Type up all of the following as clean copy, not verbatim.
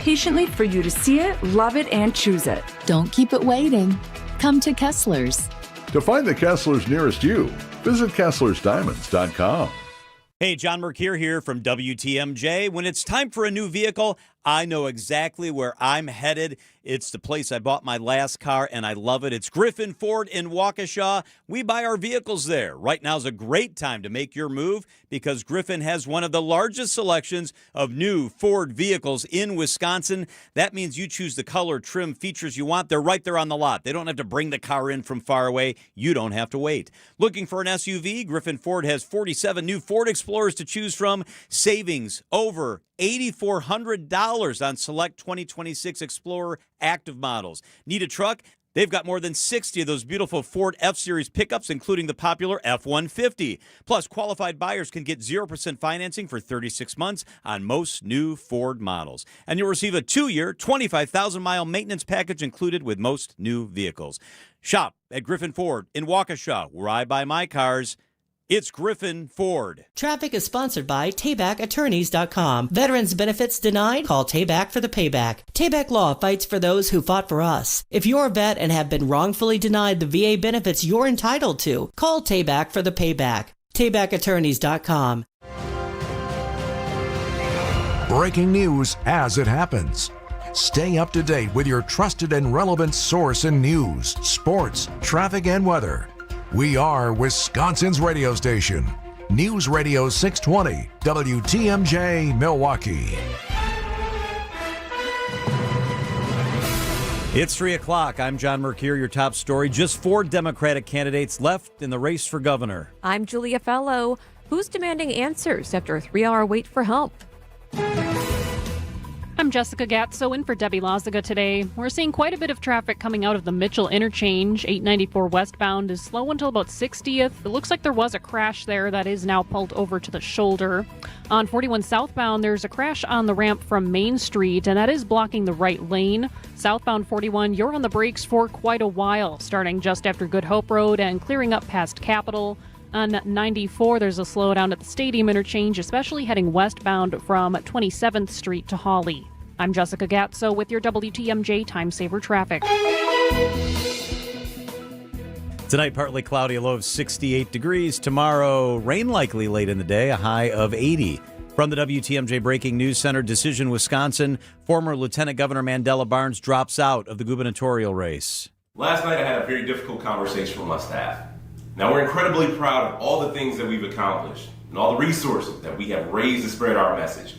patiently for you to see it, love it, and choose it. Don't keep it waiting. Come to Kessler's. To find the Kesslers nearest you, visit KesslersDiamonds.com. Hey, John Mercure here from WTMJ. When it's time for a new vehicle, I know exactly where I'm headed. It's the place I bought my last car, and I love it. It's Griffin Ford in Waukesha. We buy our vehicles there. Right now is a great time to make your move because Griffin has one of the largest selections of new Ford vehicles in Wisconsin. That means you choose the color, trim, features you want. They're right there on the lot. They don't have to bring the car in from far away. You don't have to wait. Looking for an SUV? Griffin Ford has 47 new Ford Explorers to choose from. Savings over $8,400 on select 2026 Explorer active models. Need a truck? They've got more than 60 of those beautiful Ford F-Series pickups, including the popular F-150. Plus, qualified buyers can get 0% financing for 36 months on most new Ford models. And you'll receive a 2-year, 25,000-mile maintenance package included with most new vehicles. Shop at Griffin Ford in Waukesha, where I buy my cars. It's Griffin Ford. Traffic is sponsored by TaybackAttorneys.com. Veterans benefits denied? Call Tayback for the payback. Tayback Law fights for those who fought for us. If you're a vet and have been wrongfully denied the VA benefits you're entitled to, call Tayback for the payback. TaybackAttorneys.com. Breaking news as it happens. Stay up to date with your trusted and relevant source in news, sports, traffic, and weather. We are Wisconsin's radio station. News Radio 620, WTMJ, Milwaukee. It's 3 o'clock. I'm John Mercure, your top story. Just 4 Democratic candidates left in the race for governor. I'm Julia Fellow. Who's demanding answers after a 3-hour wait for help? I'm Jessica Gatso in for Debbie Loziga today. We're seeing quite a bit of traffic coming out of the Mitchell interchange. 894 westbound is slow until about 60th. It looks like there was a crash there that is now pulled over to the shoulder. On 41 southbound, there's a crash on the ramp from Main Street, and that is blocking the right lane. Southbound 41, you're on the brakes for quite a while, starting just after Good Hope Road and clearing up past Capitol. On 94, there's a slowdown at the Stadium interchange, especially heading westbound from 27th Street to Hawley. I'm Jessica Gatso with your WTMJ Time Saver Traffic. Tonight, partly cloudy, a low of 68 degrees. Tomorrow, rain likely late in the day, a high of 80. From the WTMJ Breaking News Center, Decision, Wisconsin, former Lieutenant Governor Mandela Barnes drops out of the gubernatorial race. Last night, I had a very difficult conversation with my staff. Now, we're incredibly proud of all the things that we've accomplished and all the resources that we have raised to spread our message.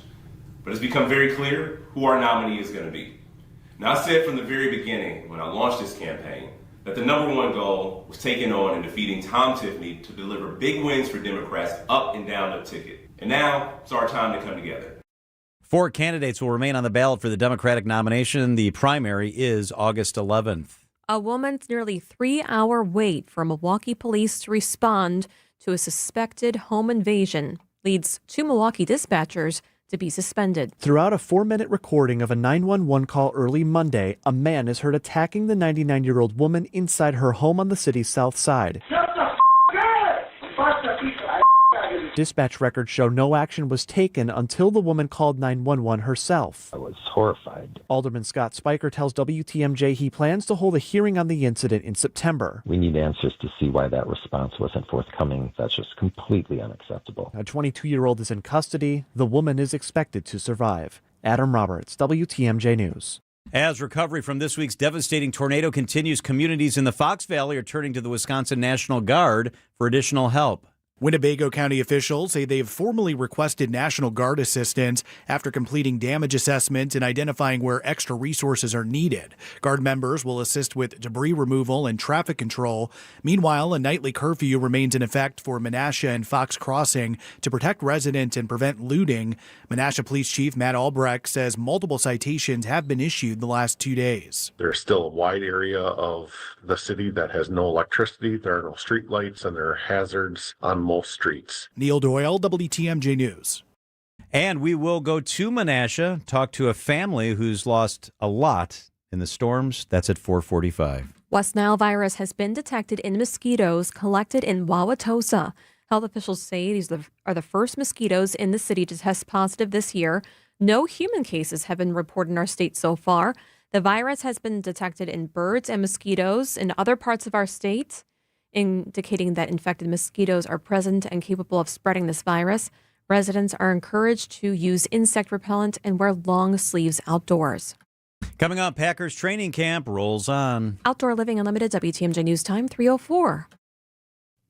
But it's become very clear who our nominee is going to be. Now, I said from the very beginning when I launched this campaign that the number one goal was taking on and defeating Tom Tiffany to deliver big wins for Democrats up and down the ticket. And now it's our time to come together. 4 candidates will remain on the ballot for the Democratic nomination. The primary is August 11th. A woman's nearly 3-hour wait for Milwaukee police to respond to a suspected home invasion leads 2 Milwaukee dispatchers to be suspended. Throughout a 4-minute recording of a 911 call early Monday, a man is heard attacking the 99-year-old woman inside her home on the city's south side. Shut the f*** up! Bust the piece of Dispatch records show no action was taken until the woman called 911 herself. I was horrified. Alderman Scott Spiker tells WTMJ he plans to hold a hearing on the incident in September. We need answers to see why that response wasn't forthcoming. That's just completely unacceptable. A 22-year-old is in custody. The woman is expected to survive. Adam Roberts, WTMJ News. As recovery from this week's devastating tornado continues, communities in the Fox Valley are turning to the Wisconsin National Guard for additional help. Winnebago County officials say they have formally requested National Guard assistance after completing damage assessments and identifying where extra resources are needed. Guard members will assist with debris removal and traffic control. Meanwhile, a nightly curfew remains in effect for Menasha and Fox Crossing to protect residents and prevent looting. Menasha Police Chief Matt Albrecht says multiple citations have been issued the last 2 days. There's still a wide area of the city that has no electricity. There are no street lights, and there are hazards on most streets. Neil Doyle, WTMJ News. And we will go to Menasha, talk to a family who's lost a lot in the storms. That's at 4:45. West Nile virus has been detected in mosquitoes collected in Wauwatosa. Health officials say these are the first mosquitoes in the city to test positive this year. No human cases have been reported in our state so far. The virus has been detected in birds and mosquitoes in other parts of our state, indicating that infected mosquitoes are present and capable of spreading this virus. Residents are encouraged to use insect repellent and wear long sleeves outdoors. Coming up, Packers training camp rolls on. Outdoor Living Unlimited, WTMJ News Time 3:04.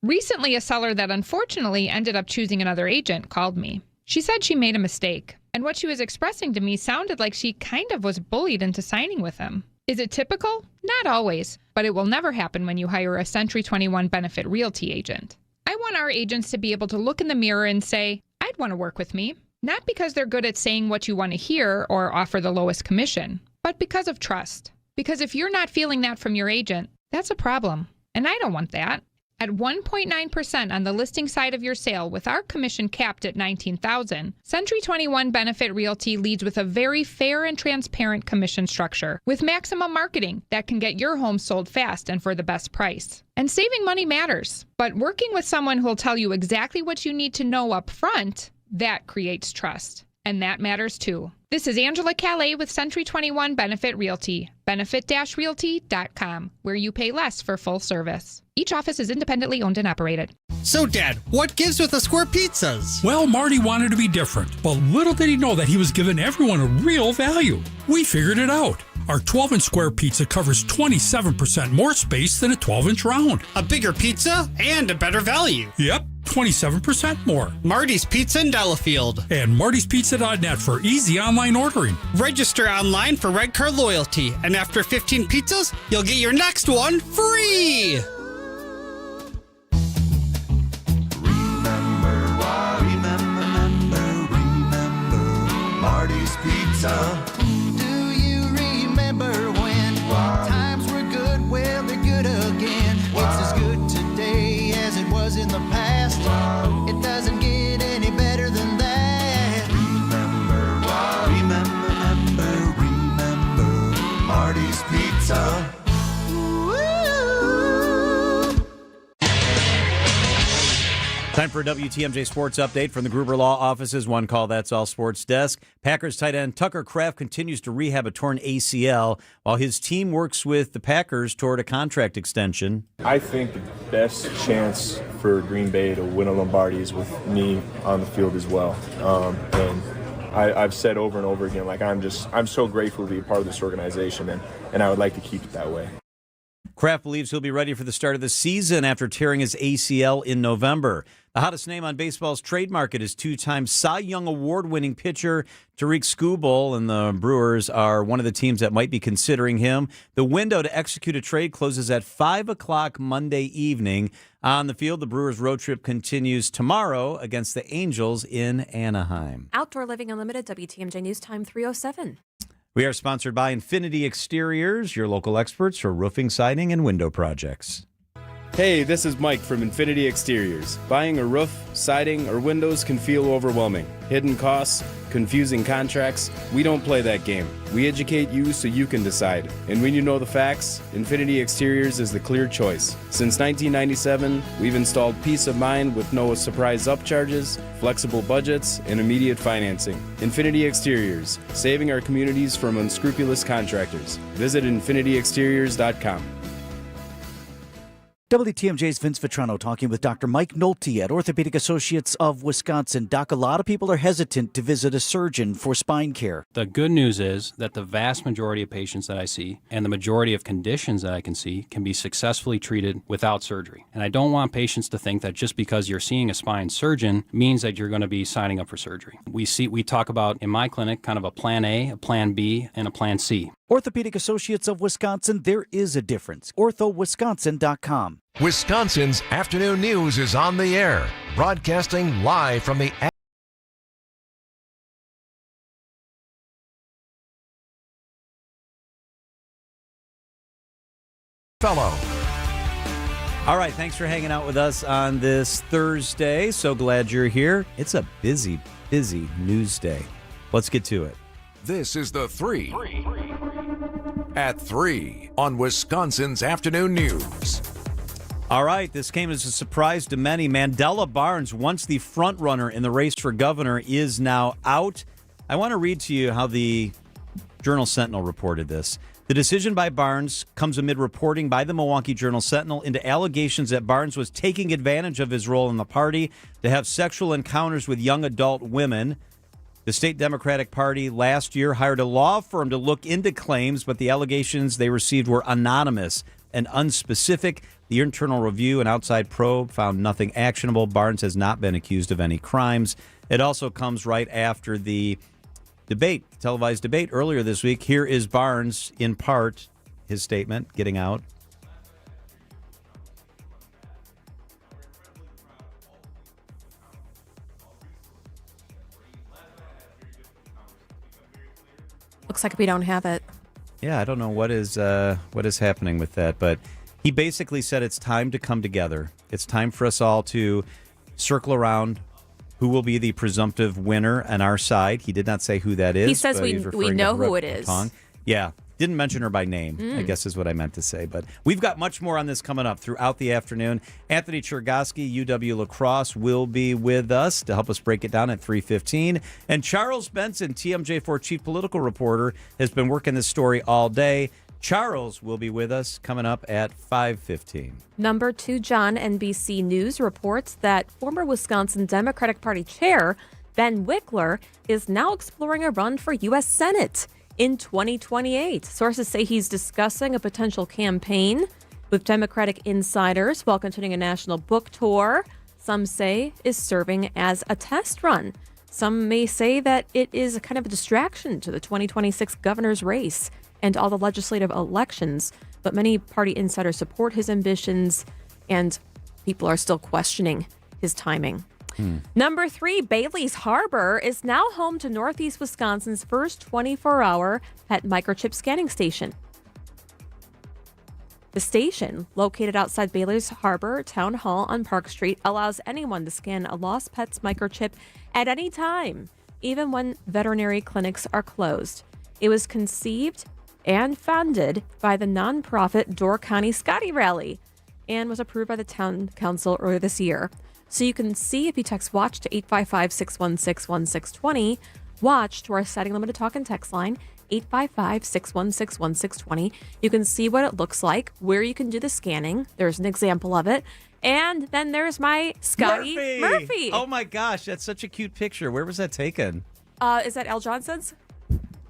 Recently, a seller that unfortunately ended up choosing another agent called me. She said she made a mistake, and what she was expressing to me sounded like she kind of was bullied into signing with him. Is it typical? Not always, but it will never happen when you hire a Century 21 Benefit Realty agent. I want our agents to be able to look in the mirror and say, I'd want to work with me, not because they're good at saying what you want to hear or offer the lowest commission, but because of trust. Because if you're not feeling that from your agent, that's a problem, and I don't want that. At 1.9% on the listing side of your sale with our commission capped at $19,000, Century 21 Benefit Realty leads with a very fair and transparent commission structure with maximum marketing that can get your home sold fast and for the best price. And saving money matters, but working with someone who'll tell you exactly what you need to know up front, that creates trust. And that matters too. This is Angela Calais with Century 21 Benefit Realty, benefit-realty.com, where you pay less for full service. Each office is independently owned and operated. So, Dad, what gives with the square pizzas? Well, Marty wanted to be different, but little did he know that he was giving everyone a real value. We figured it out. Our 12-inch square pizza covers 27% more space than a 12-inch round. A bigger pizza and a better value. Yep, 27% more. Marty's Pizza in Delafield. And martyspizza.net for easy online ordering. Register online for Red Card Loyalty, and after 15 pizzas, you'll get your next one free! Marty's Pizza. Do you remember when times were good? Well, they're good again. It's as good today as it was in the past. It doesn't get any better than that. Remember Marty's Pizza. Time for a WTMJ Sports Update from the Gruber Law Office's One Call That's All Sports desk. Packers tight end Tucker Kraft continues to rehab a torn ACL while his team works with the Packers toward a contract extension. I think the best chance for Green Bay to win a Lombardi is with me on the field as well. And I've said over and over again, like I'm so grateful to be a part of this organization, and I would like to keep it that way. Kraft believes he'll be ready for the start of the season after tearing his ACL in November. The hottest name on baseball's trade market is two-time Cy Young Award-winning pitcher Tarik Skubal, and the Brewers are one of the teams that might be considering him. The window to execute a trade closes at 5 o'clock Monday evening. On the field, the Brewers' road trip continues tomorrow against the Angels in Anaheim. Outdoor Living Unlimited, WTMJ News Time 3:07. We are sponsored by Infinity Exteriors, your local experts for roofing, siding, and window projects. Hey, this is Mike from Infinity Exteriors. Buying a roof, siding, or windows can feel overwhelming. Hidden costs, confusing contracts. We don't play that game. We educate you so you can decide. And when you know the facts, Infinity Exteriors is the clear choice. Since 1997, we've installed peace of mind with no surprise upcharges, flexible budgets, and immediate financing. Infinity Exteriors, saving our communities from unscrupulous contractors. Visit infinityexteriors.com. WTMJ's Vince Vitrano talking with Dr. Mike Nolte at Orthopedic Associates of Wisconsin. Doc, a lot of people are hesitant to visit a surgeon for spine care. The good news is that the vast majority of patients that I see and the majority of conditions that I can see can be successfully treated without surgery. And I don't want patients to think that just because you're seeing a spine surgeon means that you're going to be signing up for surgery. We talk about in my clinic kind of a plan A, a plan B, and a plan C. Orthopedic Associates of Wisconsin, there is a difference. orthowisconsin.com. Wisconsin's afternoon news is on the air, broadcasting live from the Fellow. All right, thanks for hanging out with us on this Thursday. So glad you're here. It's a busy, busy news day. Let's get to it. This is the 3 at 3 on Wisconsin's afternoon news. All right, this came as a surprise to many. Mandela Barnes, once the front runner in the race for governor, is now out. I want to read to you how the Journal-Sentinel reported this. The decision by Barnes comes amid reporting by the Milwaukee Journal-Sentinel into allegations that Barnes was taking advantage of his role in the party to have sexual encounters with young adult women. The state Democratic Party last year hired a law firm to look into claims, but the allegations they received were anonymous and unspecific. The internal review and outside probe found nothing actionable. Barnes has not been accused of any crimes. It also comes right after the televised debate earlier this week. Here is Barnes, in part, his statement, getting out. Looks like we don't have it. Yeah, I don't know what is happening with that, but he basically said it's time to come together. It's time for us all to circle around who will be the presumptive winner on our side. He did not say who that is. He says we know who it is. Yeah, didn't mention her by name, I guess is what I meant to say. But we've got much more on this coming up throughout the afternoon. Anthony Chergosky, UW La Crosse, will be with us to help us break it down at 3:15. And Charles Benson, TMJ4 chief political reporter, has been working this story all day. Charles will be with us coming up at 5:15. Number 2 John, NBC News, reports that former Wisconsin Democratic Party chair Ben Wickler is now exploring a run for U.S. Senate in 2028. Sources say he's discussing a potential campaign with Democratic insiders while continuing a national book tour. Some say is serving as a test run. Some may say that it is a kind of a distraction to the 2026 governor's race and all the legislative elections, but many party insiders support his ambitions, and people are still questioning his timing. Number 3, Bailey's Harbor is now home to Northeast Wisconsin's first 24-hour pet microchip scanning station. The station, located outside Bailey's Harbor Town Hall on Park Street, allows anyone to scan a lost pet's microchip at any time, even when veterinary clinics are closed. It was conceived and funded by the nonprofit Door County Scotty Rally and was approved by the town council earlier this year. So you can see if you text WATCH to 855-616-1620, WATCH to our setting limited talk and text line, 855-616-1620. You can see what it looks like, where you can do the scanning. There's an example of it. And then there's my Scotty Murphy. Oh my gosh, that's such a cute picture. Where was that taken? Is that Al Johnson's?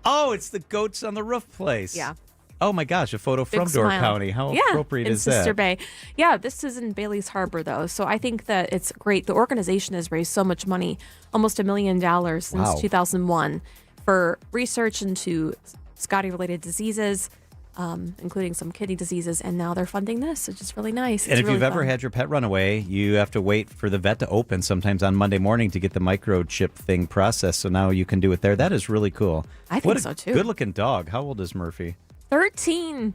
Oh, it's the goats on the roof place. Yeah. Oh my gosh, a photo from Big Door smile. County. How appropriate in is that? Sister Bay. Yeah, this is in Bailey's Harbor, though. So I think that it's great. The organization has raised so much money, almost $1 million since 2001, for research into Scotty-related diseases, including some kidney diseases, and now they're funding this, which is really nice. And if you've ever had your pet run away, you have to wait for the vet to open sometimes on Monday morning to get the microchip thing processed, so now you can do it there. That is really cool. I think so, too. Good-looking dog. How old is Murphy? 13.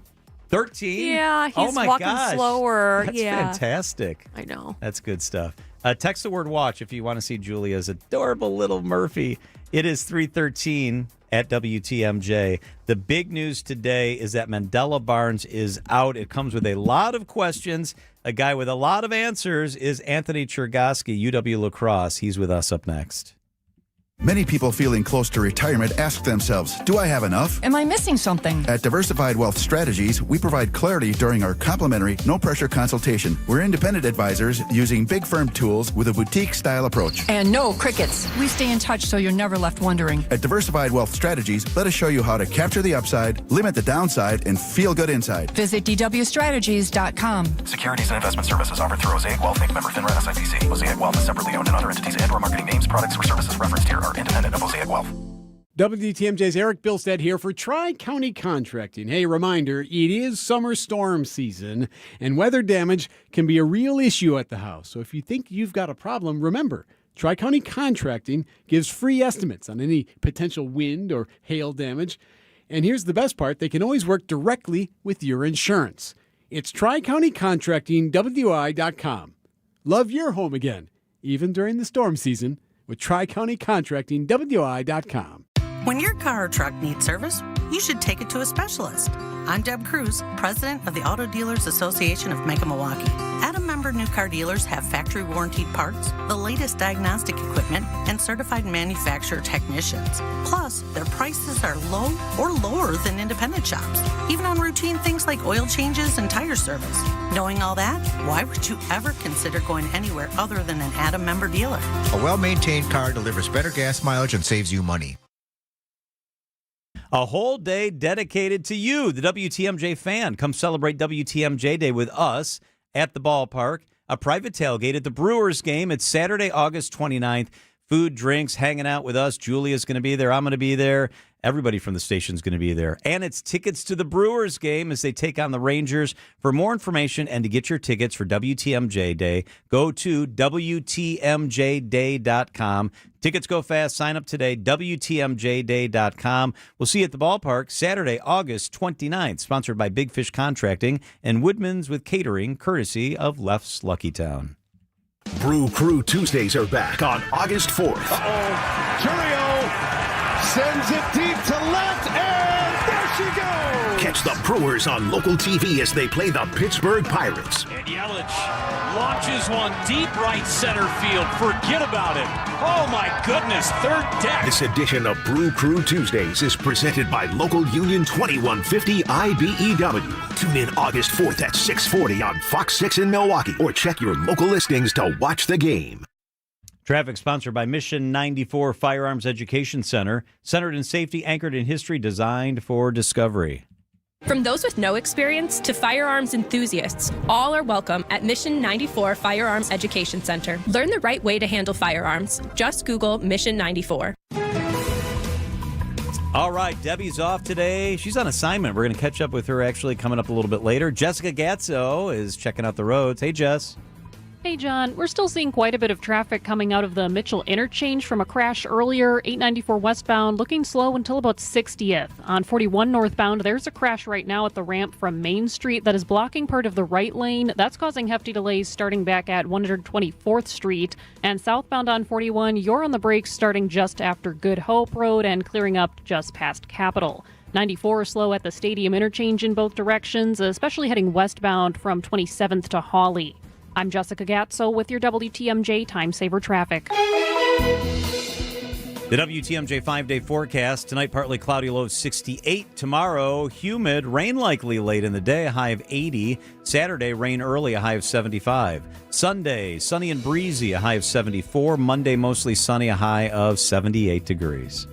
13? Yeah, he's walking slower. That's yeah. fantastic. I know. That's good stuff. Text the word WATCH if you want to see Julia's adorable little Murphy. It is 3:13 at WTMJ. The big news today is that Mandela Barnes is out. It comes with a lot of questions. A guy with a lot of answers is Anthony Chergosky, UW La Crosse. He's with us up next. Many people feeling close to retirement ask themselves, do I have enough? Am I missing something? At Diversified Wealth Strategies, we provide clarity during our complimentary, no-pressure consultation. We're independent advisors using big firm tools with a boutique-style approach. And no crickets. We stay in touch so you're never left wondering. At Diversified Wealth Strategies, let us show you how to capture the upside, limit the downside, and feel good inside. Visit dwstrategies.com. Securities and investment services offered through Mosaic Wealth Inc. Member FINRA SIPC. Mosaic Wealth is separately owned, and other entities and/or marketing names, products, or services referenced here are independent of Mosaic Wealth. WTMJ's Eric Bilstead here for Tri-County Contracting. Hey, reminder, it is summer storm season, and weather damage can be a real issue at the house. So if you think you've got a problem, remember, Tri-County Contracting gives free estimates on any potential wind or hail damage. And here's the best part, they can always work directly with your insurance. It's Tri-County Contracting, WI.com. Love your home again, even during the storm season, with Tri-County Contracting, WI.com. When your car or truck needs service, you should take it to a specialist. I'm Deb Cruz, president of the Auto Dealers Association of Macon, Milwaukee. At a member remember new car dealers have factory warranted parts, the latest diagnostic equipment, and certified manufacturer technicians. Plus, their prices are low or lower than independent shops, even on routine things like oil changes and tire service. Knowing all that, why would you ever consider going anywhere other than an Adam member dealer? A well-maintained car delivers better gas mileage and saves you money. A whole day dedicated to you, the WTMJ fan. Come celebrate WTMJ Day with us at the ballpark. A private tailgate at the Brewers game. It's Saturday, August 29th. Food, drinks, hanging out with us. Julia's going to be there. I'm going to be there. Everybody from the station's going to be there. And it's tickets to the Brewers game as they take on the Rangers. For more information and to get your tickets for WTMJ Day, go to WTMJday.com. Tickets go fast. Sign up today, WTMJday.com. We'll see you at the ballpark Saturday, August 29th. Sponsored by Big Fish Contracting and Woodman's with Catering, courtesy of Leff's Lucky Town. Brew Crew Tuesdays are back on August 4th. Curio sends it deep to left, and there she goes! Catch the Brewers on local TV as they play the Pittsburgh Pirates. And Yelich launches one deep right center field. Forget about it. Oh, my goodness, third deck. This edition of Brew Crew Tuesdays is presented by Local Union 2150 IBEW. Tune in August 4th at 6:40 on Fox 6 in Milwaukee, or check your local listings to watch the game. Traffic sponsored by Mission 94 Firearms Education Center, centered in safety, anchored in history, designed for discovery. From those with no experience to firearms enthusiasts, all are welcome at Mission 94 Firearms Education Center. Learn the right way to handle firearms. Just Google Mission 94. All right, Debbie's off today. She's on assignment. We're going to catch up with her actually coming up a little bit later. Jessica Gatzo is checking out the roads. Hey, Jess. Hey, John. We're still seeing quite a bit of traffic coming out of the Mitchell interchange from a crash earlier. 894 westbound, looking slow until about 60th. On 41 northbound, there's a crash right now at the ramp from Main Street that is blocking part of the right lane. That's causing hefty delays starting back at 124th Street. And southbound on 41, you're on the brakes starting just after Good Hope Road and clearing up just past Capitol. 94 is slow at the Stadium interchange in both directions, especially heading westbound from 27th to Hawley. I'm Jessica Gatzo with your WTMJ Time Saver Traffic. The WTMJ 5-day forecast. Tonight, partly cloudy, low of 68. Tomorrow, humid, rain likely late in the day, a high of 80. Saturday, rain early, a high of 75. Sunday, sunny and breezy, a high of 74. Monday, mostly sunny, a high of 78 degrees.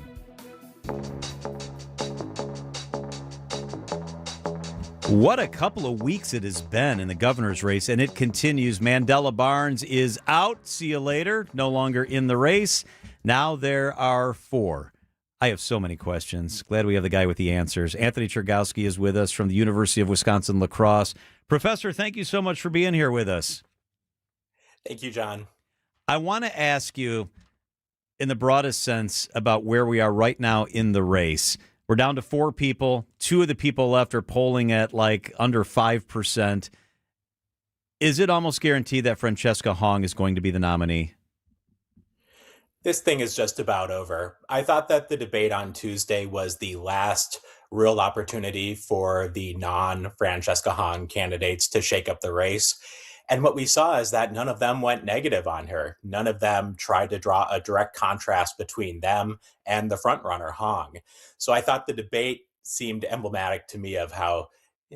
What a couple of weeks it has been in the governor's race, and it continues. Mandela Barnes is out. See you later. No longer in the race. Now there are 4. I have so many questions. Glad we have the guy with the answers. Anthony Chergowski is with us from the University of Wisconsin-La Crosse. Professor, thank you so much for being here with us. Thank you, John. I want to ask you, in the broadest sense, about where we are right now in the race. We're down to 4 people. 2 of the people left are polling at like under 5%. Is it almost guaranteed that Francesca Hong is going to be the nominee? This thing is just about over. I thought that the debate on Tuesday was the last real opportunity for the non-Francesca Hong candidates to shake up the race. And what we saw is that none of them went negative on her. None of them tried to draw a direct contrast between them and the frontrunner, Hong. So I thought the debate seemed emblematic to me of how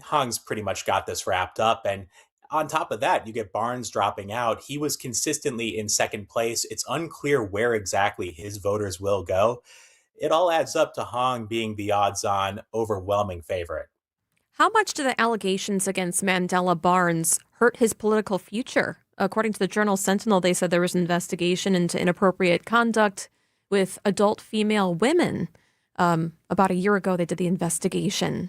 Hong's pretty much got this wrapped up. And on top of that, you get Barnes dropping out. He was consistently in second place. It's unclear where exactly his voters will go. It all adds up to Hong being the odds-on overwhelming favorite. How much do the allegations against Mandela Barnes hurt his political future? According to the Journal Sentinel, they said there was an investigation into inappropriate conduct with adult female women. About a year ago, they did the investigation.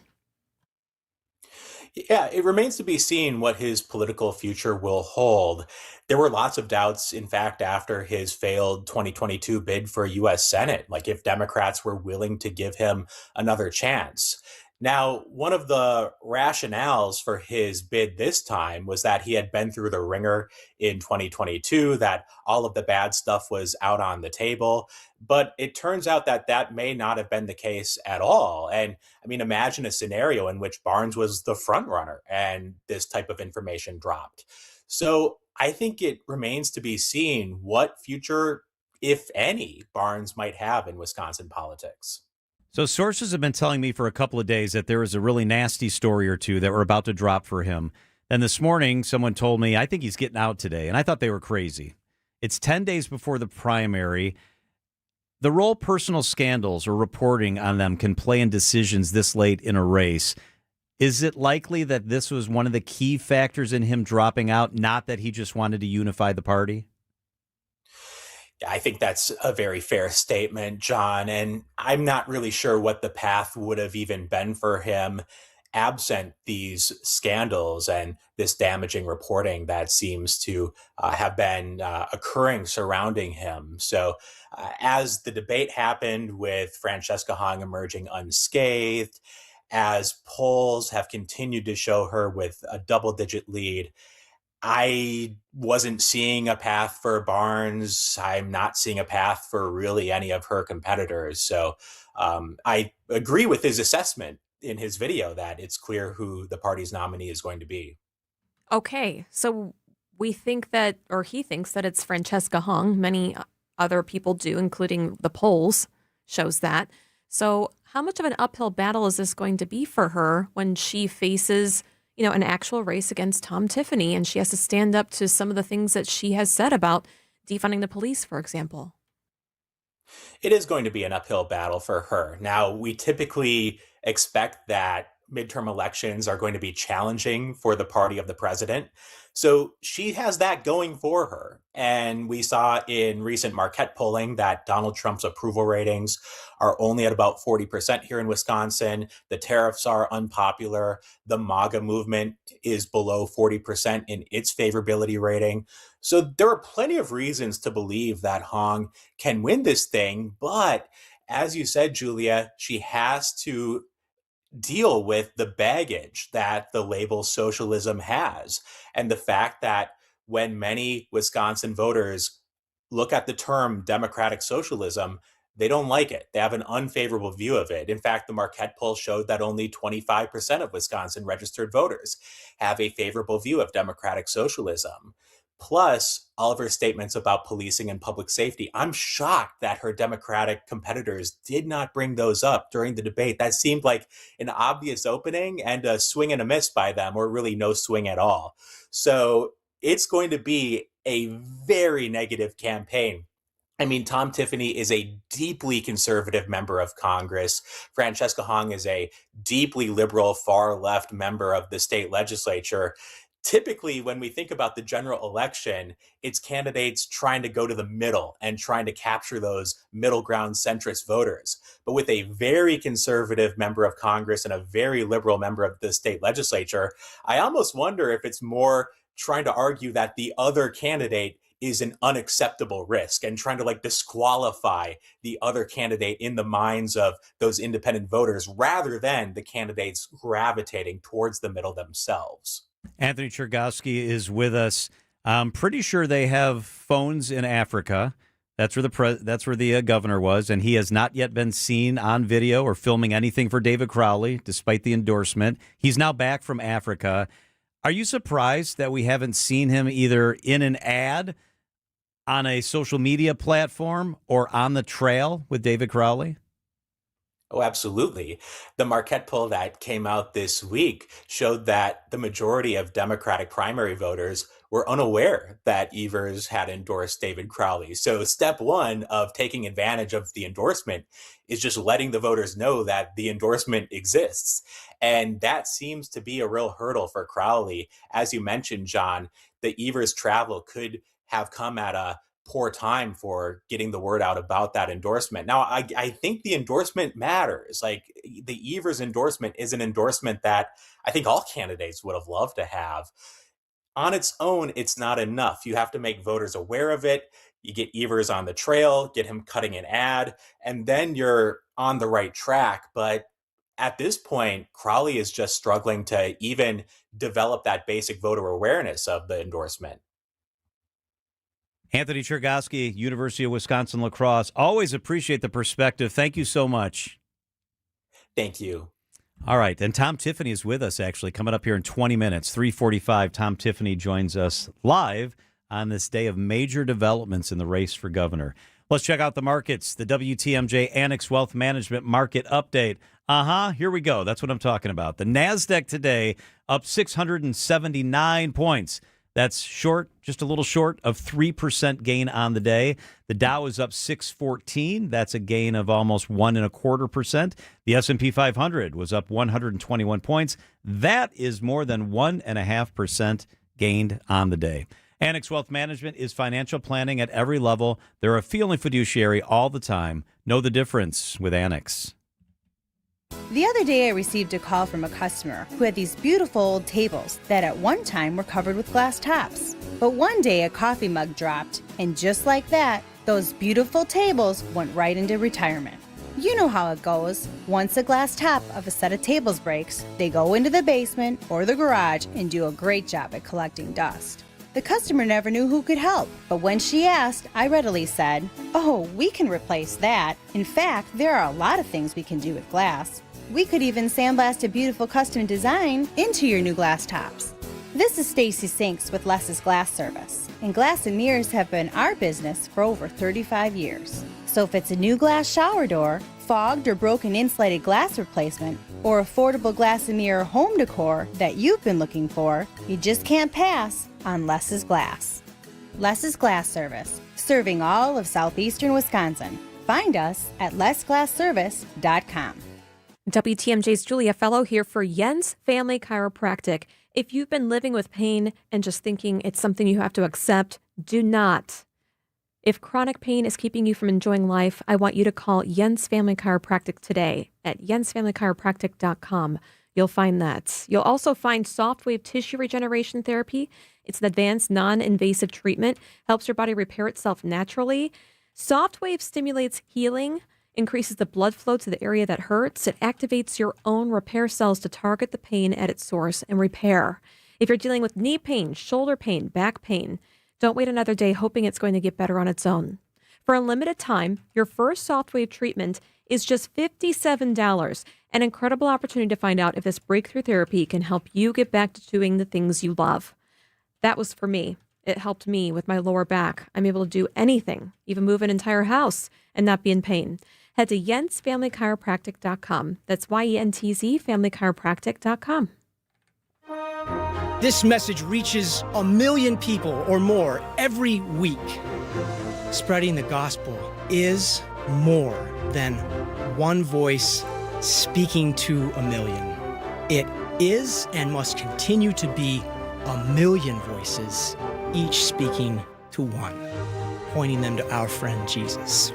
Yeah, it remains to be seen what his political future will hold. There were lots of doubts, in fact, after his failed 2022 bid for U.S. Senate, like if Democrats were willing to give him another chance. Now, one of the rationales for his bid this time was that he had been through the ringer in 2022, that all of the bad stuff was out on the table. But it turns out that that may not have been the case at all. And I mean, imagine a scenario in which Barnes was the front runner and this type of information dropped. So I think it remains to be seen what future, if any, Barnes might have in Wisconsin politics. So sources have been telling me for a couple of days that there was a really nasty story or two that were about to drop for him. And this morning, someone told me, I think he's getting out today. And I thought they were crazy. It's 10 days before the primary. The role personal scandals or reporting on them can play in decisions this late in a race. Is it likely that this was one of the key factors in him dropping out, not that he just wanted to unify the party? Yeah, I think that's a very fair statement, John. And I'm not really sure what the path would have even been for him absent these scandals and this damaging reporting that seems to have been occurring surrounding him. So, as the debate happened with Francesca Hong emerging unscathed, as polls have continued to show her with a double digit lead, I wasn't seeing a path for Barnes. I'm not seeing a path for really any of her competitors. So I agree with his assessment in his video that it's clear who the party's nominee is going to be. Okay, so we think that, or he thinks that it's Francesca Hung. Many other people do, including the polls shows that. So how much of an uphill battle is this going to be for her when she faces, an actual race against Tom Tiffany, and she has to stand up to some of the things that she has said about defunding the police, for example? It is going to be an uphill battle for her. Now, we typically expect that midterm elections are going to be challenging for the party of the president. So she has that going for her. And we saw in recent Marquette polling that Donald Trump's approval ratings are only at about 40% here in Wisconsin. The tariffs are unpopular. The MAGA movement is below 40% in its favorability rating. So there are plenty of reasons to believe that Hong can win this thing. But as you said, Julia, she has to deal with the baggage that the label socialism has. And the fact that when many Wisconsin voters look at the term democratic socialism, they don't like it. They have an unfavorable view of it. In fact, the Marquette poll showed that only 25% of Wisconsin registered voters have a favorable view of democratic socialism. Plus, all of her statements about policing and public safety. I'm shocked that her Democratic competitors did not bring those up during the debate. That seemed like an obvious opening and a swing and a miss by them, or really no swing at all. So it's going to be a very negative campaign. I mean, Tom Tiffany is a deeply conservative member of Congress. Francesca Hong is a deeply liberal, far left member of the state legislature. Typically, when we think about the general election, it's candidates trying to go to the middle and trying to capture those middle ground centrist voters. But with a very conservative member of Congress and a very liberal member of the state legislature, I almost wonder if it's more trying to argue that the other candidate is an unacceptable risk and trying to disqualify the other candidate in the minds of those independent voters rather than the candidates gravitating towards the middle themselves. Anthony Chergosky is with us. I'm pretty sure they have phones in Africa. That's where the governor was, and he has not yet been seen on video or filming anything for David Crowley, despite the endorsement. He's now back from Africa. Are you surprised that we haven't seen him either in an ad on a social media platform or on the trail with David Crowley? Oh, absolutely. The Marquette poll that came out this week showed that the majority of Democratic primary voters were unaware that Evers had endorsed David Crowley. So step one of taking advantage of the endorsement is just letting the voters know that the endorsement exists. And that seems to be a real hurdle for Crowley. As you mentioned, John, the Evers travel could have come at a poor time for getting the word out about that endorsement. Now, I think the endorsement matters. Like, the Evers endorsement is an endorsement that I think all candidates would have loved to have. On its own, it's not enough. You have to make voters aware of it. You get Evers on the trail, get him cutting an ad, and then you're on the right track. But at this point, Crowley is just struggling to even develop that basic voter awareness of the endorsement. Anthony Chergosky, University of Wisconsin-La Crosse. Always appreciate the perspective. Thank you so much. Thank you. All right, and Tom Tiffany is with us, actually, coming up here in 20 minutes. 3:45, Tom Tiffany joins us live on this day of major developments in the race for governor. Let's check out the markets, the WTMJ Annex Wealth Management Market Update. Here we go. That's what I'm talking about. The NASDAQ today up 679 points. That's short, just a little short of 3% gain on the day. The Dow is up 614. That's a gain of almost 1.25%. The S&P 500 was up 121 points. That is more than 1.5% gained on the day. Annex Wealth Management is financial planning at every level. They're a feeling fiduciary all the time. Know the difference with Annex. The other day I received a call from a customer who had these beautiful old tables that at one time were covered with glass tops. But one day a coffee mug dropped, and just like that, those beautiful tables went right into retirement. You know how it goes. Once a glass top of a set of tables breaks, they go into the basement or the garage and do a great job at collecting dust. The customer never knew who could help, but when she asked, I readily said, "Oh, we can replace that. In fact, there are a lot of things we can do with glass. We could even sandblast a beautiful custom design into your new glass tops." This is Stacy Sinks with Les's Glass Service, and glass and mirrors have been our business for over 35 years. So if it's a new glass shower door, fogged or broken insulated glass replacement, or affordable glass and mirror home decor that you've been looking for, you just can't pass on Les's Glass. Les's Glass Service, serving all of southeastern Wisconsin. Find us at lesglassservice.com. WTMJ's Julia Fellow here for Jens Family Chiropractic. If you've been living with pain and just thinking it's something you have to accept, do not. If chronic pain is keeping you from enjoying life, I want you to call Jens Family Chiropractic today at jensfamilychiropractic.com. You'll find that. You'll also find soft-wave tissue regeneration therapy. It's an advanced, non-invasive treatment, helps your body repair itself naturally. Soft-wave stimulates healing, increases the blood flow to the area that hurts. It activates your own repair cells to target the pain at its source and repair. If you're dealing with knee pain, shoulder pain, back pain, don't wait another day hoping it's going to get better on its own. For a limited time, your first Softwave treatment is just $57. An incredible opportunity to find out if this breakthrough therapy can help you get back to doing the things you love. That was for me. It helped me with my lower back. I'm able to do anything, even move an entire house and not be in pain. Head to jensfamilychiropractic.com. That's YENTZ, familychiropractic.com. This message reaches 1 million people or more every week. Spreading the gospel is more than one voice speaking to 1 million. It is and must continue to be 1 million voices, each speaking to one, pointing them to our friend Jesus.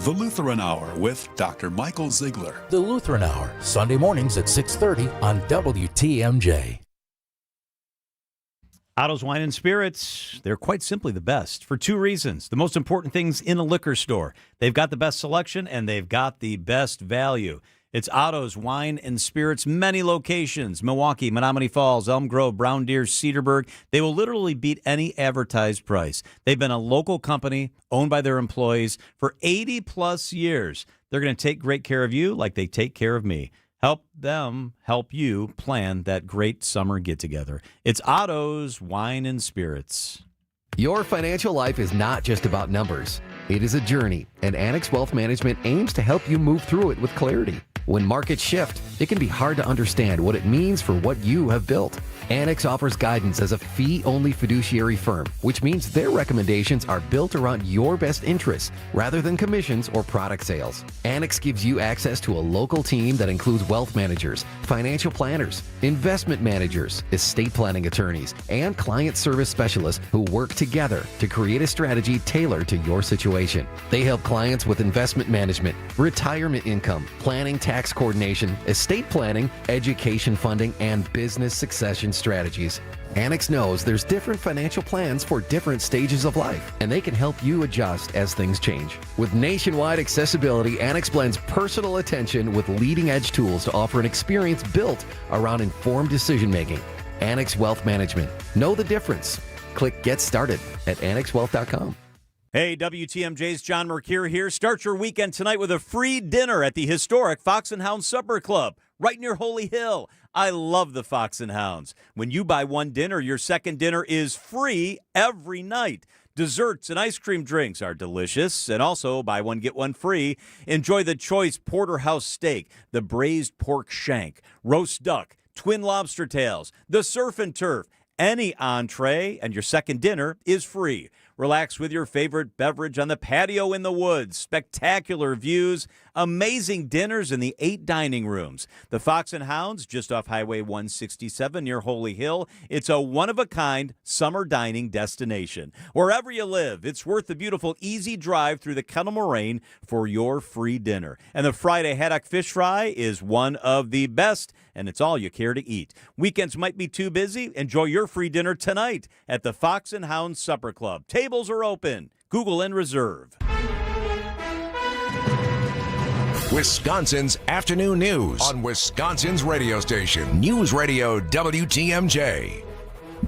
The Lutheran Hour with Dr. Michael Ziegler. The Lutheran Hour, Sunday mornings at 6:30 on WTMJ. Otto's Wine and Spirits, they're quite simply the best for two reasons. The most important things in a liquor store. They've got the best selection and they've got the best value. It's Otto's Wine and Spirits, many locations, Milwaukee, Menominee Falls, Elm Grove, Brown Deer, Cedarburg. They will literally beat any advertised price. They've been a local company owned by their employees for 80 plus years. They're going to take great care of you like they take care of me. Help them help you plan that great summer get-together. It's Otto's Wine and Spirits. Your financial life is not just about numbers. It is a journey, and Annex Wealth Management aims to help you move through it with clarity. When markets shift, it can be hard to understand what it means for what you have built. Annex offers guidance as a fee-only fiduciary firm, which means their recommendations are built around your best interests rather than commissions or product sales. Annex gives you access to a local team that includes wealth managers, financial planners, investment managers, estate planning attorneys, and client service specialists who work together to create a strategy tailored to your situation. They help clients with investment management, retirement income, planning, tax coordination, estate planning, education funding, and business succession strategies. Annex knows there's different financial plans for different stages of life, and they can help you adjust as things change. With nationwide accessibility, Annex blends personal attention with leading-edge tools to offer an experience built around informed decision-making. Annex Wealth Management. Know the difference. Click Get Started at annexwealth.com. Hey, WTMJ's John Mercure here. Start your weekend tonight with a free dinner at the historic Fox and Hound Supper Club. right near Holy Hill. I love the Fox and Hounds. When you buy one dinner, your second dinner is free every night. Desserts and ice cream drinks are delicious, and also buy one, get one free. Enjoy the choice porterhouse steak, the braised pork shank, roast duck, twin lobster tails, the surf and turf. Any entree and your second dinner is free. Relax with your favorite beverage on the patio in the woods. Spectacular views, amazing dinners in the 8 dining rooms. The Fox and Hounds, just off Highway 167 near Holy Hill. It's a one-of-a-kind summer dining destination. Wherever you live, it's worth the beautiful easy drive through the Kettle Moraine for your free dinner. And the Friday haddock fish fry is one of the best, and it's all you care to eat. Weekends might be too busy. Enjoy your free dinner tonight at the Fox and Hounds Supper Club. Tables are open. Google and reserve. Wisconsin's afternoon news on Wisconsin's radio station, News Radio WTMJ.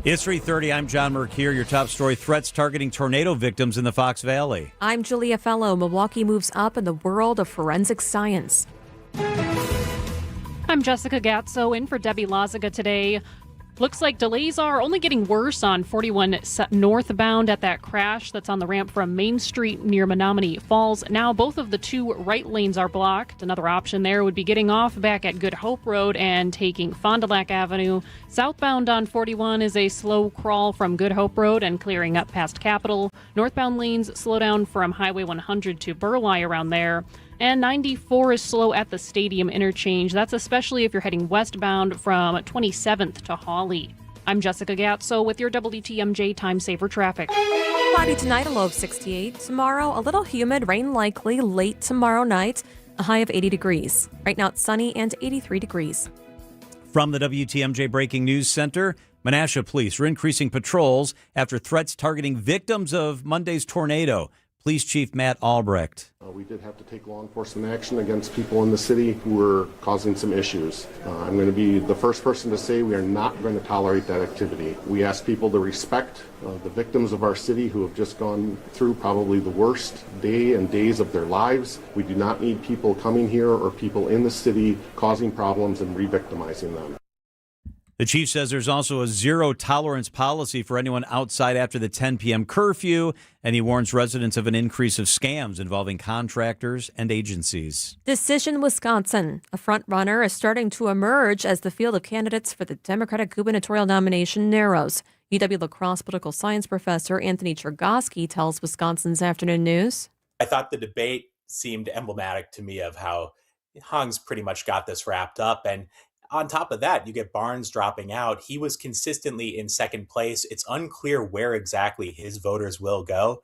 It's 3:30. I'm John Mercure. Your top story: threats targeting tornado victims in the Fox Valley. I'm Julia Fellow. Milwaukee moves up in the world of forensic science. I'm Jessica Gatso in for Debbie Lazaga today. Looks like delays are only getting worse on 41 northbound at that crash that's on the ramp from Main Street near Menominee Falls. Now both of the 2 right lanes are blocked. Another option there would be getting off back at Good Hope Road and taking Fond du Lac Avenue. Southbound on 41 is a slow crawl from Good Hope Road and clearing up past Capitol. Northbound lanes slow down from Highway 100 to Burleigh around there. And 94 is slow at the Stadium interchange. That's especially if you're heading westbound from 27th to Hawley. I'm Jessica Gatso with your WTMJ Time Saver Traffic. Cloudy tonight, a low of 68. Tomorrow, a little humid, rain likely late tomorrow night, a high of 80 degrees. Right now, it's sunny and 83 degrees. From the WTMJ Breaking News Center, Menasha police are increasing patrols after threats targeting victims of Monday's tornado. Police Chief Matt Albrecht. We did have to take law enforcement action against people in the city who were causing some issues. I'm going to be the first person to say we are not going to tolerate that activity. We ask people to respect the victims of our city who have just gone through probably the worst day and days of their lives. We do not need people coming here or people in the city causing problems and re-victimizing them. The chief says there's also a zero-tolerance policy for anyone outside after the 10 p.m. curfew, and he warns residents of an increase of scams involving contractors and agencies. Decision Wisconsin. A front runner is starting to emerge as the field of candidates for the Democratic gubernatorial nomination narrows. UW La Crosse political science professor Anthony Chergosky tells Wisconsin's Afternoon News. I thought the debate seemed emblematic to me of how Hung's pretty much got this wrapped up. And on top of that, you get Barnes dropping out. He was consistently in second place. It's unclear where exactly his voters will go.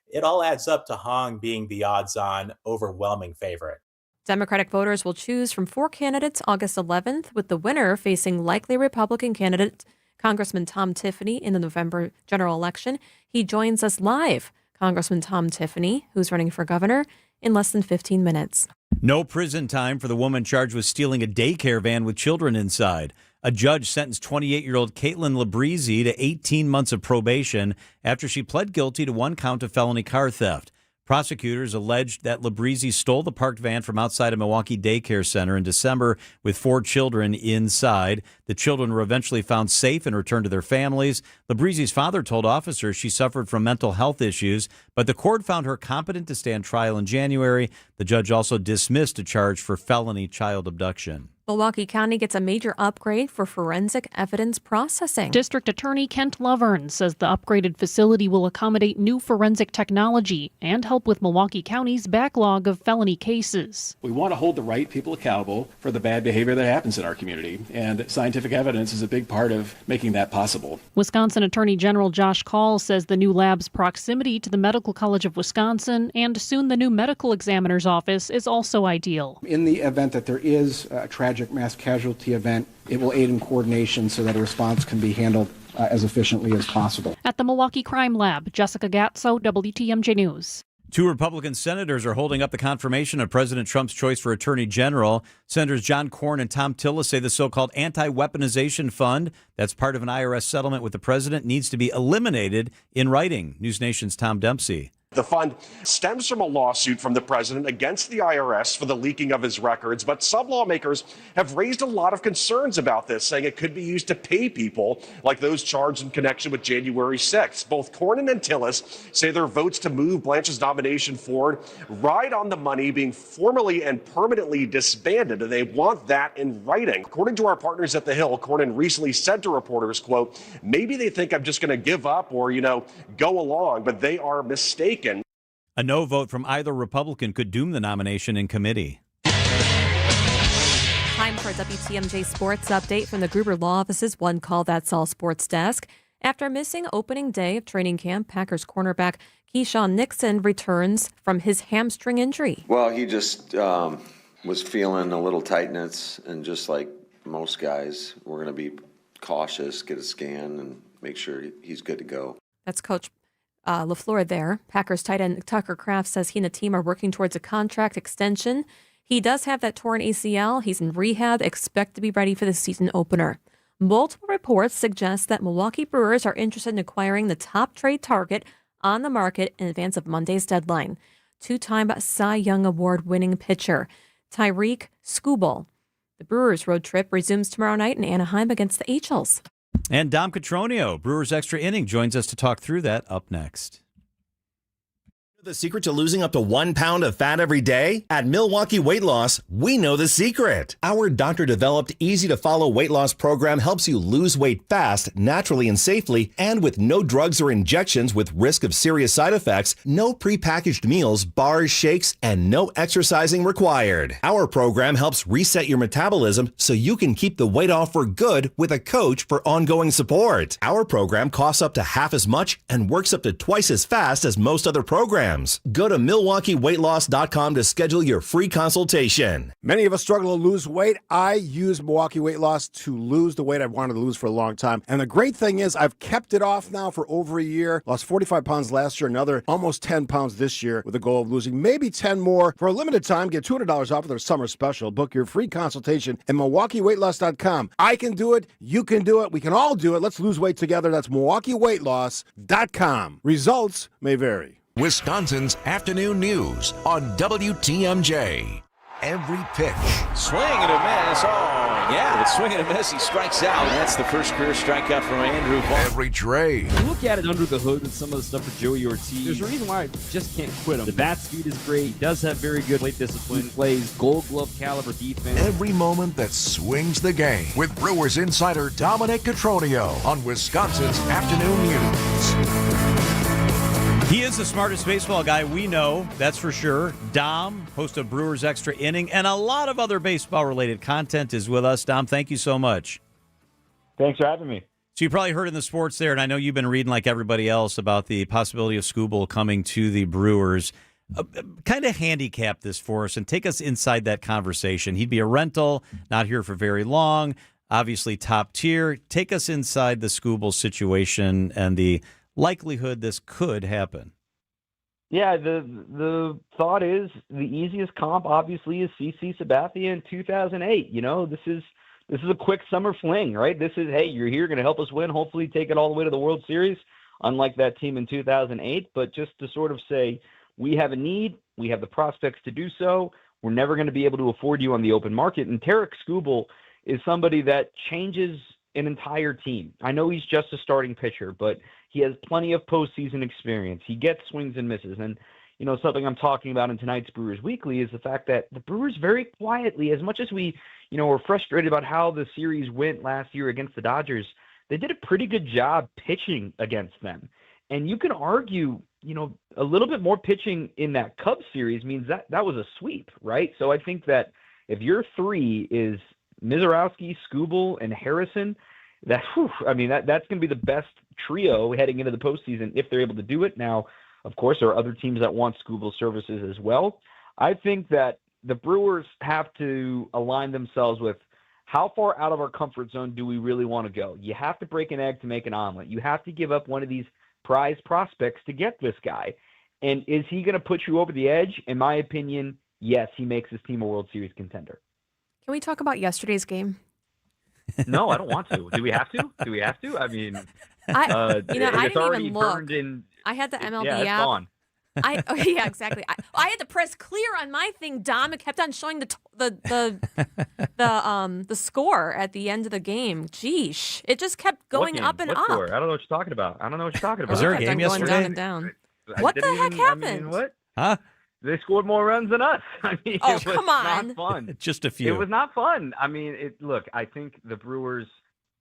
It all adds up to Hung being the odds-on overwhelming favorite. Democratic voters will choose from 4 candidates August 11th, with the winner facing likely Republican candidate Congressman Tom Tiffany in the November general election. He joins us live. Congressman Tom Tiffany, who's running for governor, in less than 15 minutes. No prison time for the woman charged with stealing a daycare van with children inside. A judge sentenced 28-year-old Caitlin Labrizzi to 18 months of probation after she pled guilty to 1 count of felony car theft. Prosecutors alleged that Labrizzi stole the parked van from outside a Milwaukee daycare center in December with 4 children inside. The children were eventually found safe and returned to their families. Labrizzi's father told officers she suffered from mental health issues, but the court found her competent to stand trial in January. The judge also dismissed a charge for felony child abduction. Milwaukee County gets a major upgrade for forensic evidence processing. District Attorney Kent Lovern says the upgraded facility will accommodate new forensic technology and help with Milwaukee County's backlog of felony cases. We want to hold the right people accountable for the bad behavior that happens in our community, and scientific evidence is a big part of making that possible. Wisconsin Attorney General Josh Kaul says the new lab's proximity to the Medical College of Wisconsin and soon the new medical examiner's office is also ideal. In the event that there is a tragic mass casualty event, it will aid in coordination so that a response can be handled as efficiently as possible. At the Milwaukee Crime Lab, Jessica Gatso, WTMJ News. 2 Republican senators are holding up the confirmation of President Trump's choice for Attorney General. Senators John Cornyn and Tom Tillis say the so-called anti-weaponization fund that's part of an IRS settlement with the president needs to be eliminated in writing. News Nation's Tom Dempsey. The fund stems from a lawsuit from the president against the IRS for the leaking of his records, but some lawmakers have raised a lot of concerns about this, saying it could be used to pay people like those charged in connection with January 6th. Both Cornyn and Tillis say their votes to move Blanche's nomination forward ride on the money being formally and permanently disbanded, and they want that in writing. According to our partners at The Hill, Cornyn recently said to reporters, quote, "Maybe they think I'm just going to give up or, go along, but they are mistaken." A no vote from either Republican could doom the nomination in committee. Time for a WTMJ Sports update from the Gruber Law Office's One Call That's All Sports Desk. After missing opening day of training camp, Packers cornerback Keyshawn Nixon returns from his hamstring injury. Well, he just was feeling a little tightness, and just like most guys, we're going to be cautious, get a scan, and make sure he's good to go. That's Coach LaFleur there. Packers tight end Tucker Kraft says he and the team are working towards a contract extension. He does have that torn ACL. He's in rehab, expect to be ready for the season opener. Multiple reports suggest that Milwaukee Brewers are interested in acquiring the top trade target on the market in advance of Monday's deadline. Two-time Cy Young Award-winning pitcher Tyreek Skubal. The Brewers' road trip resumes tomorrow night in Anaheim against the Angels. And Dom Cotroneo, Brewers Extra Inning, joins us to talk through that up next. The secret to losing up to 1 pound of fat every day? At Milwaukee Weight Loss, we know the secret. Our doctor-developed, easy-to-follow weight loss program helps you lose weight fast, naturally and safely, and with no drugs or injections with risk of serious side effects, no prepackaged meals, bars, shakes, and no exercising required. Our program helps reset your metabolism so you can keep the weight off for good with a coach for ongoing support. Our program costs up to half as much and works up to twice as fast as most other programs. Go to MilwaukeeWeightLoss.com to schedule your free consultation. Many of us struggle to lose weight. I use Milwaukee Weight Loss to lose the weight I've wanted to lose for a long time. And the great thing is I've kept it off now for over a year. Lost 45 pounds last year, another almost 10 pounds this year with the goal of losing maybe 10 more. For a limited time, get $200 off of their summer special. Book your free consultation at MilwaukeeWeightLoss.com. I can do it. You can do it. We can all do it. Let's lose weight together. That's MilwaukeeWeightLoss.com. Results may vary. Wisconsin's afternoon news on WTMJ. Every pitch. Swing and a miss. Oh, yeah, with swing and a miss, he strikes out. That's the first career strikeout from Andrew Vaughn. Every trade. You look at it under the hood with some of the stuff for Joey Ortiz. There's a reason why I just can't quit him. The bat speed is great. He does have very good plate discipline. Plays Gold Glove caliber defense. Every moment that swings the game with Brewers insider Dominic Cotroneo on Wisconsin's afternoon news. He is the smartest baseball guy we know, that's for sure. Dom, host of Brewers Extra Inning, and a lot of other baseball-related content is with us. Dom, thank you so much. Thanks for having me. So you probably heard in the sports there, and I know you've been reading like everybody else about the possibility of Skubal coming to the Brewers. Kind of handicap this for us and take us inside that conversation. He'd be a rental, not here for very long, obviously top tier. Take us inside the Skubal situation and the likelihood this could happen. Yeah, the thought is the easiest comp obviously is CC Sabathia in 2008. You know, this is a quick summer fling, right? This is, hey, you're here, going to help us win, hopefully take it all the way to the World Series, unlike that team in 2008. But just to sort of say, we have a need, we have the prospects to do so, we're never going to be able to afford you on the open market. And Tarik Skubal is somebody that changes an entire team. I know he's just a starting pitcher, but he has plenty of postseason experience. He gets swings and misses. And, you know, something I'm talking about in tonight's Brewers Weekly is the fact that the Brewers very quietly, as much as we, you know, were frustrated about how the series went last year against the Dodgers, they did a pretty good job pitching against them. And you can argue, you know, a little bit more pitching in that Cubs series means that that was a sweep, right? So I think that if your three is Mizorowski, Skubal, and Harrison, that's going to be the best trio heading into the postseason if they're able to do it. Now, of course, there are other teams that want Skubal's services as well. I think that the Brewers have to align themselves with how far out of our comfort zone do we really want to go. You have to break an egg to make an omelet. You have to give up one of these prize prospects to get this guy. And is he going to put you over the edge? In my opinion, yes, he makes his team a World Series contender. Can we talk about yesterday's game? No, I don't want to. Do we have to? I mean, I didn't it's already even look. burned in. I had the MLB it's app. gone. Yeah, exactly. I had to press clear on my thing, Dom. It kept on showing the score at the end of the game. Jeesh, it just kept going up and up. Score? I don't know what you're talking about. Was there a game yesterday? Going down and down. What the heck happened? What? Huh? They scored more runs than us. I mean, oh, it was come on. not fun. Just a few. It was not fun. I mean, look, I think the Brewers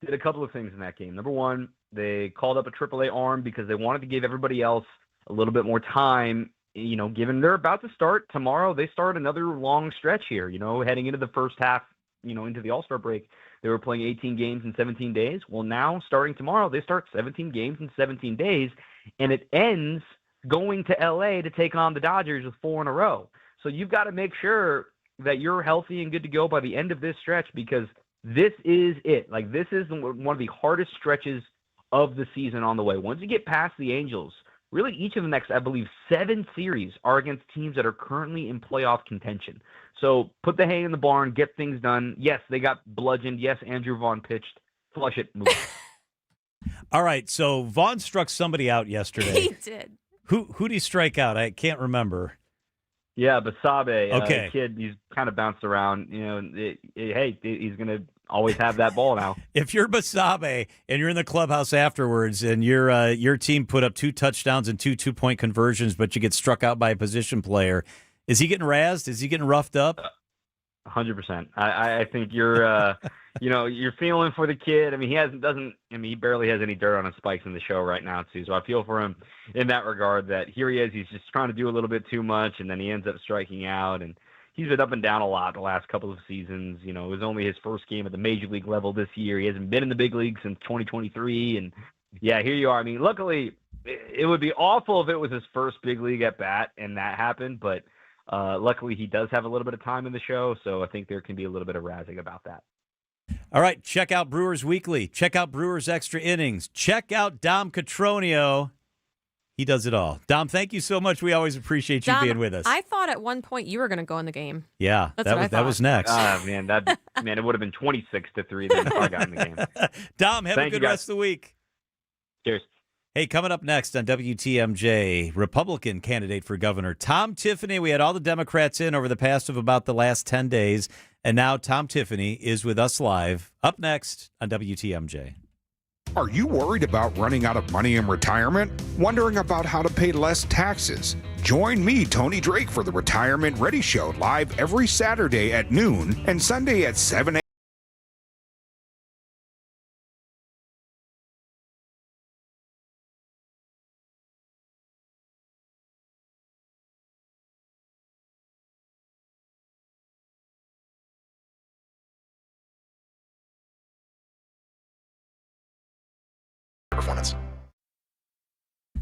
did a couple of things in that game. Number one, they called up a AAA arm because they wanted to give everybody else a little bit more time, given they're about to start tomorrow. They start another long stretch here, heading into the first half, into the All-Star break. They were playing 18 games in 17 days. Well, now starting tomorrow, they start 17 games in 17 days, and it ends going to LA to take on the Dodgers with 4 in a row. So you've got to make sure that you're healthy and good to go by the end of this stretch, because this is it. Like, this is one of the hardest stretches of the season on the way. Once you get past the Angels, really each of the next, I believe, 7 series are against teams that are currently in playoff contention. So put the hay in the barn, get things done. Yes, they got bludgeoned. Yes, Andrew Vaughn pitched. Flush it, move on. All right, so Vaughn struck somebody out yesterday. He did. Who did he strike out? I can't remember. Yeah, Basabe. Okay. Kid, he's kind of bounced around. Hey, he's going to always have that ball now. If you're Basabe and you're in the clubhouse afterwards and your team put up 2 touchdowns and 2 2-point conversions, but you get struck out by a position player, is he getting razzed? Is he getting roughed up? 100%. I think you're, you're feeling for the kid. I mean, he barely has any dirt on his spikes in the show right now too. So I feel for him in that regard, that here he is. He's just trying to do a little bit too much, and then he ends up striking out. And he's been up and down a lot the last couple of seasons. It was only his first game at the major league level this year. He hasn't been in the big league since 2023. And yeah, here you are. I mean, luckily it would be awful if it was his first big league at bat and that happened, but luckily he does have a little bit of time in the show. So I think there can be a little bit of razzing about that. All right, check out Brewers Weekly. Check out Brewers Extra Innings. Check out Dom Catronio. He does it all. Dom, thank you so much. We always appreciate you being with us. I thought at one point you were going to go in the game. Yeah, that was next. Man, it would have been 26-3 then if I got in the game. Dom, have a good rest of the week. Cheers. Hey, coming up next on WTMJ, Republican candidate for governor Tom Tiffany. We had all the Democrats in over the past of about the last 10 days, and now Tom Tiffany is with us live. Up next on WTMJ. Are you worried about running out of money in retirement? Wondering about how to pay less taxes? Join me, Tony Drake, for the Retirement Ready Show, live every Saturday at noon and Sunday at 7 a.m. Performance.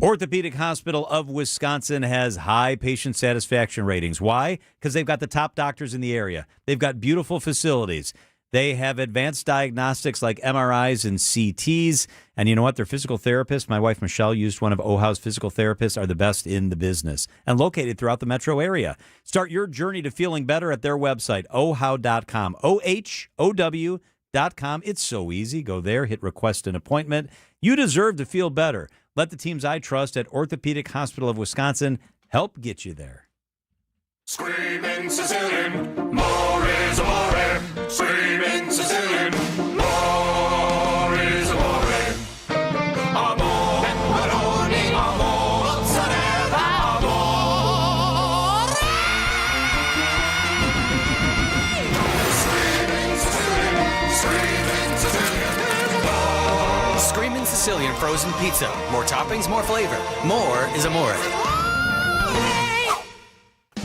Orthopedic Hospital of Wisconsin has high patient satisfaction ratings. Why? Because they've got the top doctors in the area. They've got beautiful facilities. They have advanced diagnostics like MRIs and CTs. And you know what? Their physical therapists, my wife Michelle used one of OHOW's physical therapists, are the best in the business and located throughout the metro area. Start your journey to feeling better at their website, ohow.com, OHOW.com. It's so easy. Go there, hit request an appointment. You deserve to feel better. Let the teams I trust at Orthopedic Hospital of Wisconsin help get you there. Screaming Sicilian, more is amore. Screaming Sicilian, more is amore. Amore, pepperoni, amore, mozzarella, amore. Screaming Sicilian, screaming Sicilian. Screamin' Sicilian frozen pizza. More toppings, more flavor. More is amore.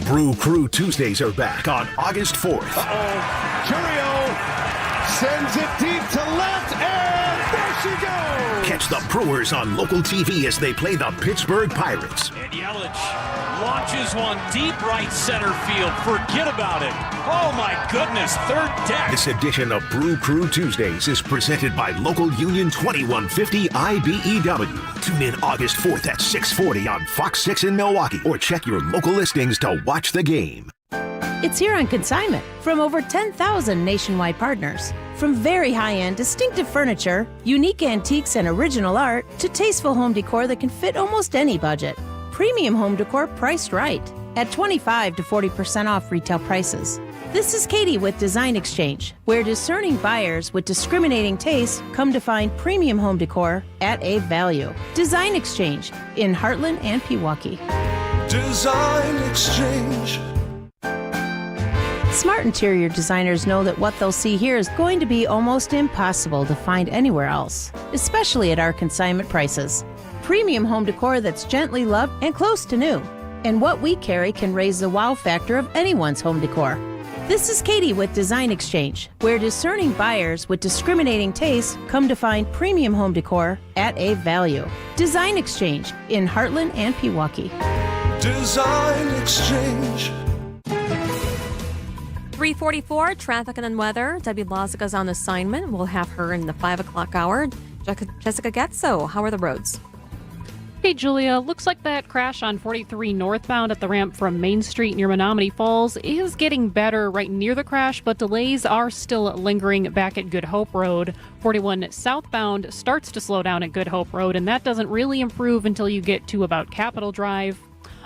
Brew Crew Tuesdays are back on August 4th. Curio sends it deep to left, and there she goes. Catch the Brewers on local TV as they play the Pittsburgh Pirates. And Yelich launches one deep right center field. Forget about it. Oh, my goodness. Third deck. This edition of Brew Crew Tuesdays is presented by Local Union 2150 IBEW. Tune in August 4th at 6:40 on Fox 6 in Milwaukee, or check your local listings to watch the game. It's here on consignment from over 10,000 nationwide partners. From very high-end, distinctive furniture, unique antiques and original art, to tasteful home decor that can fit almost any budget. premium home decor priced right at 25 to 40% off retail prices. This is Katie with Design Exchange, where discerning buyers with discriminating tastes come to find premium home decor at a value. Design Exchange in Heartland and Pewaukee. Design Exchange. Smart interior designers know that what they'll see here is going to be almost impossible to find anywhere else, especially at our consignment prices. Premium home decor that's gently loved and close to new. And what we carry can raise the wow factor of anyone's home decor. This is Katie with Design Exchange, where discerning buyers with discriminating tastes come to find premium home decor at a value. Design Exchange in Heartland and Pewaukee. Design Exchange. 3:44, traffic and then weather. Debbie Lozica's on assignment. We'll have her in the 5 o'clock hour. Jessica Getzo, how are the roads? Hey, Julia, looks like that crash on 43 northbound at the ramp from Main Street near Menominee Falls is getting better right near the crash, but delays are still lingering back at Good Hope Road. 41 southbound starts to slow down at Good Hope Road, and that doesn't really improve until you get to about Capitol Drive.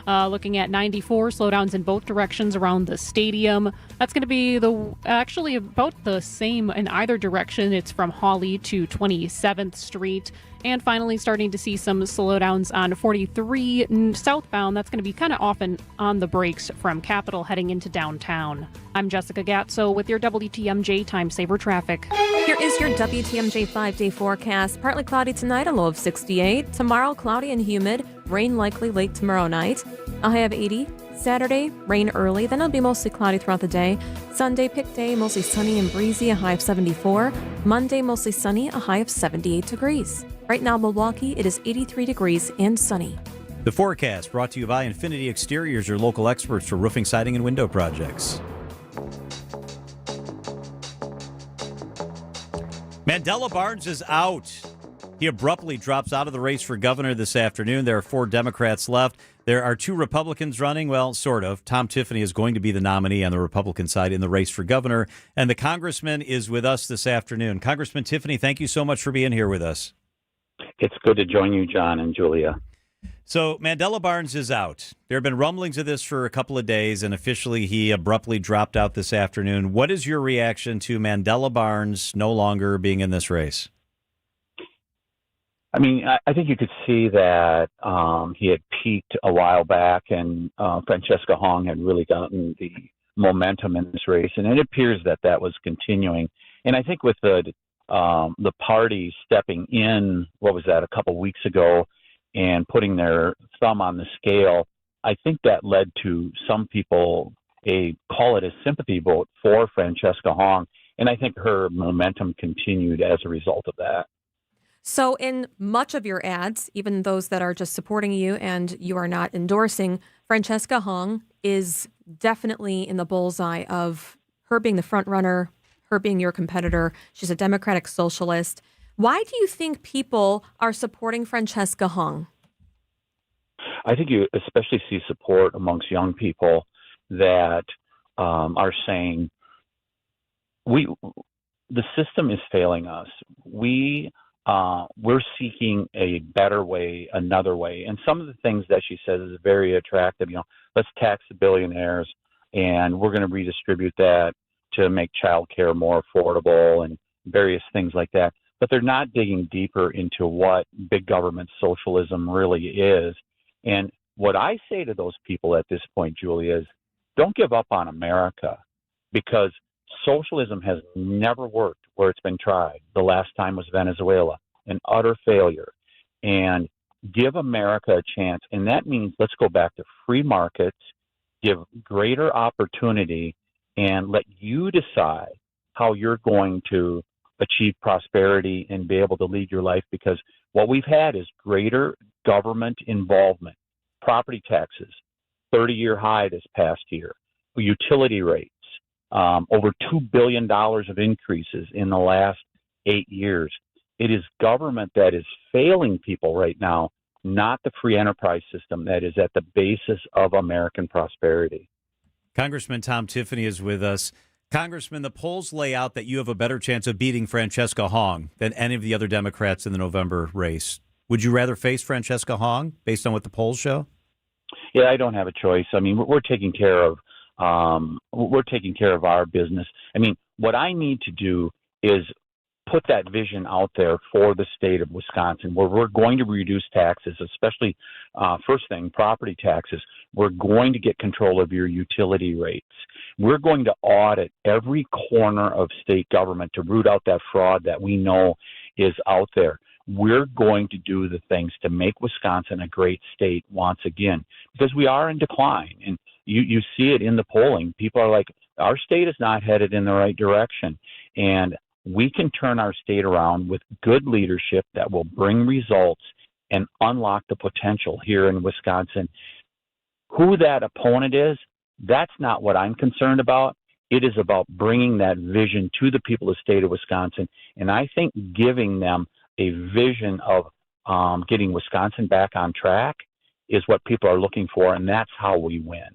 Looking at 94, slowdowns in both directions around the stadium. That's going to be actually about the same in either direction. It's from Hawley to 27th Street. And finally, starting to see some slowdowns on 43 southbound. That's going to be kind of often on the brakes from Capitol heading into downtown. I'm Jessica Gatso with your WTMJ Time Saver Traffic. Here is your WTMJ 5-day forecast. Partly cloudy tonight, a low of 68. Tomorrow, cloudy and humid. Rain likely late tomorrow night. A high of 80. Saturday, rain early, then it'll be mostly cloudy throughout the day. Sunday, pick day, mostly sunny and breezy, a high of 74. Monday, mostly sunny, a high of 78 degrees. Right now, Milwaukee, it is 83 degrees and sunny. The forecast brought to you by Infinity Exteriors, your local experts for roofing, siding, and window projects. Mandela Barnes is out. He abruptly drops out of the race for governor this afternoon. There are 4 Democrats left. There are 2 Republicans running. Well, sort of. Tom Tiffany is going to be the nominee on the Republican side in the race for governor. And the congressman is with us this afternoon. Congressman Tiffany, thank you so much for being here with us. It's good to join you, John and Julia. So Mandela Barnes is out. There have been rumblings of this for a couple of days, and officially he abruptly dropped out this afternoon. What is your reaction to Mandela Barnes no longer being in this race? I mean, I think you could see that he had peaked a while back, and Francesca Hong had really gotten the momentum in this race, and it appears that that was continuing. And I think with the party stepping in, what was that, a couple weeks ago, and putting their thumb on the scale, I think that led to some people call it a sympathy vote for Francesca Hong, and I think her momentum continued as a result of that. So in much of your ads, even those that are just supporting you and you are not endorsing, Francesca Hong is definitely in the bullseye of her being the front runner, her being your competitor. She's a democratic socialist. Why do you think people are supporting Francesca Hong? I think you especially see support amongst young people that are saying, the system is failing us. We're seeking a better way, another way. And some of the things that she says is very attractive. Let's tax the billionaires, and we're going to redistribute that to make childcare more affordable and various things like that. But they're not digging deeper into what big government socialism really is. And what I say to those people at this point, Julia, is don't give up on America, because socialism has never worked where it's been tried. The last time was Venezuela, an utter failure. And give America a chance. And that means let's go back to free markets, give greater opportunity, and let you decide how you're going to achieve prosperity and be able to lead your life. Because what we've had is greater government involvement, property taxes, 30-year high this past year, utility rates, over $2 billion of increases in the last 8 years. It is government that is failing people right now, not the free enterprise system that is at the basis of American prosperity. Congressman Tom Tiffany is with us. Congressman, the polls lay out that you have a better chance of beating Francesca Hong than any of the other Democrats in the November race. Would you rather face Francesca Hong based on what the polls show? Yeah, I don't have a choice. I mean, we're taking care of our business. I mean, what I need to do is put that vision out there for the state of Wisconsin, where we're going to reduce taxes, especially first thing, property taxes. We're going to get control of your utility rates. We're going to audit every corner of state government to root out that fraud that we know is out there. We're going to do the things to make Wisconsin a great state once again, because we are in decline. And you see it in the polling. People are like, our state is not headed in the right direction. And we can turn our state around with good leadership that will bring results and unlock the potential here in Wisconsin. Who that opponent is, that's not what I'm concerned about. It is about bringing that vision to the people of the state of Wisconsin. And I think giving them a vision of getting Wisconsin back on track is what people are looking for, and that's how we win.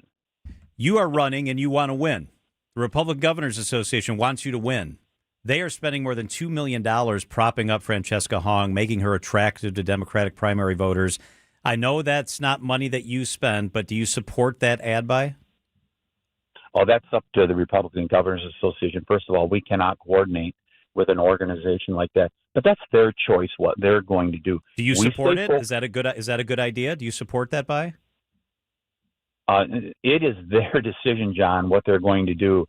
You are running and you want to win. The Republican Governors Association wants you to win. They are spending more than $2 million propping up Francesca Hong, making her attractive to Democratic primary voters. I know that's not money that you spend, but do you support that ad buy? Oh, that's up to the Republican Governors Association. First of all, we cannot coordinate with an organization like that, but that's their choice what they're going to do. Do you support it? Is that a good idea? Do you support that buy? It is their decision, John, what they're going to do.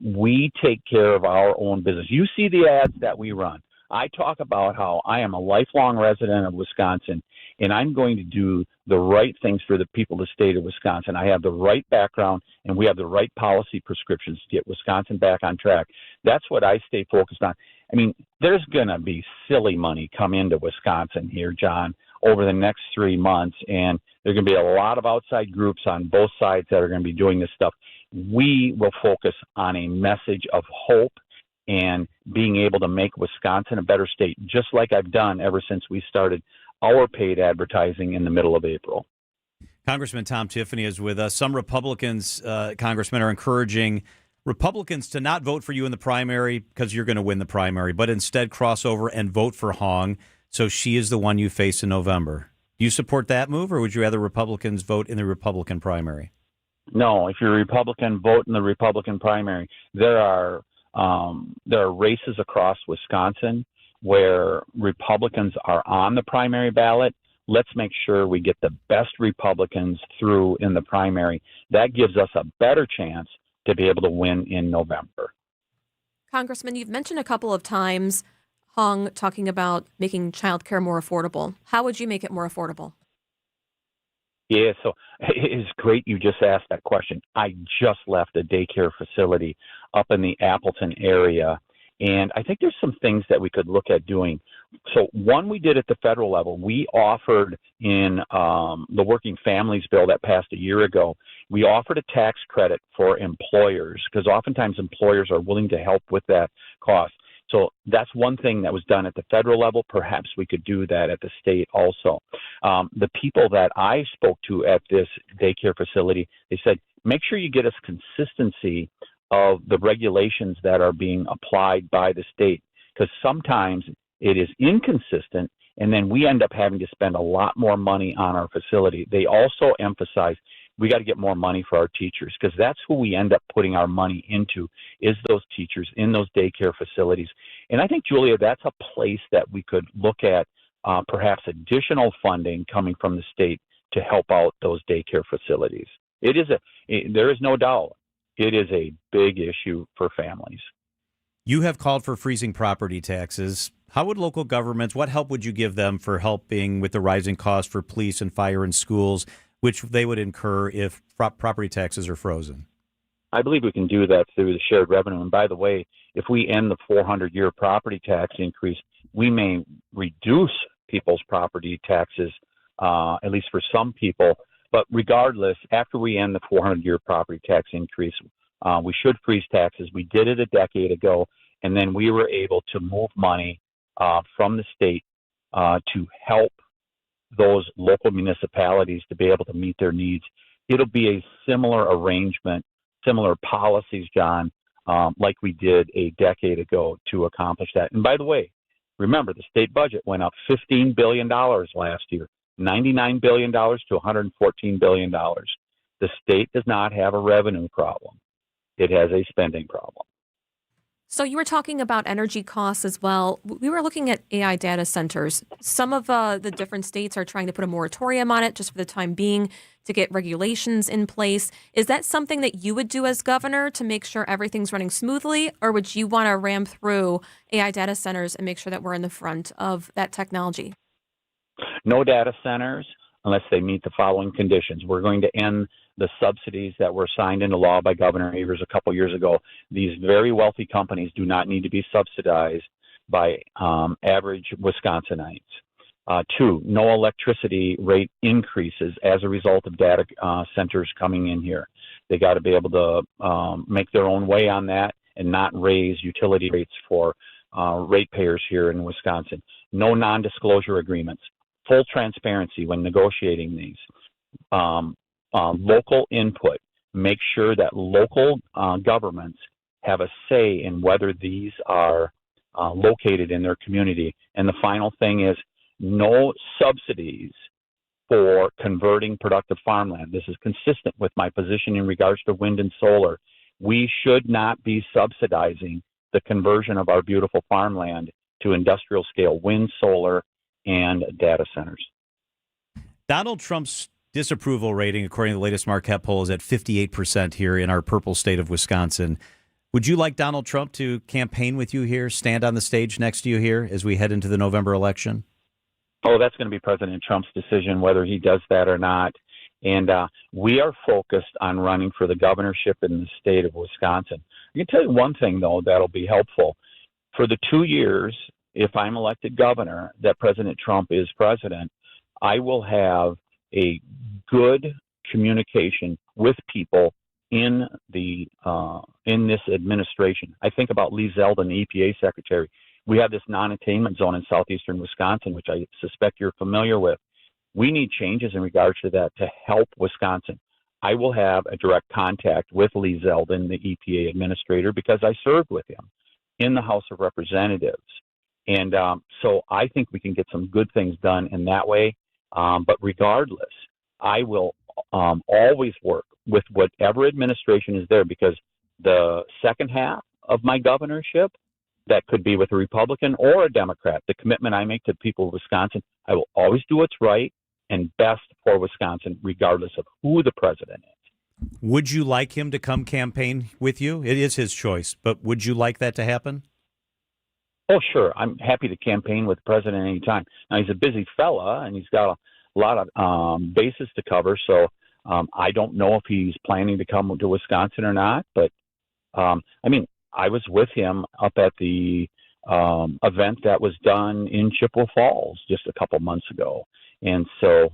We take care of our own business. You see the ads that we run. I talk about how I am a lifelong resident of Wisconsin, and I'm going to do the right things for the people of the state of Wisconsin. I have the right background, and we have the right policy prescriptions to get Wisconsin back on track. That's what I stay focused on. I mean, there's going to be silly money come into Wisconsin here, John, over the next 3 months, and there's going to be a lot of outside groups on both sides that are going to be doing this stuff. We will focus on a message of hope and being able to make Wisconsin a better state, just like I've done ever since we started our paid advertising in the middle of April. Congressman Tom Tiffany is with us. Some Republicans, Congressmen, are encouraging Republicans to not vote for you in the primary because you're going to win the primary, but instead cross over and vote for Hong so she is the one you face in November. Do you support that move, or would you rather Republicans vote in the Republican primary? No, if you're a Republican, vote in the Republican primary. There are races across Wisconsin where Republicans are on the primary ballot. Let's make sure we get the best Republicans through in the primary. That gives us a better chance to be able to win in November. Congressman, you've mentioned a couple of times Hong talking about making childcare more affordable. How would you make it more affordable? Yeah, so it is great you just asked that question. I just left a daycare facility up in the Appleton area, and I think there's some things that we could look at doing. So one we did at the federal level, we offered in the Working Families Bill that passed a year ago, we offered a tax credit for employers because oftentimes employers are willing to help with that cost. So that's one thing that was done at the federal level. Perhaps we could do that at the state also. The people that I spoke to at this daycare facility, they said, make sure you get us consistency of the regulations that are being applied by the state, because sometimes it is inconsistent, and then we end up having to spend a lot more money on our facility. They also emphasize we got to get more money for our teachers, because that's who we end up putting our money into, is those teachers in those daycare facilities. And I think, Julia, that's a place that we could look at perhaps additional funding coming from the state to help out those daycare facilities. There is no doubt, it is a big issue for families. You have called for freezing property taxes. How would local governments, what help would you give them for helping with the rising costs for police and fire in schools, which they would incur if property taxes are frozen? I believe we can do that through the shared revenue. And by the way, if we end the 400-year property tax increase, we may reduce people's property taxes, at least for some people. But regardless, after we end the 400-year property tax increase, we should freeze taxes. We did it a decade ago, and then we were able to move money from the state to help those local municipalities to be able to meet their needs. It'll be a similar arrangement, similar policies, John, like we did a decade ago to accomplish that. And by the way, remember, the state budget went up $15 billion last year. $99 billion to $114 billion. The state does not have a revenue problem. It has a spending problem. So you were talking about energy costs as well. We were looking at AI data centers. Some of the different states are trying to put a moratorium on it just for the time being to get regulations in place. Is that something that you would do as governor to make sure everything's running smoothly, or would you want to ram through AI data centers and make sure that we're in the front of that technology? No data centers unless they meet the following conditions. We're going to end the subsidies that were signed into law by Governor Evers a couple years ago. These very wealthy companies do not need to be subsidized by average Wisconsinites. 2, no electricity rate increases as a result of data centers coming in here. They got to be able to make their own way on that and not raise utility rates for ratepayers here in Wisconsin. No non-disclosure agreements. Full transparency when negotiating these. Local input. Make sure that local governments have a say in whether these are located in their community. And the final thing is no subsidies for converting productive farmland. This is consistent with my position in regards to wind and solar. We should not be subsidizing the conversion of our beautiful farmland to industrial scale wind, solar, and data centers. Donald Trump's disapproval rating, according to the latest Marquette poll, is at 58% here in our purple state of Wisconsin. Would you like Donald Trump to campaign with you here, stand on the stage next to you here as we head into the November election? Oh, that's going to be President Trump's decision whether he does that or not. And we are focused on running for the governorship in the state of Wisconsin. I can tell you one thing, though, that'll be helpful. For the 2 years, if I'm elected governor, that President Trump is president, I will have a good communication with people in this administration. I think about Lee Zeldin, the EPA secretary. We have this non-attainment zone in southeastern Wisconsin, which I suspect you're familiar with. We need changes in regards to that to help Wisconsin. I will have a direct contact with Lee Zeldin, the EPA administrator, because I served with him in the House of Representatives. And so I think we can get some good things done in that way. But regardless, I will always work with whatever administration is there, because the second half of my governorship, that could be with a Republican or a Democrat, the commitment I make to the people of Wisconsin, I will always do what's right and best for Wisconsin, regardless of who the president is. Would you like him to come campaign with you? It is his choice, but would you like that to happen? Oh, sure. I'm happy to campaign with the president anytime. Now, he's a busy fella, and he's got a lot of bases to cover, so I don't know if he's planning to come to Wisconsin or not, but, I was with him up at the event that was done in Chippewa Falls just a couple months ago. And so,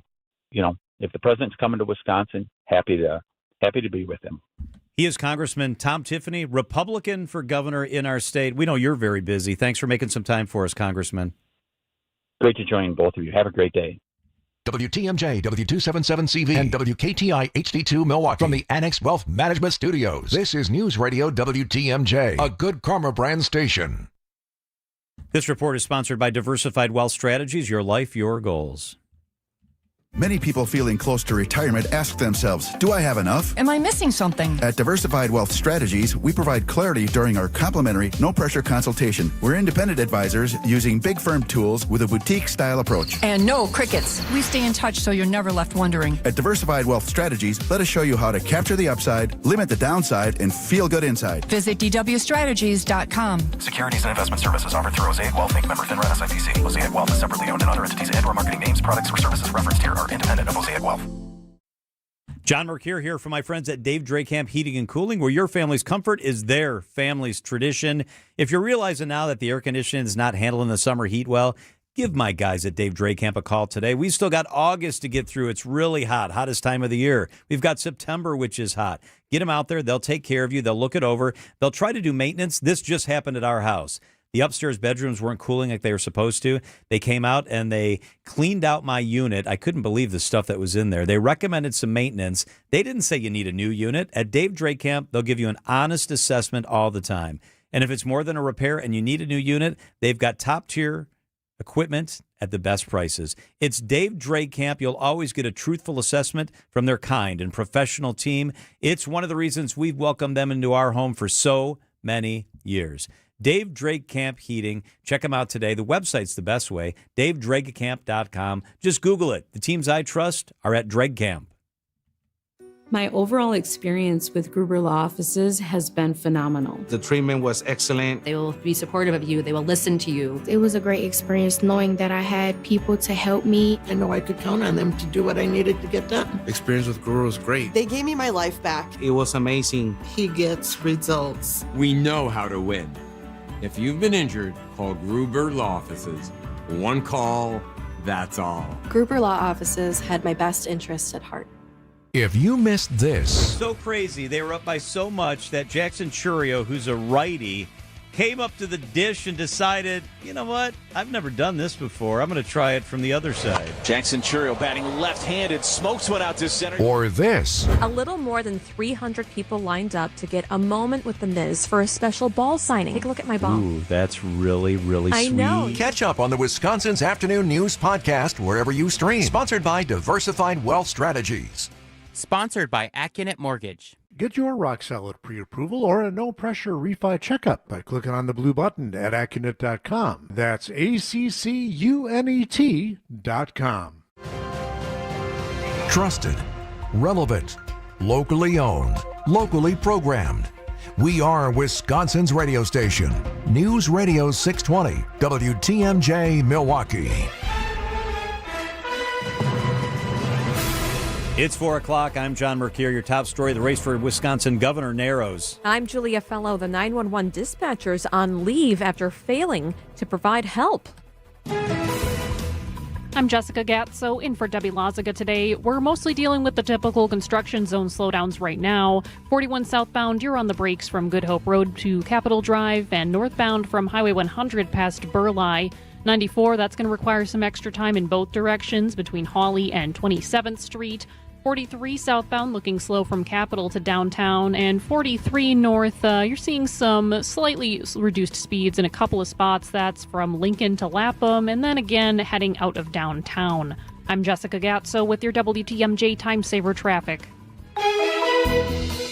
if the president's coming to Wisconsin, happy to be with him. He is Congressman Tom Tiffany, Republican for governor in our state. We know you're very busy. Thanks for making some time for us, Congressman. Great to join both of you. Have a great day. WTMJ, W277CV, and WKTI HD2 Milwaukee. From the Annex Wealth Management Studios, this is News Radio WTMJ, a Good Karma brand station. This report is sponsored by Diversified Wealth Strategies, your life, your goals. Many people feeling close to retirement ask themselves, do I have enough? Am I missing something? At Diversified Wealth Strategies, we provide clarity during our complimentary, no-pressure consultation. We're independent advisors using big firm tools with a boutique-style approach. And no crickets. We stay in touch so you're never left wondering. At Diversified Wealth Strategies, let us show you how to capture the upside, limit the downside, and feel good inside. Visit dwstrategies.com. Securities and investment services offered through Mosaic Wealth Inc. Member FINRA SIPC. Mosaic Wealth is separately owned, and other entities and/or marketing names, products, or services referenced here are independent of Mosaic Wealth. John Mercure here for my friends at Dave Dracamp Heating and Cooling, where your family's comfort is their family's tradition. If you're realizing now that the air conditioning is not handling the summer heat well, give my guys at Dave Dracamp a call today. We still got August to get through. It's really hot, hottest time of the year. We've got September, which is hot. Get them out there. They'll take care of you. They'll look it over. They'll try to do maintenance. This just happened at our house. The upstairs bedrooms weren't cooling like they were supposed to. They came out and they cleaned out my unit. I couldn't believe the stuff that was in there. They recommended some maintenance. They didn't say you need a new unit. At Dave Dracamp, they'll give you an honest assessment all the time. And if it's more than a repair and you need a new unit, they've got top-tier equipment at the best prices. It's Dave Drake Camp. You'll always get a truthful assessment from their kind and professional team. It's one of the reasons we've welcomed them into our home for so many years. Dave Drake Camp Heating. Check them out today. The website's the best way, davedrakecamp.com. Just Google it. The teams I trust are at Drake Camp. My overall experience with Gruber Law Offices has been phenomenal. The treatment was excellent. They will be supportive of you. They will listen to you. It was a great experience knowing that I had people to help me. I know I could count on them to do what I needed to get done. Experience with Gruber was great. They gave me my life back. It was amazing. He gets results. We know how to win. If you've been injured, call Gruber Law Offices. One call, that's all. Gruber Law Offices had my best interests at heart. If you missed this, So crazy. They were up by so much that Jackson Churio, who's a righty, came up to the dish and decided, you know what? I've never done this before. I'm going to try it from the other side. Jackson Churio batting left-handed, smokes one out to center. or this, A little more than 300 people lined up to get a moment with The Miz for a special ball signing. Take a look at my ball. Ooh, that's really, really I sweet. know. catch up on the Wisconsin's Afternoon News podcast wherever you stream. Sponsored by Diversified Wealth Strategies. Sponsored by Accunet Mortgage. Get your rock-solid pre-approval or a no-pressure refi checkup by clicking on the blue button at Accunet.com. That's ACCUNET.com. Trusted, relevant, locally owned, locally programmed. We are Wisconsin's radio station. News Radio 620, WTMJ Milwaukee. It's 4 o'clock. I'm John Mercure. Your top story, the race for Wisconsin governor narrows. I'm Julia Fellow. The 911 dispatchers on leave after failing to provide help. I'm Jessica Gatso, in for Debbie Lazaga today. We're mostly dealing with the typical construction zone slowdowns right now. 41 southbound, you're on the brakes from Good Hope Road to Capitol Drive, and northbound from Highway 100 past Burleigh. 94, that's going to require some extra time in both directions between Hawley and 27th Street. 43 southbound, looking slow from Capitol to downtown, and 43 north, you're seeing some slightly reduced speeds in a couple of spots. That's from Lincoln to Lapham, and then again heading out of downtown. I'm Jessica Gatso with your WTMJ Time Saver traffic.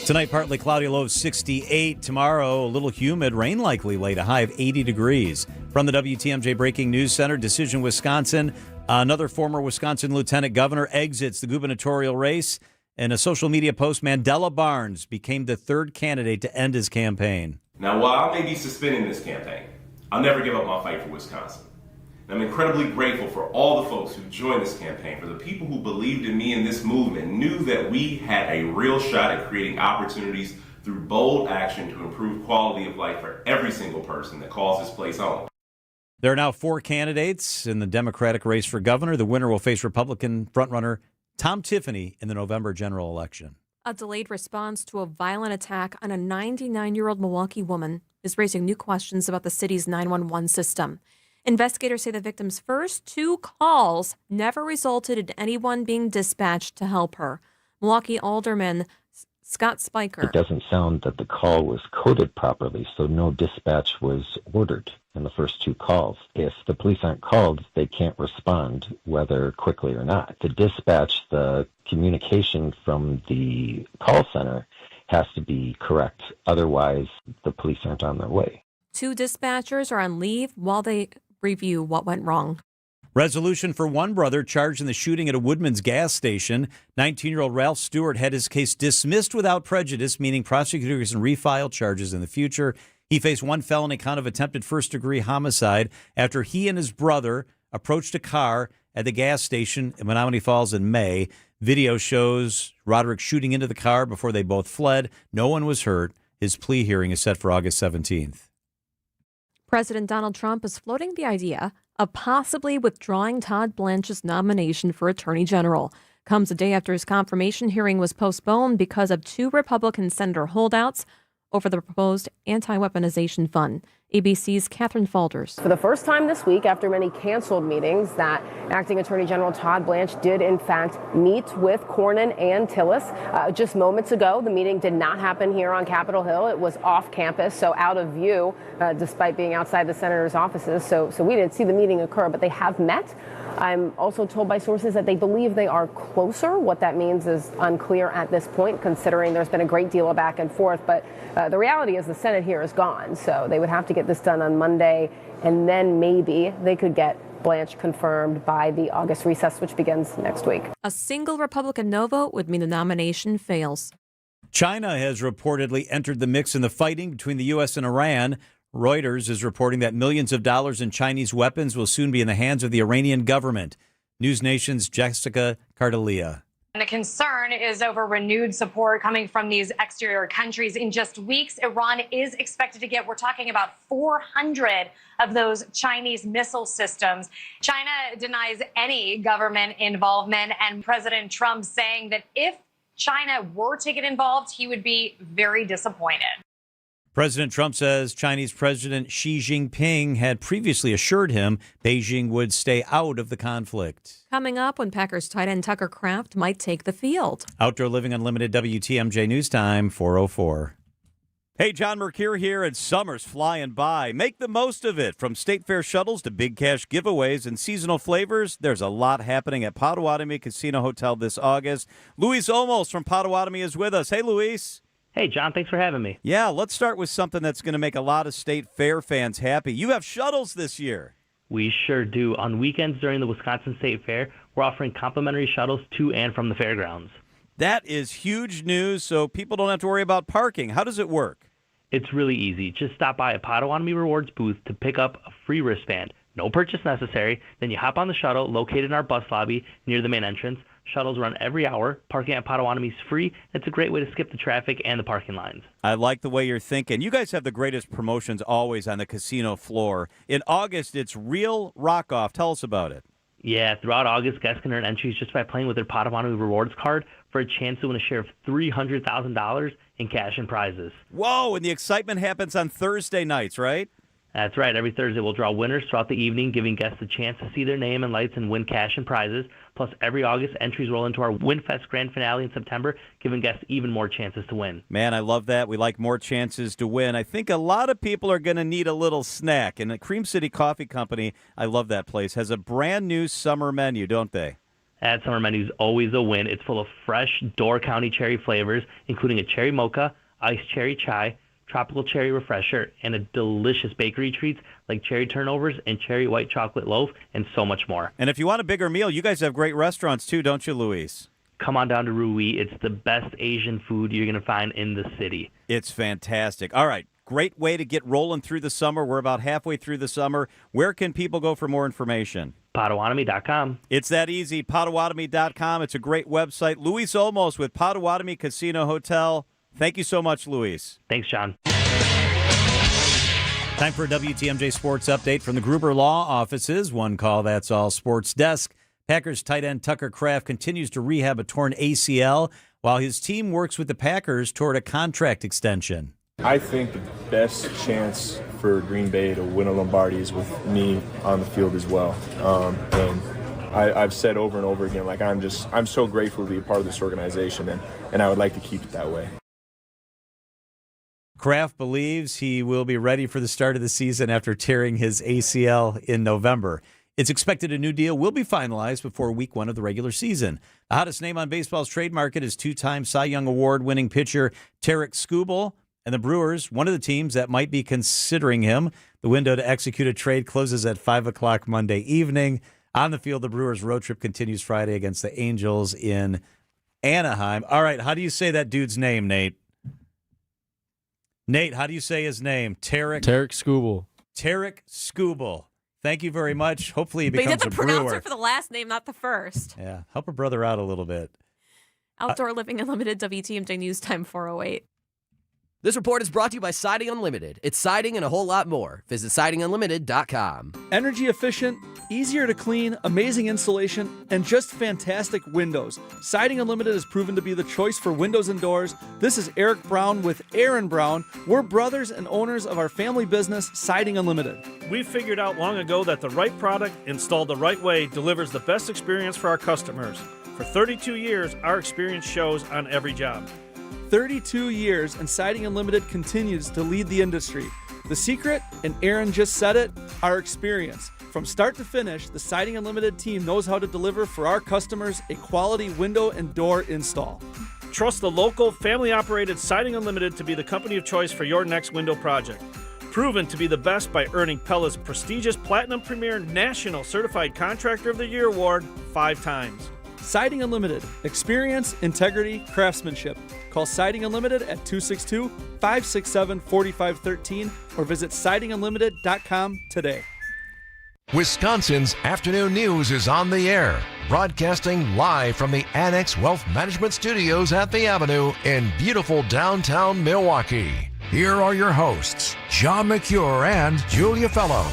Tonight, partly cloudy, low of 68. Tomorrow, a little humid, rain likely late, a high of 80 degrees. From the WTMJ Breaking News Center, Decision Wisconsin. Another former Wisconsin lieutenant governor exits the gubernatorial race. In a social media post, Mandela Barnes became the third candidate to end his campaign. Now, while I may be suspending this campaign, I'll never give up my fight for Wisconsin. And I'm incredibly grateful for all the folks who joined this campaign, for the people who believed in me and this movement, knew that we had a real shot at creating opportunities through bold action to improve quality of life for every single person that calls this place home. There are now 4 candidates in the Democratic race for governor. The winner will face Republican frontrunner Tom Tiffany in the November general election. A delayed response to a violent attack on a 99-year-old Milwaukee woman is raising new questions about the city's 911 system. Investigators say the victim's first 2 calls never resulted in anyone being dispatched to help her. Milwaukee Alderman Scott Spiker. It doesn't sound that the call was coded properly, so no dispatch was ordered in the first 2 calls. If the police aren't called, they can't respond, whether quickly or not. To dispatch, the communication from the call center has to be correct. Otherwise, the police aren't on their way. 2 dispatchers are on leave while they review what went wrong. Resolution for one brother charged in the shooting at a Woodman's gas station. 19-year-old Ralph Stewart had his case dismissed without prejudice, meaning prosecutors can refile charges in the future. He faced 1 felony count of attempted first-degree homicide after he and his brother approached a car at the gas station in Menominee Falls in May. Video shows Roderick shooting into the car before they both fled. No one was hurt. His plea hearing is set for August 17th. President Donald Trump is floating the idea of possibly withdrawing Todd Blanche's nomination for Attorney General. Comes a day after his confirmation hearing was postponed because of 2 Republican senator holdouts over the proposed anti-weaponization fund. ABC's Catherine Falders. For the first time this week, after many canceled meetings, that Acting Attorney General Todd Blanche did in fact meet with Cornyn and Tillis. Just moments ago, the meeting did not happen here on Capitol Hill. It was off campus, so out of view, despite being outside the senator's offices. So we didn't see the meeting occur, but they have met. I'm also told by sources that they believe they are closer. What that means is unclear at this point, considering there's been a great deal of back and forth. But the reality is the Senate here is gone, so they would have to get this done on Monday, and then maybe they could get Blanche confirmed by the August recess, which begins next week. A single Republican no vote would mean the nomination fails. China has reportedly entered the mix in the fighting between the U.S. and Iran. Reuters is reporting that millions of dollars in Chinese weapons will soon be in the hands of the Iranian government. News Nation's Jessica Cardelia. And the concern is over renewed support coming from these exterior countries. In just weeks, Iran is expected to get, we're talking about 400 of those Chinese missile systems. China denies any government involvement, and President Trump saying that if China were to get involved, he would be very disappointed. President Trump says Chinese President Xi Jinping had previously assured him Beijing would stay out of the conflict. Coming up, when Packers tight end Tucker Kraft might take the field. Outdoor Living Unlimited WTMJ News Time, 4:04. Hey, John Mercure here, and summer's flying by. Make the most of it. From State Fair shuttles to big cash giveaways and seasonal flavors, there's a lot happening at Potawatomi Casino Hotel this August. Luis Olmos from Potawatomi is with us. Hey, Luis. Hey, John, thanks for having me. Yeah, let's start with something that's going to make a lot of State Fair fans happy. You have shuttles this year. We sure do. On weekends during the Wisconsin State Fair, we're offering complimentary shuttles to and from the fairgrounds. That is huge news, so people don't have to worry about parking. How does it work? It's really easy. Just stop by a Potawatomi Rewards booth to pick up a free wristband. No purchase necessary. Then you hop on the shuttle located in our bus lobby near the main entrance. Shuttles run every hour. Parking at Potawatomi is free. It's a great way to skip the traffic and the parking lines. I like the way you're thinking. You guys have the greatest promotions always on the casino floor. In August, it's Real Rock Off. Tell us about it. Yeah, throughout August, guests can earn entries just by playing with their Potawatomi Rewards card for a chance to win a share of $300,000 in cash and prizes. Whoa, and the excitement happens on Thursday nights, right? That's right. Every Thursday, we'll draw winners throughout the evening, giving guests a chance to see their name and lights and win cash and prizes. Plus, every August, entries roll into our WinFest Grand Finale in September, giving guests even more chances to win. Man, I love that. We like more chances to win. I think a lot of people are going to need a little snack. And the Cream City Coffee Company, I love that place, has a brand new summer menu, don't they? That summer menu is always a win. It's full of fresh Door County cherry flavors, including a cherry mocha, iced cherry chai, tropical cherry refresher, and a delicious bakery treats like cherry turnovers and cherry white chocolate loaf, and so much more. And if you want a bigger meal, you guys have great restaurants too, don't you, Luis? Come on down to Rui. It's the best Asian food you're going to find in the city. It's fantastic. All right, great way to get rolling through the summer. We're about halfway through the summer. Where can people go for more information? Potawatomi.com. It's that easy, Potawatomi.com. It's a great website. Luis Olmos with Potawatomi Casino Hotel. Thank you so much, Luis. Thanks, John. Time for a WTMJ Sports Update from the Gruber Law Offices. One call, that's all. Sports Desk. Packers tight end Tucker Kraft continues to rehab a torn ACL while his team works with the Packers toward a contract extension. I think the best chance for Green Bay to win a Lombardi is with me on the field as well. And I've said over and over again, like I'm so grateful to be a part of this organization, and I would like to keep it that way. Kraft believes he will be ready for the start of the season after tearing his ACL in November. It's expected a new deal will be finalized before week 1 of the regular season. The hottest name on baseball's trade market is 2-time Cy Young Award-winning pitcher Tarek Skubal, and the Brewers, one of the teams that might be considering him. The window to execute a trade closes at 5 o'clock Monday evening. On the field, the Brewers' road trip continues Friday against the Angels in Anaheim. All right, how do you say that dude's name, Nate? Nate, how do you say his name? Tarek Skubal. Tarek Skubal. Thank you very much. Hopefully he But you becomes have a to pronounce brewer. it for the last name, not the first. Yeah, help a brother out a little bit. Outdoor Living Unlimited WTMJ News Time 408. This report is brought to you by Siding Unlimited. It's siding and a whole lot more. Visit sidingunlimited.com. Energy efficient, easier to clean, amazing installation, and just fantastic windows. Siding Unlimited has proven to be the choice for windows and doors. This is Eric Brown with Aaron Brown. We're brothers and owners of our family business, Siding Unlimited. We figured out long ago that the right product, installed the right way, delivers the best experience for our customers. For 32 years, our experience shows on every job. 32 years, and Siding Unlimited continues to lead the industry. The secret, and Aaron just said it, our experience. From start to finish, the Siding Unlimited team knows how to deliver for our customers a quality window and door install. Trust the local, family-operated Siding Unlimited to be the company of choice for your next window project. Proven to be the best by earning Pella's prestigious Platinum Premier National Certified Contractor of the Year award 5 times. Siding Unlimited. Experience, integrity, craftsmanship. Call Siding Unlimited at 262-567-4513 or visit sidingunlimited.com today. Wisconsin's afternoon news is on the air, broadcasting live from the Annex Wealth Management Studios at the Avenue in beautiful downtown Milwaukee. Here are your hosts, John McCure and Julia Fellow.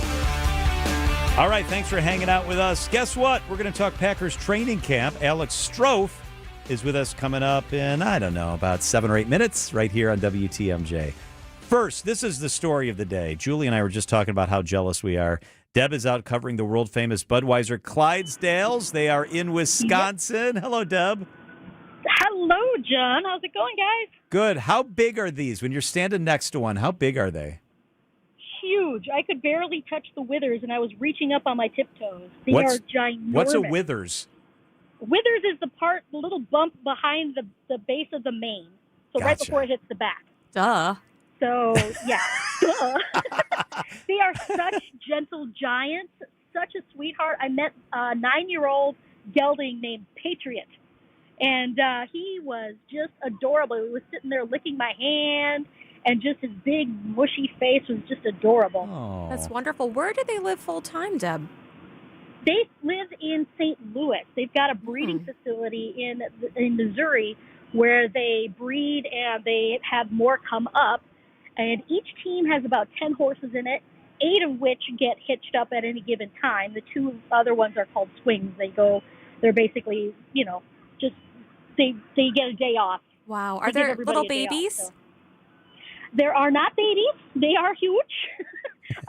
All right, thanks for hanging out with us. Guess what? We're going to talk Packers training camp. Alex Strofe is with us coming up in, about 7 or 8 minutes right here on WTMJ. First, this is the story of the day. Julie and I were just talking about how jealous we are. Deb is out covering the world-famous Budweiser Clydesdales. They are in Wisconsin. Yep. Hello, Deb. Hello, John. How's it going, guys? Good. How big are these? When you're standing next to one, how big are they? Huge. I could barely touch the withers, and I was reaching up on my tiptoes. They are ginormous. What's a withers? Withers is the little bump behind the base of the mane. So right before it hits the back. Duh. So, yeah. Duh. They are such gentle giants, such a sweetheart. I met a 9-year-old gelding named Patriot, and he was just adorable. He was sitting there licking my hand, and just his big, mushy face was just adorable. Oh. That's wonderful. Where do they live full-time, Deb? They live in St. Louis. They've got a breeding facility in Missouri where they breed, and they have more come up. And each team has about 10 horses in it, 8 of which get hitched up at any given time. The 2 other ones are called swings. They're basically, just they get a day off. Wow. Are there little babies? Off, so. There are not babies. They are huge.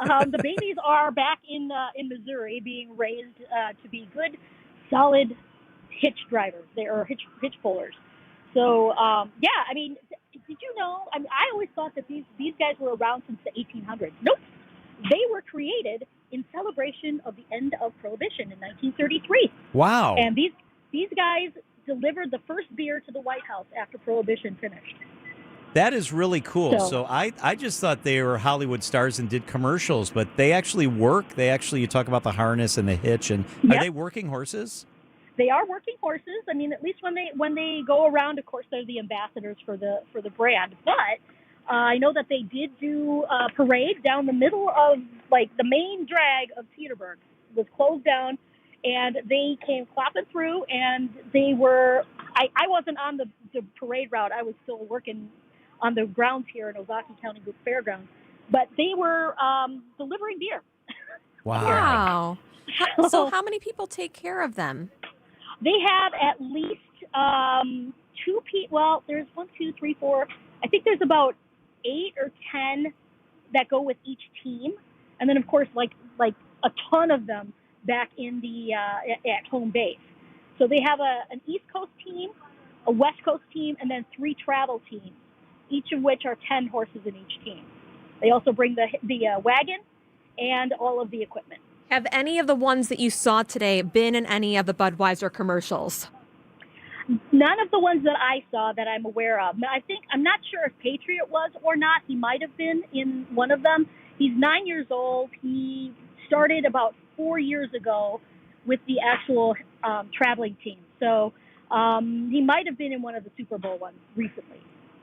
The babies are back in Missouri being raised to be good, solid hitch drivers. They are hitch pullers. So, did you know? I always thought that these guys were around since the 1800s. Nope. They were created in celebration of the end of Prohibition in 1933. Wow. And these guys delivered the first beer to the White House after Prohibition finished. That is really cool. So I just thought they were Hollywood stars and did commercials, but they actually work. You talk about the harness and the hitch, and are they working horses? They are working horses. I mean, at least when they go around, of course, they're the ambassadors for the brand. But I know that they did do a parade down the middle of, the main drag of Petersburg was closed down, and they came clopping through, and they were, I wasn't on the parade route. I was still working on the grounds here in Ozaukee County Group Fairgrounds. But they were delivering beer. Wow. So how many people take care of them? They have at least 2 people. Well, there's 1, 2, 3, 4. I think there's about 8 or 10 that go with each team, and then of course, like a ton of them back in the at home base. So they have an East Coast team, a West Coast team, and then 3 travel teams, each of which are 10 horses in each team. They also bring the wagon and all of the equipment. Have any of the ones that you saw today been in any of the Budweiser commercials? None of the ones that I saw that I'm aware of. I'm not sure if Patriot was or not. He might have been in one of them. He's 9 years old. He started about 4 years ago with the actual traveling team. So he might have been in one of the Super Bowl ones recently.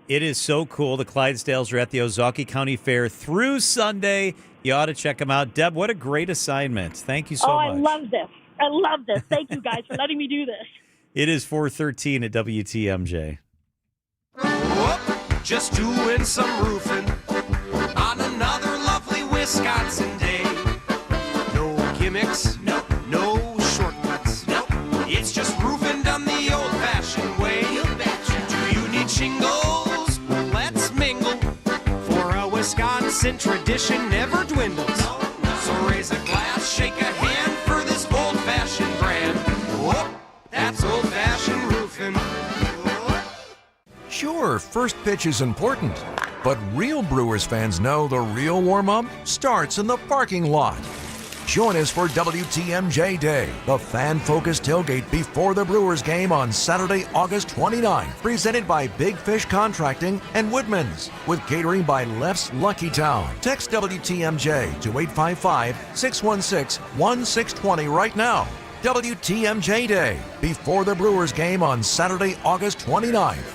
It is so cool. The Clydesdales are at the Ozaukee County Fair through Sunday. You ought to check them out. Deb, what a great assignment. Thank you so much. I love this. Thank you guys for letting me do this. It is 4:13 at WTMJ. Whoop, just doing some roofing on another lovely Wisconsin day. No gimmicks, no No shortcuts. Nope. It's just roofing done the old-fashioned way. You betcha. Do you need shingles? Let's mingle. For a Wisconsin tradition never dwindles. No, no. So raise a glass, shake a hand for this old-fashioned brand. Whoop, that's old-fashioned roofing. Sure, first pitch is important, but real Brewers fans know the real warm-up starts in the parking lot. Join us for WTMJ Day, the fan-focused tailgate before the Brewers game on Saturday, August 29th, presented by Big Fish Contracting and Woodman's, with catering by Left's Lucky Town. Text WTMJ to 855-616-1620 right now. WTMJ Day, before the Brewers game on Saturday, August 29th.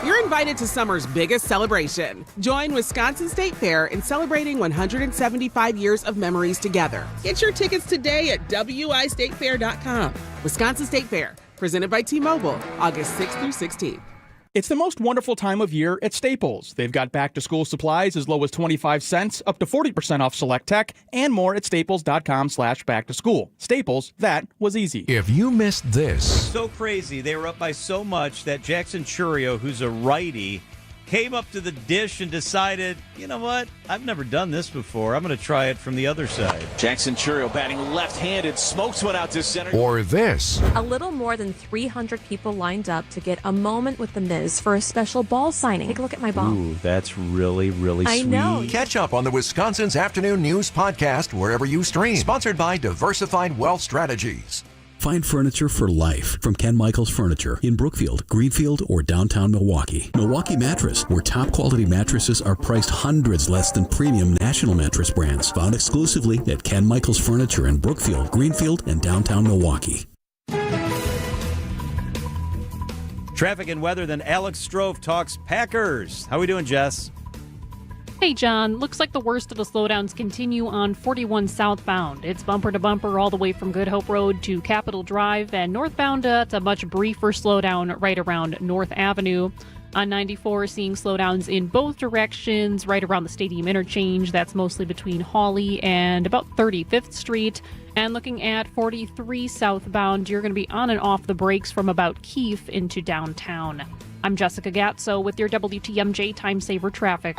You're invited to summer's biggest celebration. Join Wisconsin State Fair in celebrating 175 years of memories together. Get your tickets today at wistatefair.com. Wisconsin State Fair, presented by T-Mobile, August 6th through 16th. It's the most wonderful time of year at Staples. They've got back-to-school supplies as low as 25 cents, up to 40% off select tech, and more at staples.com/back-to-school. Staples, that was easy. If you missed this. So crazy. They were up by so much that Jackson Churio, who's a righty, came up to the dish and decided, you know what? I've never done this before. I'm going to try it from the other side. Jackson Churio batting left-handed, smokes one out to center. Or this. A little more than 300 people lined up to get a moment with the Miz for a special ball signing. Take a look at my ball. Ooh, that's really, really sweet. I know. Catch up on the Wisconsin's Afternoon News podcast wherever you stream. Sponsored by Diversified Wealth Strategies. Find furniture for life from Ken Michaels Furniture in Brookfield, Greenfield, or downtown Milwaukee. Milwaukee Mattress, where top quality mattresses are priced hundreds less than premium national mattress brands. Found exclusively at Ken Michaels Furniture in Brookfield, Greenfield, and downtown Milwaukee. Traffic and weather, then Alex Strofe talks Packers. How we doing, Jess? Hey, John. Looks like the worst of the slowdowns continue on 41 southbound. It's bumper to bumper all the way from Good Hope Road to Capitol Drive, and northbound it's a much briefer slowdown right around North Avenue. On 94, seeing slowdowns in both directions right around the Stadium Interchange. That's mostly between Hawley and about 35th Street. And looking at 43 southbound, you're going to be on and off the brakes from about Keefe into downtown. I'm Jessica Gatso with your WTMJ Time Saver Traffic.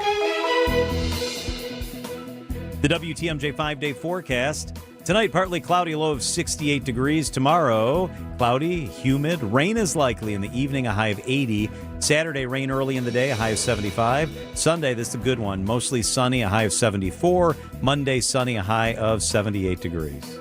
The WTMJ 5-day forecast. Tonight, partly cloudy, low of 68 degrees. Tomorrow, cloudy, humid. Rain is likely in the evening, a high of 80. Saturday, rain early in the day, a high of 75. Sunday, this is a good one. Mostly sunny, a high of 74. Monday, sunny, a high of 78 degrees.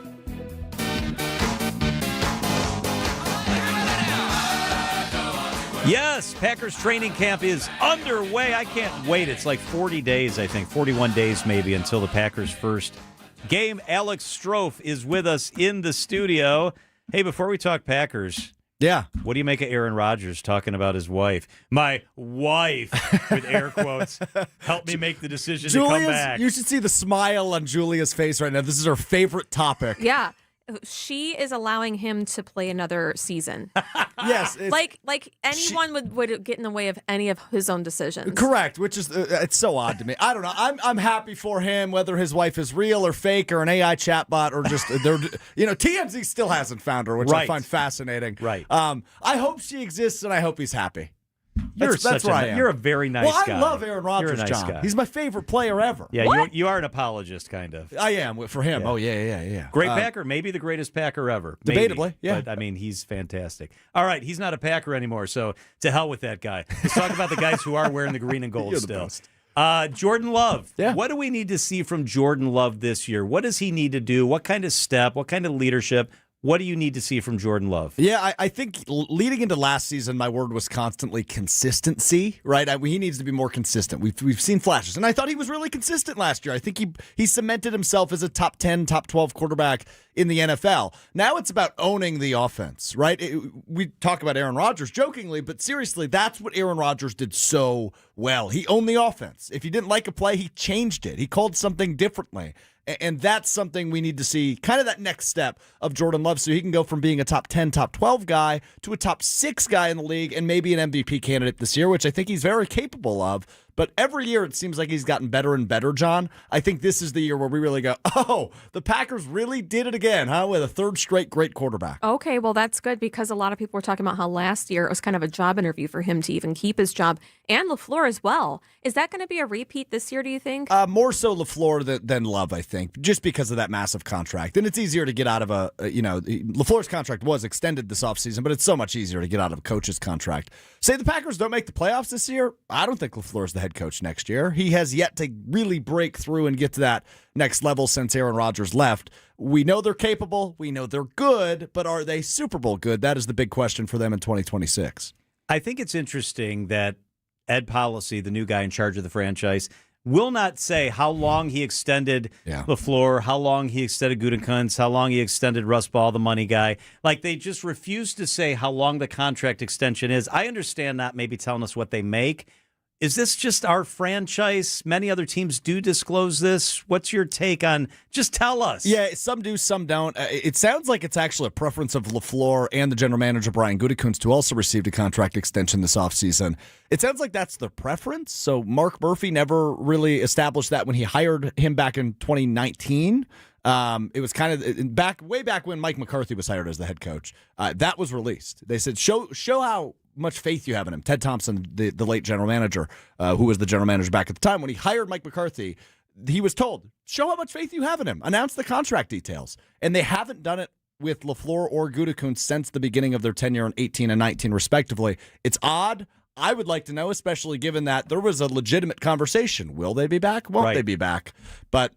Yes, Packers training camp is underway. I can't wait. It's like 40 days, I think, 41 days maybe until the Packers' first game. Alex Strofe is with us in the studio. Hey, before we talk Packers, yeah, what do you make of Aaron Rodgers talking about his wife? My wife, with air quotes, helped me make the decision to come back. You should see the smile on Julia's face right now. This is her favorite topic. Yeah. She is allowing him to play another season. Yes. Like anyone would get in the way of any of his own decisions. Correct, which is, it's so odd to me. I don't know. I'm happy for him, whether his wife is real or fake or an AI chatbot or just, TMZ still hasn't found her, which I find fascinating. Right. I hope she exists and I hope he's happy. You're a very nice guy. Well, I love Aaron Rodgers, You're a nice John. guy. He's my favorite player ever. Yeah, you are an apologist, kind of. I am for him. Yeah. Oh, yeah. Great Packer, maybe the greatest Packer ever. Debatably, maybe. yeah. But, I mean, he's fantastic. All right, he's not a Packer anymore, so to hell with that guy. Let's talk about the guys who are wearing the green and gold You're still. the best. Jordan Love. Yeah. What do we need to see from Jordan Love this year? What does he need to do? What kind of step? What kind of leadership? What do you need to see from Jordan Love? Yeah, I think leading into last season, my word was constantly consistency, right? He needs to be more consistent. We've seen flashes, and I thought he was really consistent last year. I think he cemented himself as a top 10, top 12 quarterback in the NFL. Now it's about owning the offense, right? We talk about Aaron Rodgers jokingly, but seriously, that's what Aaron Rodgers did so well. He owned the offense. If he didn't like a play, he changed it. He called something differently. And that's something we need to see, kind of that next step of Jordan Love, so he can go from being a top 10, top 12 guy to a top 6 guy in the league and maybe an MVP candidate this year, which I think he's very capable of. But every year it seems like he's gotten better and better, John. I think this is the year where we really go, oh, the Packers really did it again, huh? With a third straight great quarterback. Okay, well, that's good because a lot of people were talking about how last year it was kind of a job interview for him to even keep his job, and LaFleur as well. Is that going to be a repeat this year, do you think? More so LaFleur than Love, I think, just because of that massive contract. And it's easier to get out of LaFleur's contract was extended this offseason, but it's so much easier to get out of a coach's contract. Say the Packers don't make the playoffs this year, I don't think LaFleur's the head coach next year. He has yet to really break through and get to that next level since Aaron Rodgers left. We know they're capable. We know they're good, but are they Super Bowl good? That is the big question for them in 2026. I think it's interesting that Ed Policy, the new guy in charge of the franchise, will not say how long he extended LaFleur, how long he extended Gutekunst, how long he extended Russ Ball, the money guy. Like, they just refuse to say how long the contract extension is. I understand not maybe telling us what they make. Is this just our franchise? Many other teams do disclose this. What's your take on, just tell us. Yeah, some do, some don't. It sounds like it's actually a preference of LaFleur and the general manager, Brian Gutekunst, who also received a contract extension this offseason. It sounds like that's their preference. So Mark Murphy never really established that when he hired him back in 2019. It was kind of way back when Mike McCarthy was hired as the head coach. That was released. They said, show how much faith you have in him. Ted Thompson, the late general manager, who was the general manager back at the time, when he hired Mike McCarthy, he was told, show how much faith you have in him. Announce the contract details. And they haven't done it with LaFleur or Gutekunst since the beginning of their tenure in 18 and 19, respectively. It's odd. I would like to know, especially given that there was a legitimate conversation. Will they be back? Won't they be back? But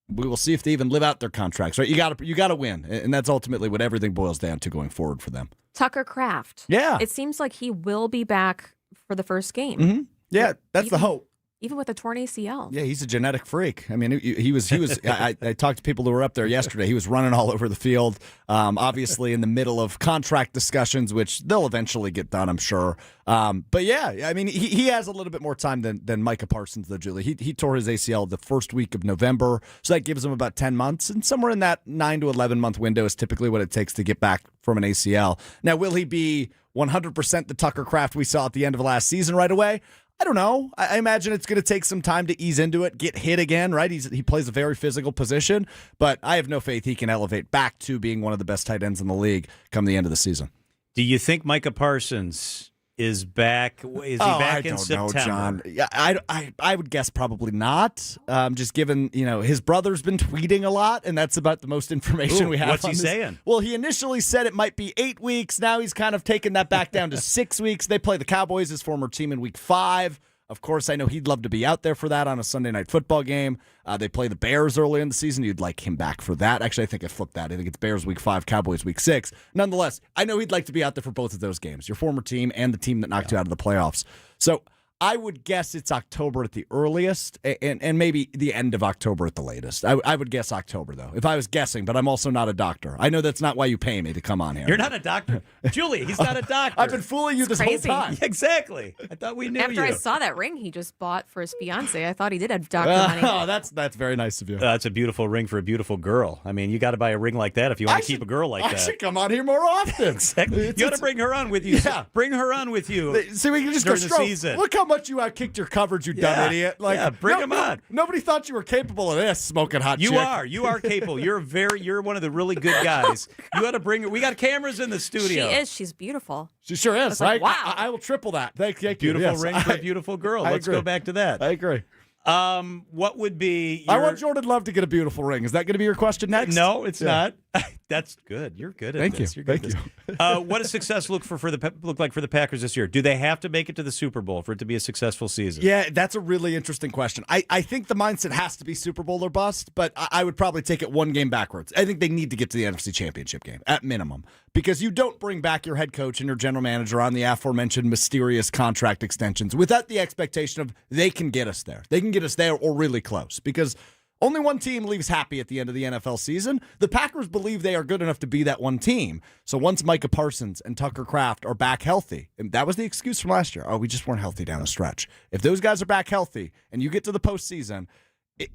we will see if they even live out their contracts, right? You got to win, and that's ultimately what everything boils down to going forward for them. Tucker Kraft. Yeah. It seems like he will be back for the first game. Mm-hmm. Yeah, that's the hope. Even with a torn ACL. Yeah, he's a genetic freak. I mean, he was. I talked to people who were up there yesterday. He was running all over the field, obviously in the middle of contract discussions, which they'll eventually get done, I'm sure. But yeah, I mean, he has a little bit more time than Micah Parsons, though, Julie. He tore his ACL the first week of November, so that gives him about 10 months. And somewhere in that 9 to 11 month window is typically what it takes to get back from an ACL. Now, will he be 100% the Tucker Kraft we saw at the end of last season right away? I don't know. I imagine it's going to take some time to ease into it, get hit again, right? He plays a very physical position, but I have no faith he can elevate back to being one of the best tight ends in the league come the end of the season. Do you think Micah Parsons is back? Is he back in September? I don't know, John. Yeah, I would guess probably not. Just given, his brother's been tweeting a lot, and that's about the most information we have. What's on he this. saying? Well, he initially said it might be 8 weeks. Now he's kind of taken that back down to 6 weeks. They play the Cowboys, his former team, in week 5. Of course, I know he'd love to be out there for that on a Sunday night football game. They play the Bears early in the season. You'd like him back for that. Actually, I think I flipped that. I think it's Bears week 5, Cowboys week 6. Nonetheless, I know he'd like to be out there for both of those games, your former team and the team that knocked you out of the playoffs. So I would guess it's October at the earliest and maybe the end of October at the latest. I would guess October, though, if I was guessing, but I'm also not a doctor. I know that's not why you pay me to come on here. You're not a doctor. Julie, he's not a doctor. I've been fooling you this whole time. Exactly. I thought we knew After you. I saw that ring he just bought for his fiance, I thought he did have doctor money. Oh, that's very nice of you. That's a beautiful ring for a beautiful girl. I mean, you got to buy a ring like that if you want to keep a girl like that. I should come on here more often. Exactly. You got to bring her on with you. Yeah. Bring her on with you. See, we can just during go the stroke. season. Look how much you outkicked your coverage, you dumb idiot. Bring him on. Nobody thought you were capable of this, smoking hot chick. You are capable. You're one of the really good guys. You got to bring her. We got cameras in the studio. She is. She's beautiful. She sure is. Like, wow. I will triple that. Thank you. Beautiful Yes. ring for a beautiful girl. Let's go back to that. I agree. What would be I want Jordan Love to get a beautiful ring. Is that going to be your question next? No, it's not. That's good. You're good at Thank this. you. You're good Thank at this. What does success look like for the Packers this year? Do they have to make it to the Super Bowl for it to be a successful season? Yeah, that's a really interesting question. I think the mindset has to be Super Bowl or bust, but I would probably take it one game backwards. I think they need to get to the NFC Championship game at minimum, because you don't bring back your head coach and your general manager on the aforementioned mysterious contract extensions without the expectation of they can get us there. They can get us there or really close, because only one team leaves happy at the end of the NFL season. The Packers believe they are good enough to be that one team. So once Micah Parsons and Tucker Kraft are back healthy, and that was the excuse from last year. Oh, we just weren't healthy down the stretch. If those guys are back healthy and you get to the postseason,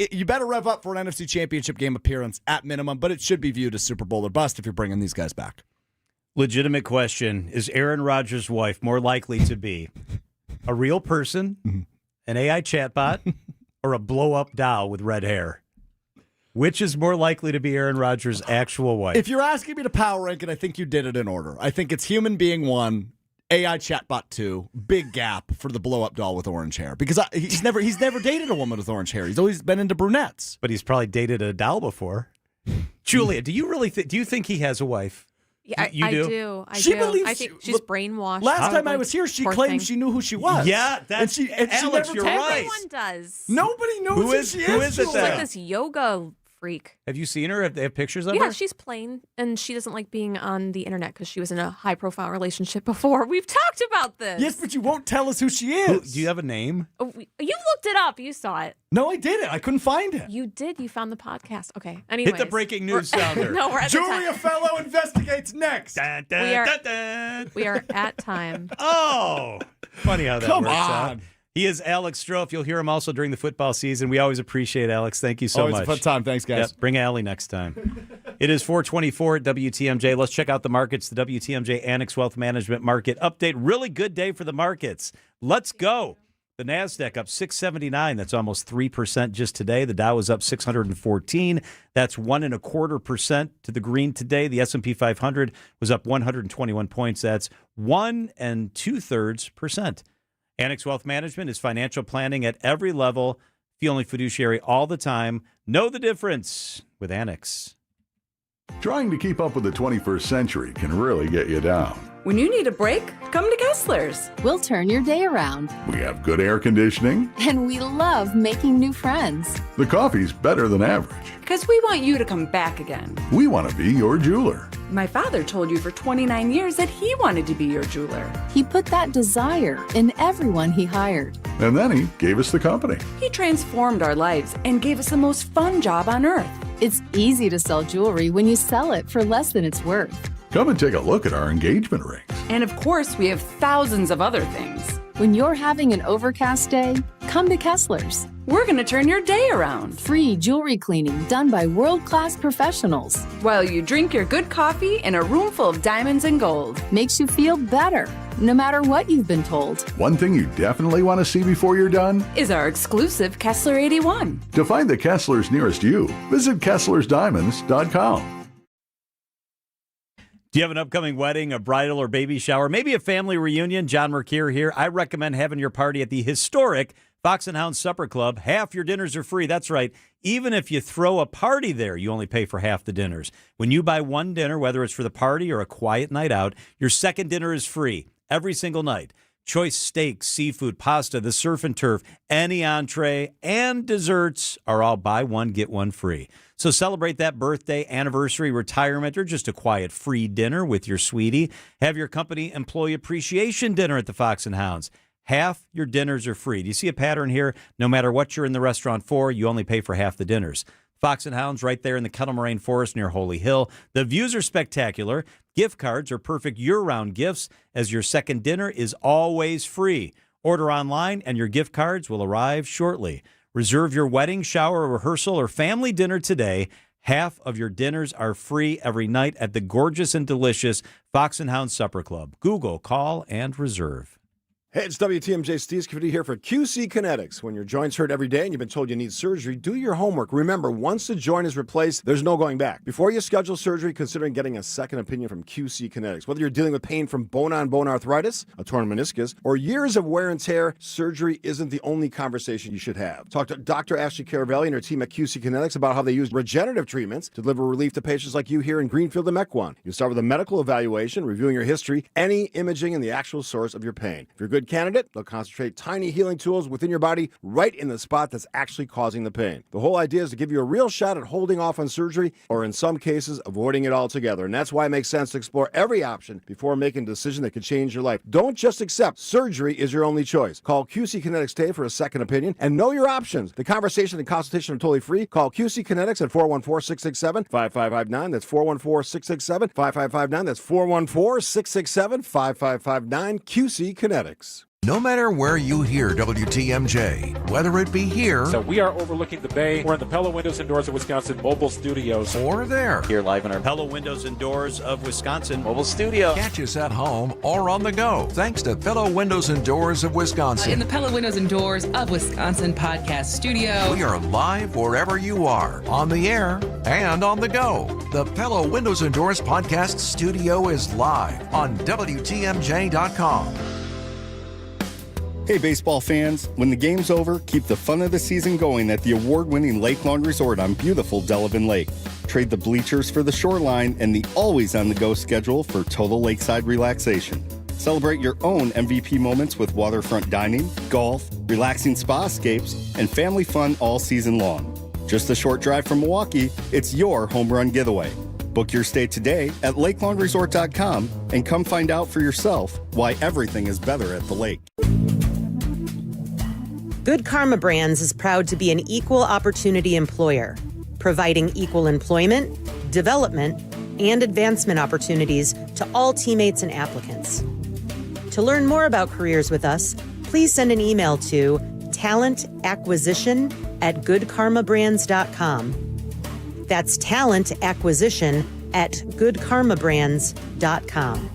you better rev up for an NFC Championship game appearance at minimum, but it should be viewed as Super Bowl or bust if you're bringing these guys back. Legitimate question. Is Aaron Rodgers' wife more likely to be a real person an AI chatbot or a blow-up doll with red hair? Which is more likely to be Aaron Rodgers' actual wife? If you're asking me to power rank it, I think you did it in order. I think it's human being 1, AI chatbot 2, big gap for the blow-up doll with orange hair. Because he's never dated a woman with orange hair. He's always been into brunettes. But he's probably dated a doll before. Julia, do you really do you think he has a wife? Yeah, you I do? do. She believes I think she's brainwashed. Last time I was here, she claimed she knew who she was. Yeah, that's Alex, you're right. Everyone does. Nobody knows who she is. Who is it She's like this yoga freak. Have you seen her? Have they have pictures of her? Yeah, she's plain, and she doesn't like being on the internet because she was in a high-profile relationship before. We've talked about this. Yes, but you won't tell us who she is. Do you have a name? Oh, you looked it up. You saw it. No, I didn't. I couldn't find it. You did. You found the podcast. Okay. Anyways. Hit the breaking news sounder. No, we're at Julia Fellow investigates next. We are at time. Oh, funny how that Come works on. out. He is Alex Strofe. You'll hear him also during the football season. We always appreciate Alex. Thank you so Always much. a fun time. Thanks, guys. Yep, bring Allie next time. It is 4:24 at WTMJ. Let's check out the markets. The WTMJ Annex Wealth Management Market Update. Really good day for the markets. Let's go. The NASDAQ up 679. That's almost 3% just today. The Dow is up 614. That's 1.25% to the green today. The S&P 500 was up 121 points. That's 1 2/3%. Annex Wealth Management is financial planning at every level. Feeling fiduciary all the time. Know the difference with Annex. Trying to keep up with the 21st century can really get you down. When you need a break, come to Kessler's. We'll turn your day around. We have good air conditioning. And we love making new friends. The coffee's better than average. Because we want you to come back again. We want to be your jeweler. My father told you for 29 years that he wanted to be your jeweler. He put that desire in everyone he hired. And then he gave us the company. He transformed our lives and gave us the most fun job on earth. It's easy to sell jewelry when you sell it for less than it's worth. Come and take a look at our engagement rings. And of course, we have thousands of other things. When you're having an overcast day, come to Kessler's. We're going to turn your day around. Free jewelry cleaning done by world-class professionals. While you drink your good coffee in a room full of diamonds and gold. Makes you feel better, no matter what you've been told. One thing you definitely want to see before you're done is our exclusive Kessler 81. To find the Kesslers nearest you, visit KesslersDiamonds.com. Do you have an upcoming wedding, a bridal or baby shower, maybe a family reunion? John Mercure here. I recommend having your party at the historic Fox and Hound Supper Club. Half your dinners are free. That's right. Even if you throw a party there, you only pay for half the dinners. When you buy one dinner, whether it's for the party or a quiet night out, your second dinner is free every single night. Choice steaks, seafood, pasta, the surf and turf, any entree, and desserts are all buy one, get one free. So celebrate that birthday, anniversary, retirement, or just a quiet free dinner with your sweetie. Have your company employee appreciation dinner at the Fox and Hounds. Half your dinners are free. Do you see a pattern here? No matter what you're in the restaurant for, you only pay for half the dinners. Fox and Hounds right there in the Kettle Moraine Forest near Holy Hill. The views are spectacular. Gift cards are perfect year-round gifts as your second dinner is always free. Order online and your gift cards will arrive shortly. Reserve your wedding, shower, rehearsal, or family dinner today. Half of your dinners are free every night at the gorgeous and delicious Fox and Hound Supper Club. Google, call, and reserve. Hey, it's WTMJ Steve Scafidi here for QC Kinetics. When your joints hurt every day and you've been told you need surgery, do your homework. Remember, once the joint is replaced, there's no going back. Before you schedule surgery, consider getting a second opinion from QC Kinetics. Whether you're dealing with pain from bone-on-bone arthritis, a torn meniscus, or years of wear and tear, surgery isn't the only conversation you should have. Talk to Dr. Ashley Caravelli and her team at QC Kinetics about how they use regenerative treatments to deliver relief to patients like you here in Greenfield and Mequon. You start with a medical evaluation, reviewing your history, any imaging, and the actual source of your pain. If you're a good candidate, they'll concentrate tiny healing tools within your body right in the spot that's actually causing the pain. The whole idea is to give you a real shot at holding off on surgery or in some cases avoiding it altogether. And that's why it makes sense to explore every option before making a decision that could change your life. Don't just accept surgery is your only choice. Call QC Kinetics today for a second opinion and know your options. The conversation and consultation are totally free. Call QC Kinetics at 414-667-5559. That's 414-667-5559. That's 414-667-5559. QC Kinetics. No matter where you hear WTMJ, whether it be here So we are overlooking the bay. We're in the Pella Windows and Doors of Wisconsin mobile studios. or there, Here live in our Pella Windows and Doors of Wisconsin mobile studio. catch us at home or on the go. Thanks to Fellow Windows and Doors of Wisconsin. In the Pella Windows and Doors of Wisconsin podcast studio. We are live wherever you are, on the air and on the go. The Pella Windows and Doors podcast studio is live on WTMJ.com. Hey, baseball fans. When the game's over, keep the fun of the season going at the award-winning Lake Lawn Resort on beautiful Delavan Lake. Trade the bleachers for the shoreline and the always-on-the-go schedule for total lakeside relaxation. Celebrate your own MVP moments with waterfront dining, golf, relaxing spa escapes, and family fun all season long. Just a short drive from Milwaukee, it's your home run getaway. Book your stay today at lakelawnresort.com and come find out for yourself why everything is better at the lake. Good Karma Brands is proud to be an equal opportunity employer, providing equal employment, development, and advancement opportunities to all teammates and applicants. To learn more about careers with us, please send an email to talentacquisition@goodkarmabrands.com. That's talentacquisition@goodkarmabrands.com.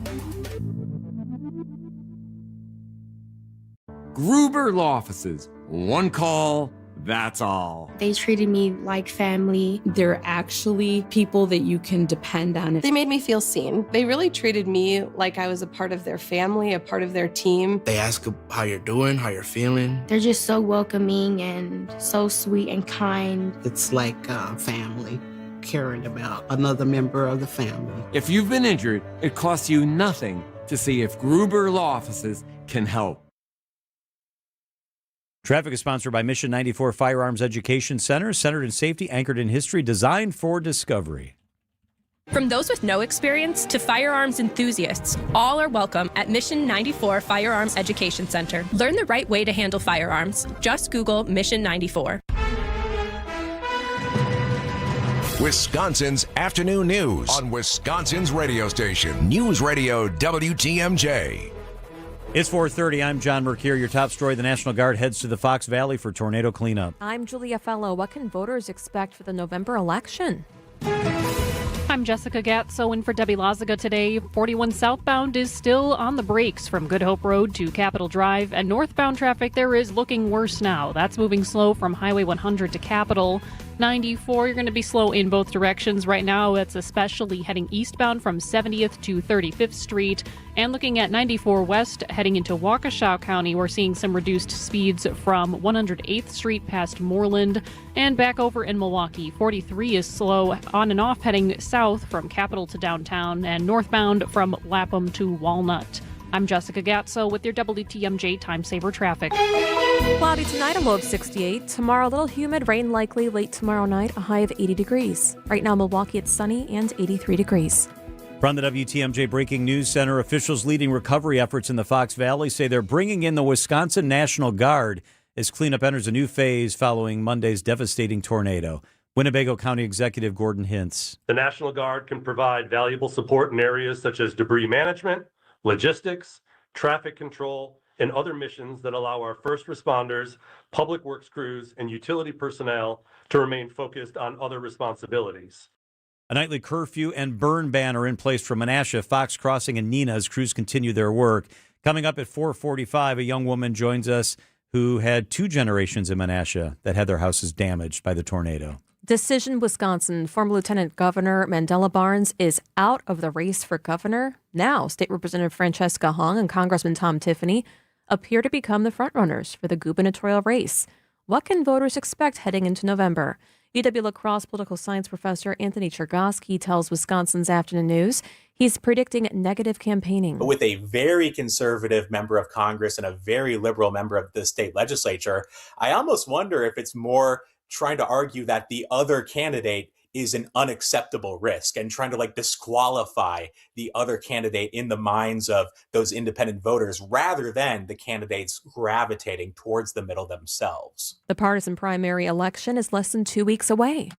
Gruber Law Offices. One call, that's all. They treated me like family. They're actually people that you can depend on. They made me feel seen. They really treated me like I was a part of their family, a part of their team. They ask how you're doing, how you're feeling. They're just so welcoming and so sweet and kind. It's like family, caring about another member of the family. If you've been injured, it costs you nothing to see if Gruber Law Offices can help. Traffic is sponsored by Mission 94 Firearms Education Center, centered in safety, anchored in history, designed for discovery. From those with no experience to firearms enthusiasts, all are welcome at Mission 94 Firearms Education Center. Learn the right way to handle firearms. Just Google Mission 94. Wisconsin's afternoon news on Wisconsin's radio station, News Radio WTMJ. It's 4:30. I'm John Mercure. Your top story, the National Guard heads to the Fox Valley for tornado cleanup. I'm Julia Fellow. What can voters expect for the November election? I'm Jessica Gatso in for Debbie Lazaga today. 41 southbound is still on the brakes from Good Hope Road to Capitol Drive, and northbound traffic there is looking worse now. That's moving slow from Highway 100 to Capitol. 94, you're going to be slow in both directions. Right now, it's especially heading eastbound from 70th to 35th Street. And looking at 94 west, heading into Waukesha County, we're seeing some reduced speeds from 108th Street past Moreland. And back over in Milwaukee, 43 is slow on and off heading south from Capitol to downtown and northbound from Lapham to Walnut. I'm Jessica Gatso with your WTMJ Time Saver Traffic. Cloudy tonight, a low of 68. Tomorrow, a little humid, rain likely late tomorrow night, a high of 80 degrees. Right now, Milwaukee, it's sunny and 83 degrees. From the WTMJ Breaking News Center, officials leading recovery efforts in the Fox Valley say they're bringing in the Wisconsin National Guard as cleanup enters a new phase following Monday's devastating tornado. Winnebago County Executive Gordon Hintz. The National Guard can provide valuable support in areas such as debris management, logistics, traffic control, and other missions that allow our first responders, public works crews, and utility personnel to remain focused on other responsibilities. A nightly curfew and burn ban are in place for Menasha, Fox Crossing, and Nina as crews continue their work. Coming up at 4:45, a young woman joins us who had two generations in Menasha that had their houses damaged by the tornado. Decision, Wisconsin. Former Lieutenant Governor Mandela Barnes is out of the race for governor. Now, State Representative Francesca Hung and Congressman Tom Tiffany appear to become the frontrunners for the gubernatorial race. What can voters expect heading into November? UW La Crosse political science professor Anthony Chergosky tells Wisconsin's Afternoon News he's predicting negative campaigning. With a very conservative member of Congress and a very liberal member of the state legislature, I almost wonder if it's more trying to argue that the other candidate is an unacceptable risk and trying to disqualify the other candidate in the minds of those independent voters rather than the candidates gravitating towards the middle themselves. The partisan primary election is less than 2 weeks away.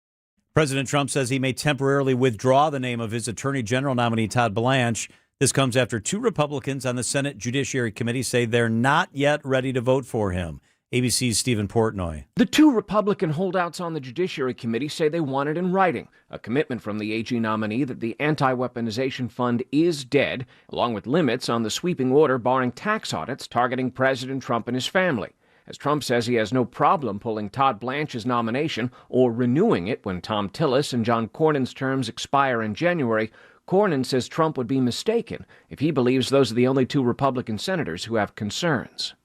President Trump says he may temporarily withdraw the name of his Attorney General nominee Todd Blanche. This comes after 2 Republicans on the Senate Judiciary Committee say they're not yet ready to vote for him. ABC's Stephen Portnoy. The 2 Republican holdouts on the Judiciary Committee say they want it in writing, a commitment from the AG nominee that the anti-weaponization fund is dead, along with limits on the sweeping order barring tax audits targeting President Trump and his family. As Trump says he has no problem pulling Todd Blanche's nomination or renewing it when Tom Tillis and John Cornyn's terms expire in January, Cornyn says Trump would be mistaken if he believes those are the only 2 Republican senators who have concerns.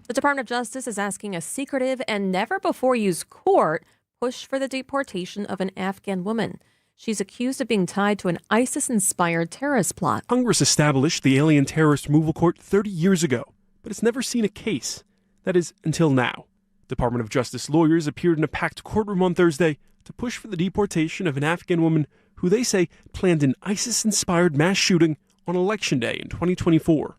The Department of Justice is asking a secretive and never-before-used court push for the deportation of an Afghan woman. She's accused of being tied to an ISIS-inspired terrorist plot. Congress established the Alien Terrorist Removal Court 30 years ago, but it's never seen a case. That is, until now. Department of Justice lawyers appeared in a packed courtroom on Thursday to push for the deportation of an Afghan woman who they say planned an ISIS-inspired mass shooting on Election Day in 2024.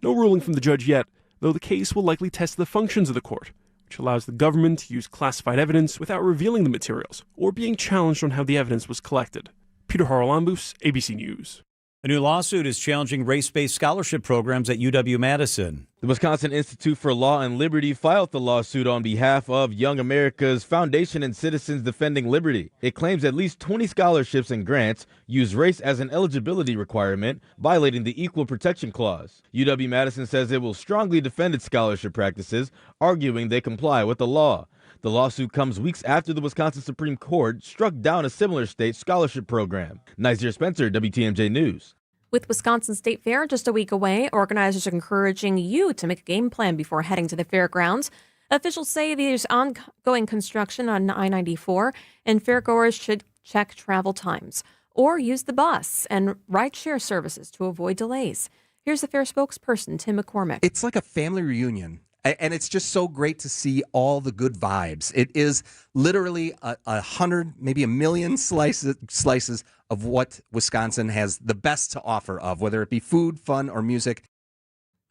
No ruling from the judge yet, though the case will likely test the functions of the court, which allows the government to use classified evidence without revealing the materials or being challenged on how the evidence was collected. Peter Haralambous, ABC News. A new lawsuit is challenging race-based scholarship programs at UW-Madison. The Wisconsin Institute for Law and Liberty filed the lawsuit on behalf of Young America's Foundation and Citizens Defending Liberty. It claims at least 20 scholarships and grants use race as an eligibility requirement, violating the Equal Protection Clause. UW-Madison says it will strongly defend its scholarship practices, arguing they comply with the law. The lawsuit comes weeks after the Wisconsin Supreme Court struck down a similar state scholarship program. Nazir Spencer, WTMJ News. With Wisconsin State Fair just a week away, organizers are encouraging you to make a game plan before heading to the fairgrounds. Officials say there's ongoing construction on I-94, and fairgoers should check travel times or use the bus and rideshare services to avoid delays. Here's the fair spokesperson, Tim McCormick. It's like a family reunion. And it's just so great to see all the good vibes. It is literally 100, maybe 1 million slices of what Wisconsin has the best to offer of, whether it be food, fun, or music.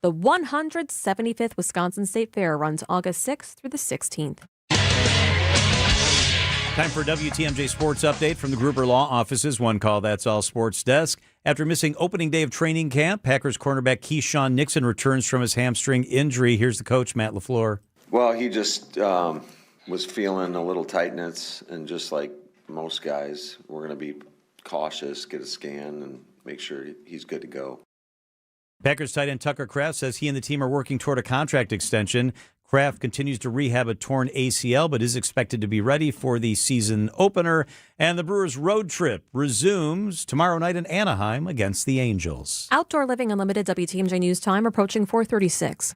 The 175th Wisconsin State Fair runs August 6th through the 16th. Time for WTMJ Sports Update from the Gruber Law Offices. One call, that's all sports desk. After missing opening day of training camp, Packers cornerback Keyshawn Nixon returns from his hamstring injury. Here's the coach, Matt LaFleur. Well, he just was feeling a little tightness, and just like most guys, we're going to be cautious, get a scan, and make sure he's good to go. Packers tight end Tucker Kraft says he and the team are working toward a contract extension. Kraft continues to rehab a torn ACL, but is expected to be ready for the season opener. And the Brewers' road trip resumes tomorrow night in Anaheim against the Angels. Outdoor Living Unlimited, WTMJ News Time, approaching 4:36.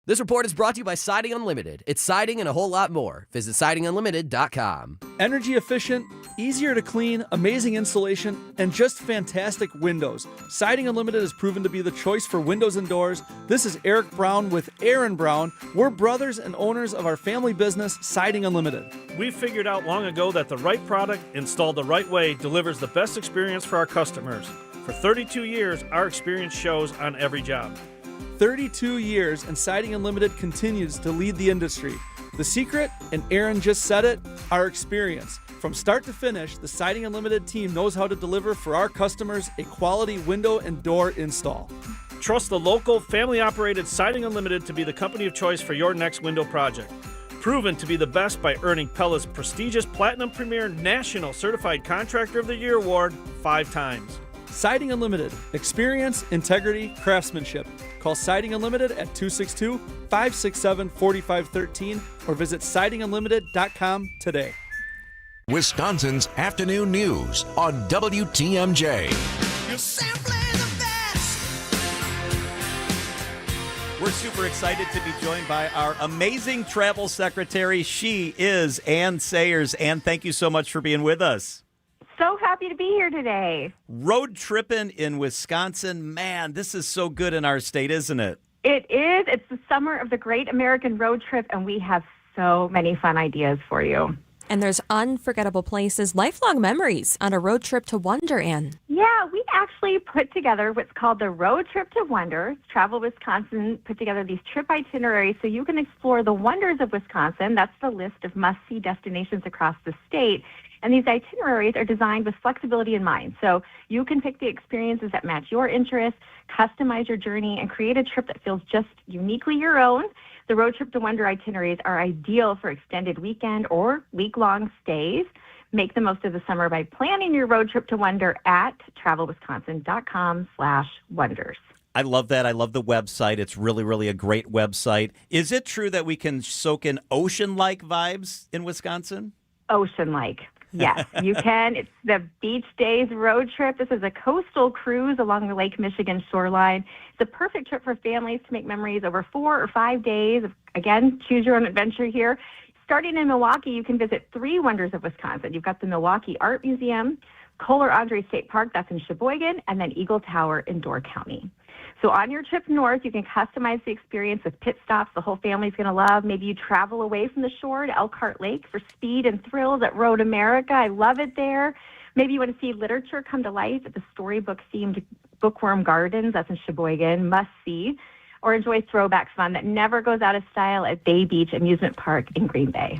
This report is brought to you by Siding Unlimited. It's siding and a whole lot more. Visit sidingunlimited.com. Energy efficient, easier to clean, amazing insulation, and just fantastic windows. Siding Unlimited has proven to be the choice for windows and doors. This is Eric Brown with Aaron Brown. We're brothers and owners of our family business, Siding Unlimited. We figured out long ago that the right product, installed the right way, delivers the best experience for our customers. For 32 years, our experience shows on every job. 32 years, and Siding Unlimited continues to lead the industry. The secret, and Aaron just said it, our experience. From start to finish, the Siding Unlimited team knows how to deliver for our customers a quality window and door install. Trust the local, family-operated Siding Unlimited to be the company of choice for your next window project. Proven to be the best by earning Pella's prestigious Platinum Premier National Certified Contractor of the Year award 5 times. Siding Unlimited. Experience, integrity, craftsmanship. Call Siding Unlimited at 262-567-4513 or visit sidingunlimited.com today. Wisconsin's afternoon news on WTMJ. You're simply the best. We're super excited to be joined by our amazing travel secretary. She is Ann Sayers. Ann, thank you so much for being with us. So happy to be here today. Road tripping in Wisconsin. Man, this is so good in our state, isn't it? It is. It's the summer of the Great American Road Trip, and we have so many fun ideas for you. And there's unforgettable places, lifelong memories on a road trip to Wonder, Ann. Yeah, we actually put together what's called the Road Trip to Wonder. Travel Wisconsin put together these trip itineraries so you can explore the wonders of Wisconsin. That's the list of must-see destinations across the state. And these itineraries are designed with flexibility in mind. So you can pick the experiences that match your interests, customize your journey, and create a trip that feels just uniquely your own. The Road Trip to Wonder itineraries are ideal for extended weekend or week-long stays. Make the most of the summer by planning your road trip to Wonder at travelwisconsin.com/wonders. I love that. I love the website. It's really, really a great website. Is it true that we can soak in ocean-like vibes in Wisconsin? Ocean-like. Yes, you can. It's the Beach Days road trip. This is a coastal cruise along the Lake Michigan shoreline. It's a perfect trip for families to make memories over 4 or 5 days. Again, choose your own adventure here. Starting in Milwaukee, you can visit 3 wonders of Wisconsin. You've got the Milwaukee Art Museum, Kohler Andre State Park, that's in Sheboygan, and then Eagle Tower in Door County. So on your trip north, you can customize the experience with pit stops the whole family's going to love. Maybe you travel away from the shore to Elkhart Lake for speed and thrills at Road America. I love it there. Maybe you want to see literature come to life at the storybook-themed Bookworm Gardens. That's in Sheboygan. Must see. Or enjoy throwback fun that never goes out of style at Bay Beach Amusement Park in Green Bay.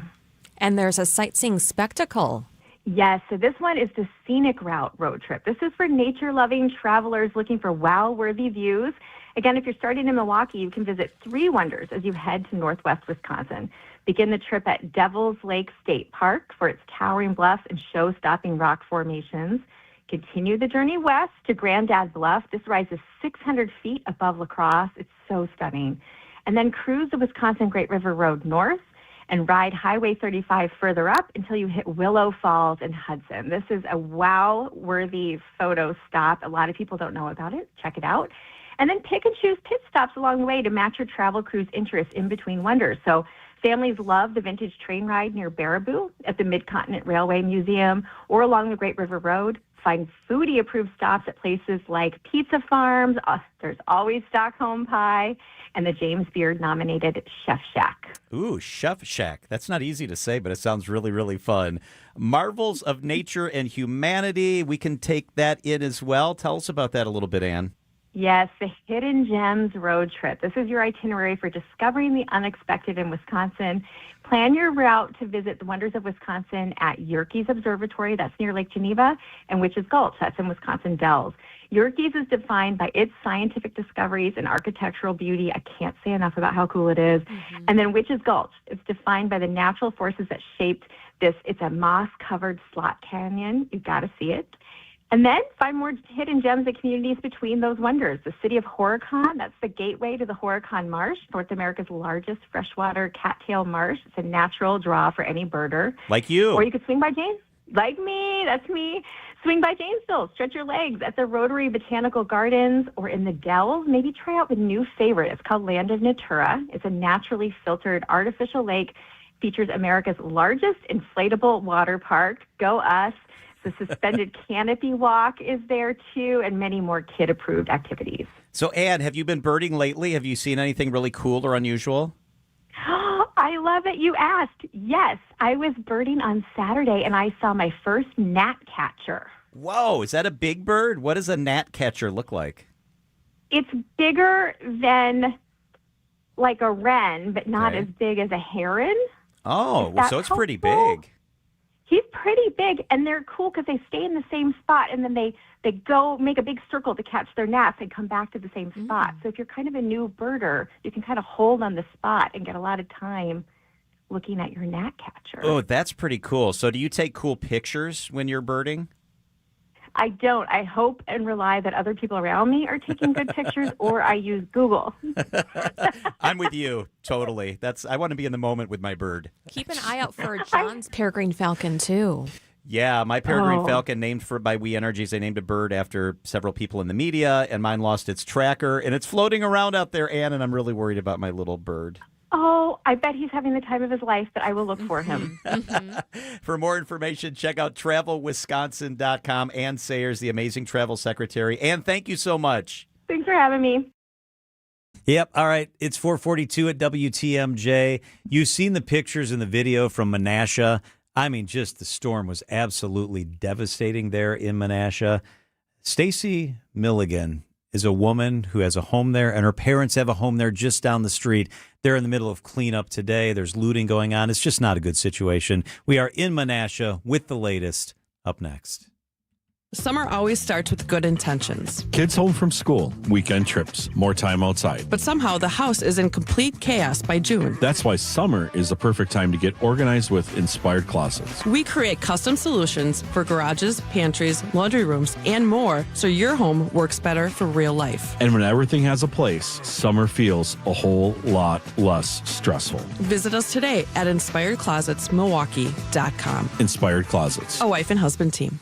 And there's a sightseeing spectacle. Yes, so this one is the Scenic Route road trip. This is for nature-loving travelers looking for wow-worthy views. Again, if you're starting in Milwaukee, you can visit 3 wonders as you head to northwest Wisconsin. Begin the trip at Devil's Lake State Park for its towering bluffs and show-stopping rock formations. Continue the journey west to Grandad Bluff. This rises 600 feet above La Crosse. It's so stunning. And then cruise the Wisconsin Great River Road north and ride Highway 35 further up until you hit Willow Falls and Hudson. This is a wow-worthy photo stop. A lot of people don't know about it. Check it out. And then pick and choose pit stops along the way to match your travel crew's interests in between wonders. So families love the vintage train ride near Baraboo at the Mid-Continent Railway Museum or along the Great River Road. Find foodie-approved stops at places like Pizza Farms. There's always Stockholm Pie and the James Beard-nominated Chef Shack. Ooh, Chef Shack. That's not easy to say, but it sounds really, really fun. Marvels of Nature and Humanity. We can take that in as well. Tell us about that a little bit, Ann. Yes, the Hidden Gems road trip. This is your itinerary for discovering the unexpected in Wisconsin. Plan your route to visit the wonders of Wisconsin at Yerkes Observatory, that's near Lake Geneva, and Witches Gulch, that's in Wisconsin Dells. Yerkes is defined by its scientific discoveries and architectural beauty. I can't say enough about how cool it is. Mm-hmm. And then Witches Gulch, it's defined by the natural forces that shaped this. It's a moss-covered slot canyon. You've got to see it. And then find more hidden gems and communities between those wonders. The city of Horicon, that's the gateway to the Horicon Marsh, North America's largest freshwater cattail marsh. It's a natural draw for any birder. Like you. Or you could swing by James. Like me, that's me. Swing by Janesville, stretch your legs at the Rotary Botanical Gardens or in the Dells. Maybe try out the new favorite. It's called Land of Natura. It's a naturally filtered artificial lake. Features America's largest inflatable water park. Go us. The suspended canopy walk is there, too, and many more kid-approved activities. So, Ann, have you been birding lately? Have you seen anything really cool or unusual? I love it you asked. Yes, I was birding on Saturday, and I saw my first gnatcatcher. Whoa, is that a big bird? What does a gnatcatcher look like? It's bigger than, like a wren, but not as big as a heron. Oh, so it's pretty big. He's pretty big, and they're cool because they stay in the same spot, and then they go make a big circle to catch their gnats and come back to the same spot. So if you're kind of a new birder, you can kind of hold on the spot and get a lot of time looking at your gnatcatcher. Oh, that's pretty cool. So do you take cool pictures when you're birding? I don't. I hope and rely that other people around me are taking good pictures, or I use Google. I'm with you, totally. I want to be in the moment with my bird. Keep an eye out for John's peregrine falcon, too. Yeah, my peregrine falcon, named by We Energies, they named a bird after several people in the media, and mine lost its tracker, and it's floating around out there, Ann, and I'm really worried about my little bird. Oh, I bet he's having the time of his life, but I will look for him. For more information, check out travelwisconsin.com. Ann Sayers, the amazing travel secretary. Ann, thank you so much. Thanks for having me. Yep. All right. It's 4:42 at WTMJ. You've seen the pictures and the video from Menasha. I mean, just the storm was absolutely devastating there in Menasha. Stacy Milligan is a woman who has a home there, and her parents have a home there just down the street. They're in the middle of cleanup today. There's looting going on. It's just not a good situation. We are in Menasha with the latest up next. Summer always starts with good intentions. Kids home from school, weekend trips, more time outside. But somehow the house is in complete chaos by June. That's why summer is the perfect time to get organized with Inspired Closets. We create custom solutions for garages, pantries, laundry rooms, and more so your home works better for real life. And when everything has a place, summer feels a whole lot less stressful. Visit us today at InspiredClosetsMilwaukee.com. Inspired Closets. A wife and husband team.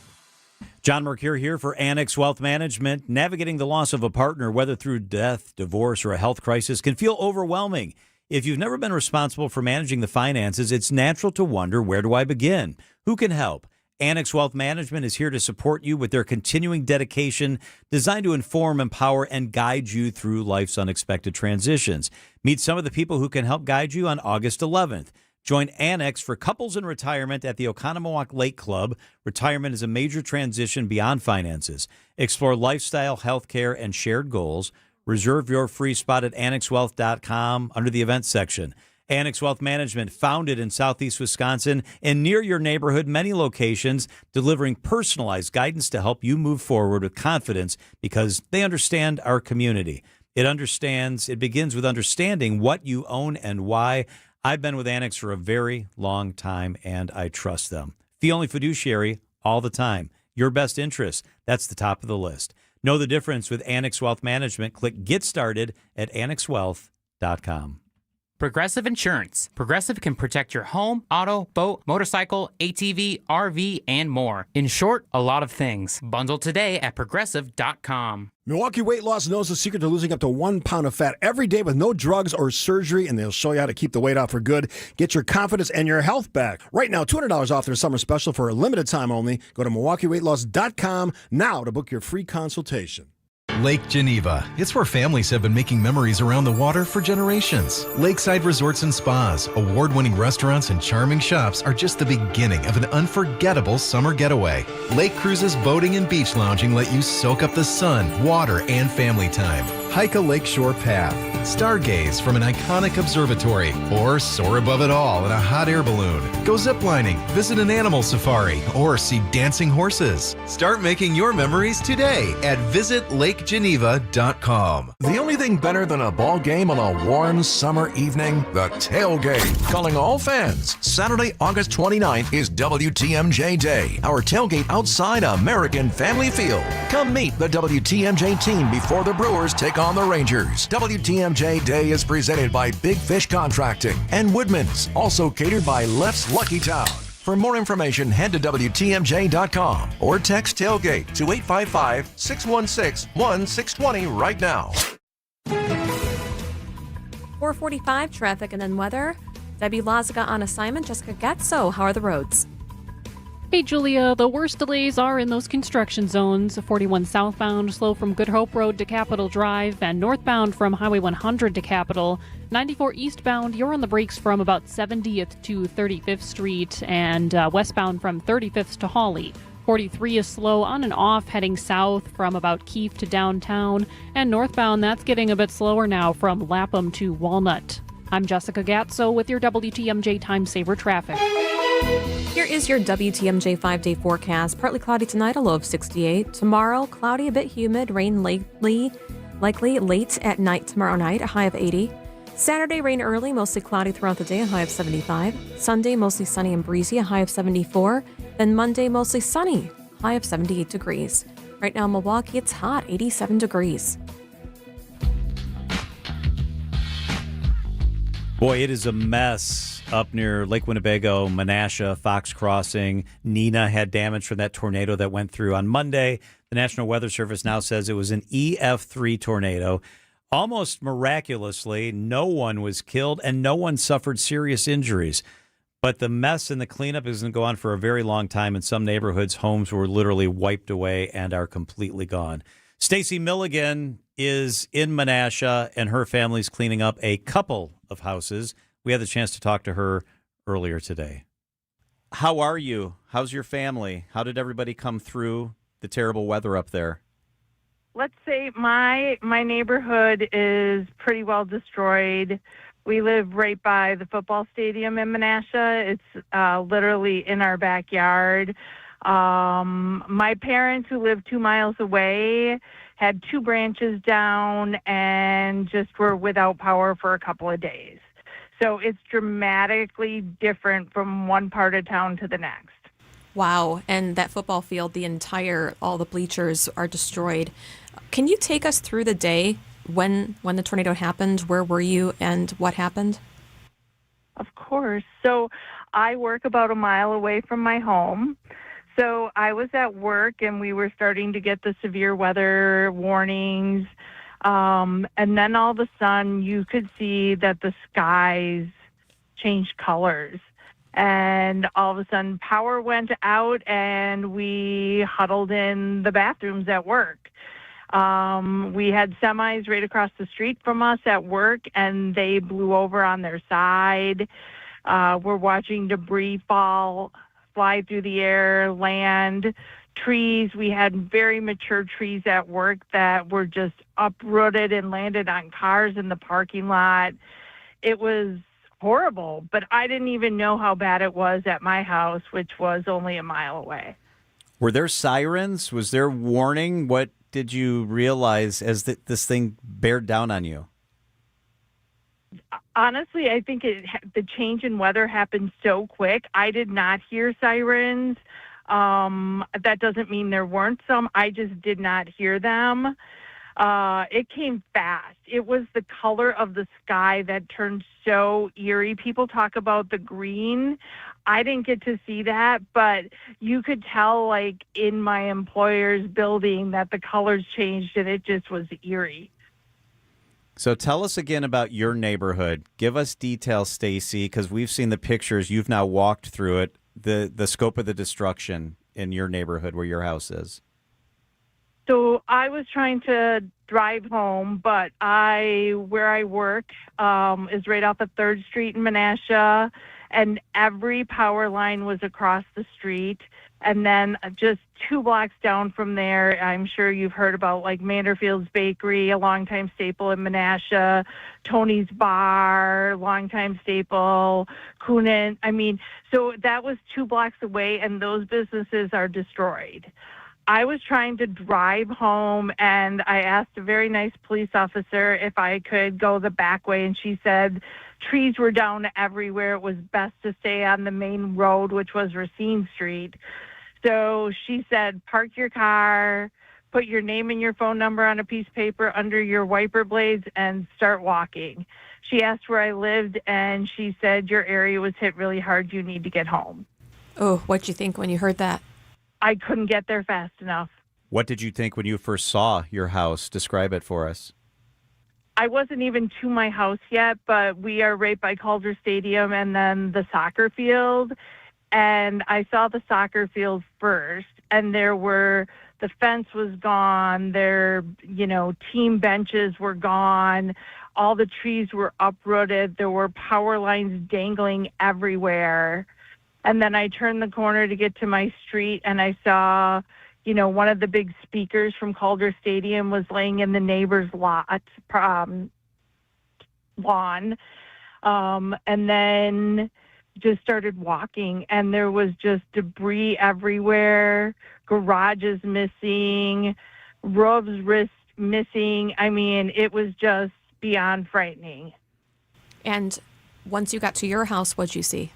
John Mercure here for Annex Wealth Management. Navigating the loss of a partner, whether through death, divorce, or a health crisis, can feel overwhelming. If you've never been responsible for managing the finances, it's natural to wonder, where do I begin? Who can help? Annex Wealth Management is here to support you with their continuing dedication designed to inform, empower, and guide you through life's unexpected transitions. Meet some of the people who can help guide you on August 11th. Join Annex for couples in retirement at the Oconomowoc Lake Club. Retirement is a major transition beyond finances. Explore lifestyle, healthcare, and shared goals. Reserve your free spot at annexwealth.com under the events section. Annex Wealth Management, founded in southeast Wisconsin and near your neighborhood, many locations, delivering personalized guidance to help you move forward with confidence because they understand our community. It begins with understanding what you own and why. I've been with Annex for a very long time, and I trust them. Fee only fiduciary all the time. Your best interest, that's the top of the list. Know the difference with Annex Wealth Management. Click Get Started at annexwealth.com. Progressive Insurance. Progressive can protect your home, auto, boat, motorcycle, ATV, RV, and more. In short, a lot of things. Bundle today at progressive.com. Milwaukee Weight Loss knows the secret to losing up to 1 pound of fat every day with no drugs or surgery, and they'll show you how to keep the weight off for good. Get your confidence and your health back. Right now, $200 off their summer special for a limited time only. Go to MilwaukeeWeightLoss.com now to book your free consultation. Lake Geneva. It's where families have been making memories around the water for generations. Lakeside resorts and spas, award-winning restaurants, and charming shops are just the beginning of an unforgettable summer getaway. Lake cruises, boating, and beach lounging let you soak up the sun, water, and family time. Hike a lakeshore path, stargaze from an iconic observatory, or soar above it all in a hot air balloon. Go ziplining, visit an animal safari, or see dancing horses. Start making your memories today at visitlakegeneva.com. The only thing better than a ball game on a warm summer evening? The tailgate. Calling all fans. Saturday, August 29th is WTMJ Day. Our tailgate outside American Family Field. Come meet the WTMJ team before the Brewers take on the Rangers. WTMJ Day is presented by Big Fish Contracting and Woodman's, also catered by Left's Lucky Town. For more information, head to WTMJ.com or text tailgate to 855-616-1620 right now. 445 traffic and then weather. Debbie Lazaga on assignment. Jessica Getzo, how are the roads? Hey, Julia, the worst delays are in those construction zones. 41 southbound, slow from Good Hope Road to Capitol Drive, and northbound from Highway 100 to Capitol. 94 eastbound, you're on the brakes from about 70th to 35th Street, and westbound from 35th to Hawley. 43 is slow on and off heading south from about Keefe to downtown, and northbound, that's getting a bit slower now from Lapham to Walnut. I'm Jessica Gatzo with your WTMJ Time Saver traffic. Here is your WTMJ 5-day forecast. Partly cloudy tonight, a low of 68. Tomorrow, cloudy, a bit humid, rain likely late at night tomorrow night, a high of 80. Saturday, rain early, mostly cloudy throughout the day, a high of 75. Sunday, mostly sunny and breezy, a high of 74. Then Monday, mostly sunny, high of 78 degrees. Right now in Milwaukee, it's hot, 87 degrees. Boy, it is a mess up near Lake Winnebago, Menasha, Fox Crossing. Nina had damage from that tornado that went through on Monday. The National Weather Service now says it was an EF3 tornado. Almost miraculously, no one was killed and no one suffered serious injuries. But the mess and the cleanup is going to go on for a very long time. In some neighborhoods, homes were literally wiped away and are completely gone. Stacy Milligan is in Menasha, and her family's cleaning up a couple of houses. We had the chance to talk to her earlier today. How are you? How's your family? How did everybody come through the terrible weather up there? let's say my neighborhood is pretty well destroyed. We live right by the football stadium in Menasha. It's literally in our backyard. My parents, who live 2 miles away, had 2 branches down and just were without power for a couple of days. So it's dramatically different from one part of town to the next. Wow. And that football field, all the bleachers are destroyed. Can you take us through the day when the tornado happened? Where were you and what happened? Of course. So I work about a mile away from my home. So I was at work and we were starting to get the severe weather warnings. And then all of a sudden you could see that the skies changed colors. And all of a sudden power went out and we huddled in the bathrooms at work. We had semis right across the street from us at work and they blew over on their side. We're watching debris fly through the air, land, trees. We had very mature trees at work that were just uprooted and landed on cars in the parking lot. It was horrible, but I didn't even know how bad it was at my house, which was only a mile away. Were there sirens? Was there warning? What did you realize as this thing bared down on you? Honestly, I think the change in weather happened so quick. I did not hear sirens. That doesn't mean there weren't some. I just did not hear them. It came fast. It was the color of the sky that turned so eerie. People talk about the green. I didn't get to see that, but you could tell, like, in my employer's building that the colors changed and it just was eerie. So tell us again about your neighborhood. Give us details, Stacy, because we've seen the pictures. You've now walked through it, the scope of the destruction in your neighborhood where your house is. So I was trying to drive home, but where I work is right off of 3rd Street in Menasha, and every power line was across the street. And then just 2 blocks down from there, I'm sure you've heard about, like, Manderfield's Bakery, a longtime staple in Menasha, Tony's Bar, longtime staple, Coonan. I mean, so that was 2 blocks away, and those businesses are destroyed. I was trying to drive home, and I asked a very nice police officer if I could go the back way, and she said trees were down everywhere. It was best to stay on the main road, which was Racine Street. So she said, park your car, put your name and your phone number on a piece of paper under your wiper blades, and start walking. She asked where I lived, and she said, your area was hit really hard. You need to get home. Oh, what'd you think when you heard that? I couldn't get there fast enough. What did you think when you first saw your house? Describe it for us. I wasn't even to my house yet, but we are right by Calder Stadium and then the soccer field. And I saw the soccer field first, and the fence was gone. Team benches were gone. All the trees were uprooted. There were power lines dangling everywhere. And then I turned the corner to get to my street, and I saw, one of the big speakers from Calder Stadium was laying in the neighbor's lawn. And then just started walking, and there was just debris everywhere, garages missing, roofs missing. I mean, it was just beyond frightening. And once you got to your house, what'd you see?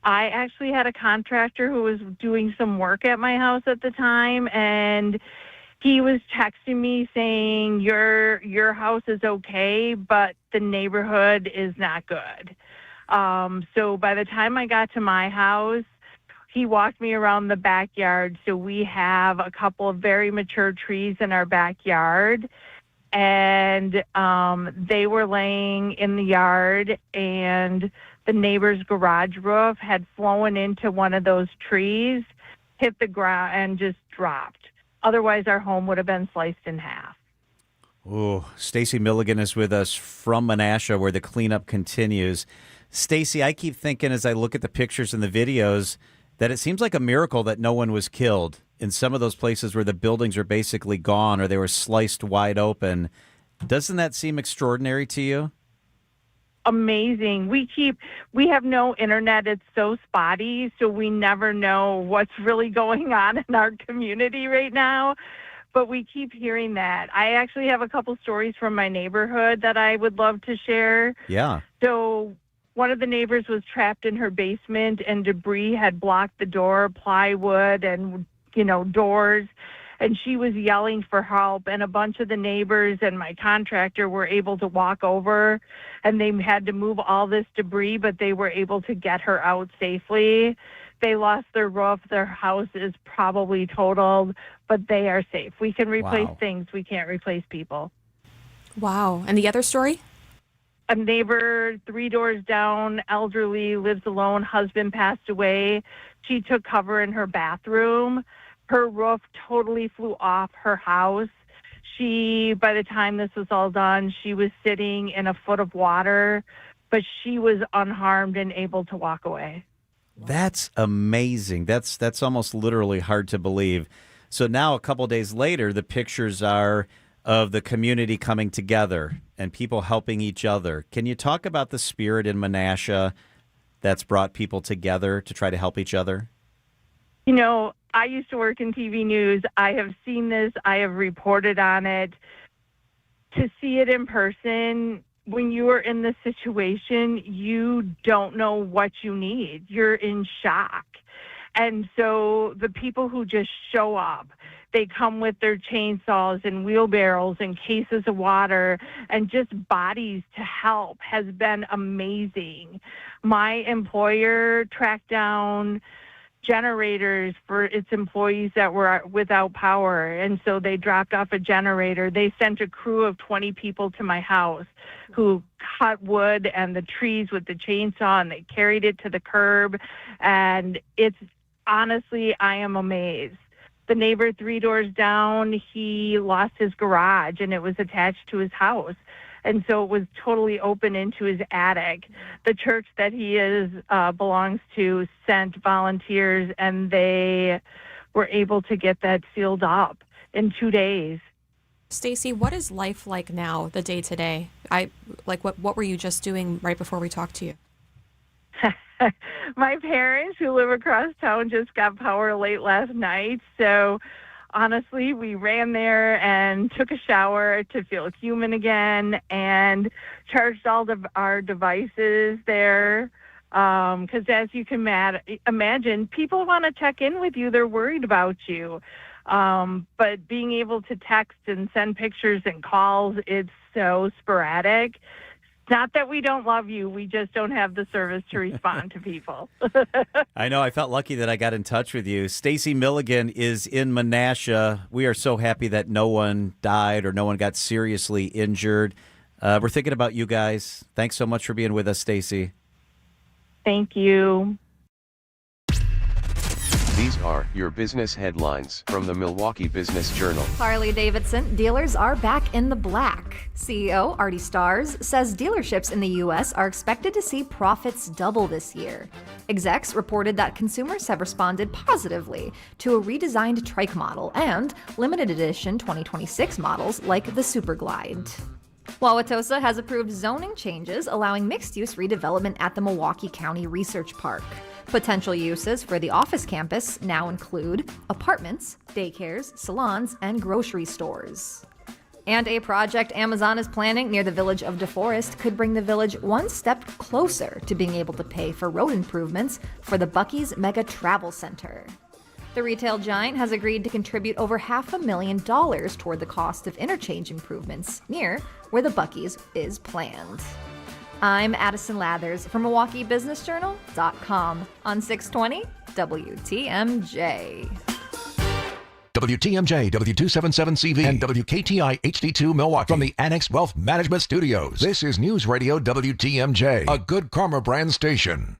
I actually had a contractor who was doing some work at my house at the time, and he was texting me saying, your house is okay, but the neighborhood is not good. So by the time I got to my house, he walked me around the backyard. So we have a couple of very mature trees in our backyard, and they were laying in the yard, and the neighbor's garage roof had flown into one of those trees, hit the ground, and just dropped. Otherwise, our home would have been sliced in half. Oh, Stacy Milligan is with us from Menasha, where the cleanup continues. Stacy, I keep thinking as I look at the pictures and the videos that it seems like a miracle that no one was killed in some of those places where the buildings are basically gone or they were sliced wide open. Doesn't that seem extraordinary to you? Amazing. We have no internet. It's so spotty, so we never know what's really going on in our community right now. But we keep hearing that. I actually have a couple stories from my neighborhood that I would love to share. Yeah. So one of the neighbors was trapped in her basement and debris had blocked the door, plywood and, doors. And she was yelling for help, and a bunch of the neighbors and my contractor were able to walk over, and they had to move all this debris, but they were able to get her out safely. They lost their roof. Their house is probably totaled, but they are safe. We can replace things. We can't replace people. Wow. And the other story? A neighbor 3 doors down, elderly, lives alone, husband passed away. She took cover in her bathroom. Her roof totally flew off her house. By the time this was all done, she was sitting in a foot of water, but she was unharmed and able to walk away. That's amazing. That's almost literally hard to believe. So now a couple days later, the pictures are of the community coming together and people helping each other. Can you talk about the spirit in Menasha that's brought people together to try to help each other? I used to work in TV news. I have seen this. I have reported on it. To see it in person, when you are in this situation, you don't know what you need. You're in shock. And so the people who just show up, they come with their chainsaws and wheelbarrows and cases of water and just bodies to help has been amazing. My employer tracked down generators for its employees that were without power, and so they dropped off a generator. They sent a crew of 20 people to my house who cut wood and the trees with the chainsaw, and they carried it to the curb. And it's honestly, I am amazed. The neighbor 3 doors down, he lost his garage and it was attached to his house. And so it was totally open into his attic. The church that he belongs to sent volunteers, and they were able to get that sealed up in 2 days. Stacy, what is life like now, the day to day? What were you just doing right before we talked to you? My parents, who live across town, just got power late last night. So honestly, we ran there and took a shower to feel human again and charged all of our devices there. Because as you can imagine, people want to check in with you. They're worried about you. But being able to text and send pictures and calls, it's so sporadic. Not that we don't love you. We just don't have the service to respond to people. I know. I felt lucky that I got in touch with you. Stacy Milligan is in Menasha. We are so happy that no one died or no one got seriously injured. We're thinking about you guys. Thanks so much for being with us, Stacy. Thank you. These are your business headlines from the Milwaukee Business Journal. Harley-Davidson dealers are back in the black. CEO Artie Starrs says dealerships in the U.S. are expected to see profits double this year. Execs reported that consumers have responded positively to a redesigned trike model and limited edition 2026 models like the Super Glide. Wauwatosa has approved zoning changes allowing mixed-use redevelopment at the Milwaukee County Research Park. Potential uses for the office campus now include apartments, daycares, salons, and grocery stores. And a project Amazon is planning near the village of DeForest could bring the village one step closer to being able to pay for road improvements for the Buc-ee's Mega Travel Center. The retail giant has agreed to contribute over $500,000 toward the cost of interchange improvements near where the Buc-ee's is planned. I'm Addison Lathers from MilwaukeeBusinessJournal.com on 620 WTMJ. WTMJ, W277CV, and WKTI HD2 Milwaukee from the Annex Wealth Management Studios. This is News Radio WTMJ, a Good Karma brand station.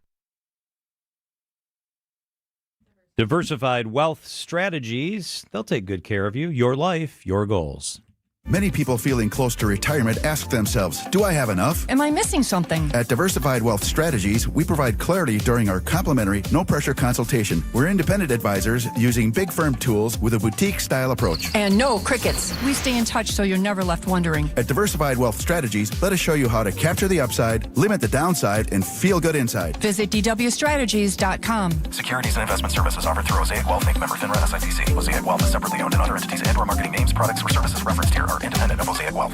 Diversified Wealth Strategies. They'll take good care of you, your life, your goals. Many people feeling close to retirement ask themselves, do I have enough? Am I missing something? At Diversified Wealth Strategies, we provide clarity during our complimentary, no-pressure consultation. We're independent advisors using big firm tools with a boutique-style approach. And no crickets. We stay in touch so you're never left wondering. At Diversified Wealth Strategies, let us show you how to capture the upside, limit the downside, and feel good inside. Visit dwstrategies.com. Securities and investment services offered through Mosaic Wealth Inc. Member FINRA SIPC. Mosaic Wealth is separately owned, and other entities and/or marketing names, products, or services referenced here are independent of Mosaic Wealth.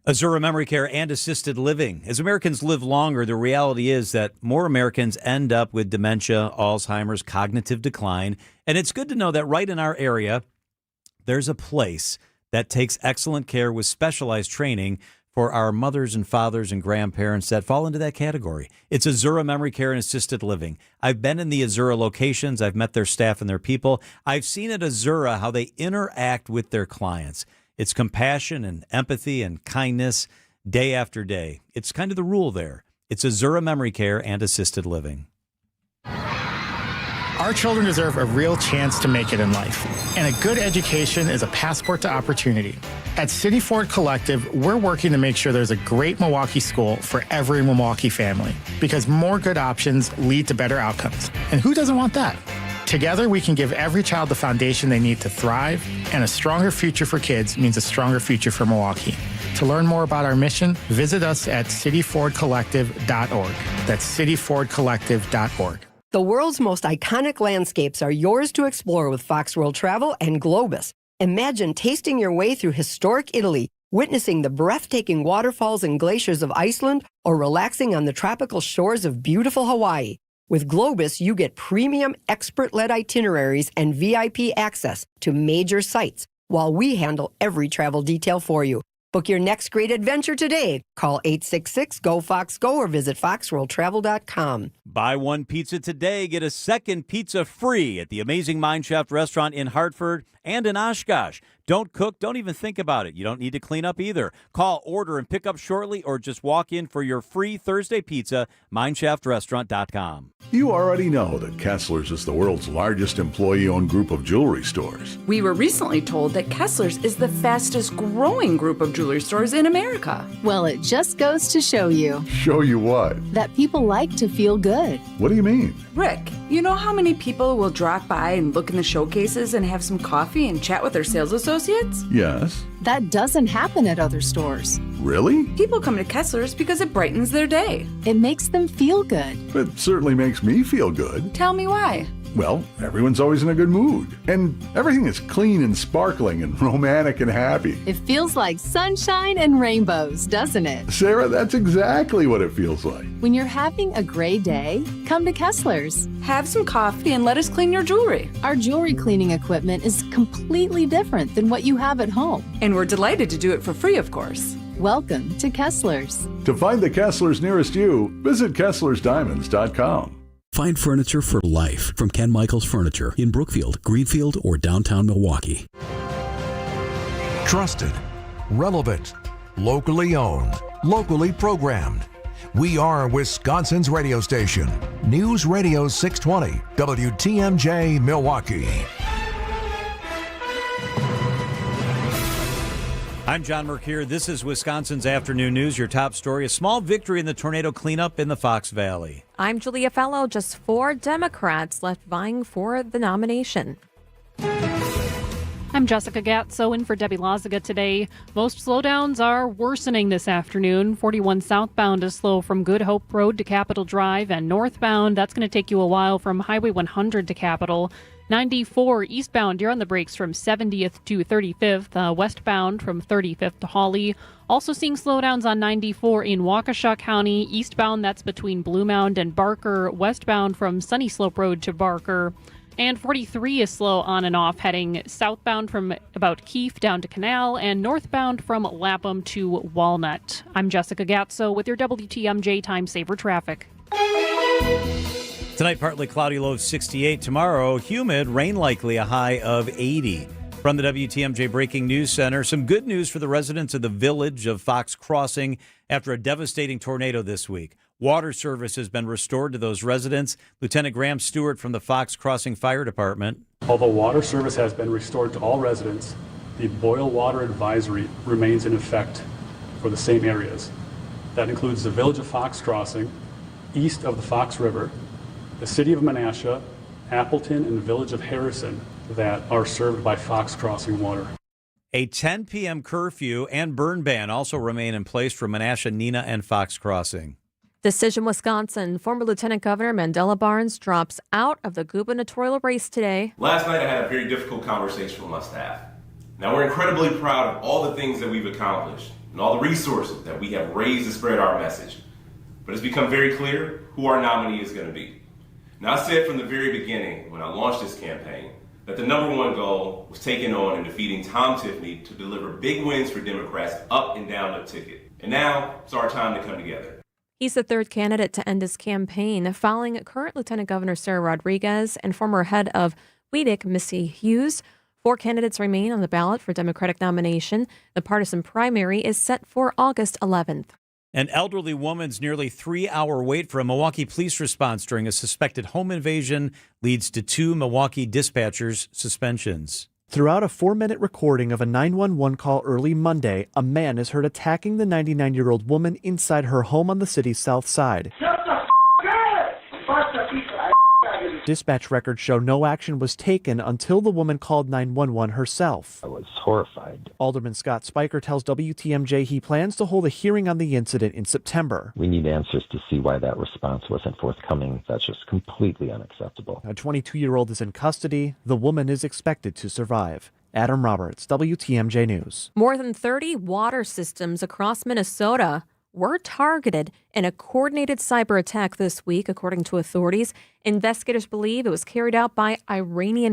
Azura Memory Care and Assisted Living. As Americans live longer, the reality is that more Americans end up with dementia, Alzheimer's, cognitive decline. And it's good to know that right in our area, there's a place that takes excellent care with specialized training for our mothers and fathers and grandparents that fall into that category. It's Azura Memory Care and Assisted Living. I've been in the Azura locations. I've met their staff and their people. I've seen at Azura how they interact with their clients. It's compassion and empathy and kindness day after day. It's kind of the rule there. It's Azura Memory Care and Assisted Living. Our children deserve a real chance to make it in life, and a good education is a passport to opportunity. At City Ford Collective, we're working to make sure there's a great Milwaukee school for every Milwaukee family, because more good options lead to better outcomes. And who doesn't want that? Together, we can give every child the foundation they need to thrive, and a stronger future for kids means a stronger future for Milwaukee. To learn more about our mission, visit us at cityfordcollective.org. That's cityfordcollective.org. The world's most iconic landscapes are yours to explore with Fox World Travel and Globus. Imagine tasting your way through historic Italy, witnessing the breathtaking waterfalls and glaciers of Iceland, or relaxing on the tropical shores of beautiful Hawaii. With Globus, you get premium, expert-led itineraries and VIP access to major sites, while we handle every travel detail for you. Book your next great adventure today. Call 866-GO-FOX-GO or visit foxworldtravel.com. Buy one pizza today, get a second pizza free at the Amazing Mineshaft restaurant in Hartford and in Oshkosh. Don't cook, don't even think about it. You don't need to clean up either. Call, order, and pick up shortly, or just walk in for your free Thursday pizza, mineshaft.restaurant.com. You already know that Kessler's is the world's largest employee-owned group of jewelry stores. We were recently told that Kessler's is the fastest growing group of jewelry stores in America. Well, it just goes to show you. Show you what? That people like to feel good. What do you mean? Rick, you know how many people will drop by and look in the showcases and have some coffee and chat with their sales associates? Yes. That doesn't happen at other stores. Really? People come to Kessler's because it brightens their day. It makes them feel good. It certainly makes me feel good. Tell me why. Well, everyone's always in a good mood. And everything is clean and sparkling and romantic and happy. It feels like sunshine and rainbows, doesn't it? Sarah, that's exactly what it feels like. When you're having a gray day, come to Kessler's. Have some coffee and let us clean your jewelry. Our jewelry cleaning equipment is completely different than what you have at home. And we're delighted to do it for free, of course. Welcome to Kessler's. To find the Kessler's nearest you, visit KesslersDiamonds.com. Find furniture for life from Ken Michaels Furniture in Brookfield, Greenfield, or downtown Milwaukee. Trusted, relevant, locally owned, locally programmed. We are Wisconsin's radio station. News Radio 620, WTMJ Milwaukee. I'm John Mercure. This is Wisconsin's Afternoon News. Your top story, a small victory in the tornado cleanup in the Fox Valley. I'm Julia Fellow. Just 4 Democrats left vying for the nomination. I'm Jessica Gatso in for Debbie Loziga today. Most slowdowns are worsening this afternoon. 41 southbound is slow from Good Hope Road to Capitol Drive, and northbound, that's going to take you a while from Highway 100 to Capitol. 94 eastbound, you're on the brakes from 70th to 35th. Westbound from 35th to Hawley. Also seeing slowdowns on 94 in Waukesha County. Eastbound, that's between Blue Mound and Barker. Westbound from Sunny Slope Road to Barker. And 43 is slow on and off, heading southbound from about Keefe down to Canal, and northbound from Lapham to Walnut. I'm Jessica Gatso with your WTMJ Time Saver Traffic. Tonight, partly cloudy, low of 68. Tomorrow, humid, rain likely, a high of 80. From the WTMJ Breaking News Center, some good news for the residents of the village of Fox Crossing after a devastating tornado this week. Water service has been restored to those residents. Lieutenant Graham Stewart from the Fox Crossing Fire Department. Although water service has been restored to all residents, the boil water advisory remains in effect for the same areas. That includes the village of Fox Crossing, east of the Fox River, the city of Menasha, Appleton, and the village of Harrison that are served by Fox Crossing water. A 10 p.m. curfew and burn ban also remain in place for Menasha, Neenah, and Fox Crossing. Decision, Wisconsin. Former Lieutenant Governor Mandela Barnes drops out of the gubernatorial race today. Last night I had a very difficult conversation with my staff. Now we're incredibly proud of all the things that we've accomplished and all the resources that we have raised to spread our message. But it's become very clear who our nominee is going to be. Now I said from the very beginning when I launched this campaign that the number one goal was taking on and defeating Tom Tiffany to deliver big wins for Democrats up and down the ticket. And now it's our time to come together. He's the third candidate to end his campaign, following current Lieutenant Governor Sarah Rodriguez and former head of WEDC, Missy Hughes. 4 candidates remain on the ballot for Democratic nomination. The partisan primary is set for August 11th. An elderly woman's nearly 3-hour wait for a Milwaukee police response during a suspected home invasion leads to 2 Milwaukee dispatchers' suspensions. Throughout a 4-minute recording of a 911 call early Monday, a man is heard attacking the 99-year-old woman inside her home on the city's south side. Shut the up! Bust the piece of Dispatch records show no action was taken until the woman called 911 herself. I was horrified. Alderman Scott Spiker tells WTMJ he plans to hold a hearing on the incident in September. We need answers to see why that response wasn't forthcoming. That's just completely unacceptable. A 22-year-old is in custody. The woman is expected to survive. Adam Roberts, WTMJ News. More than 30 water systems across Minnesota were targeted in a coordinated cyber attack this week, according to authorities. Investigators believe it was carried out by Iranian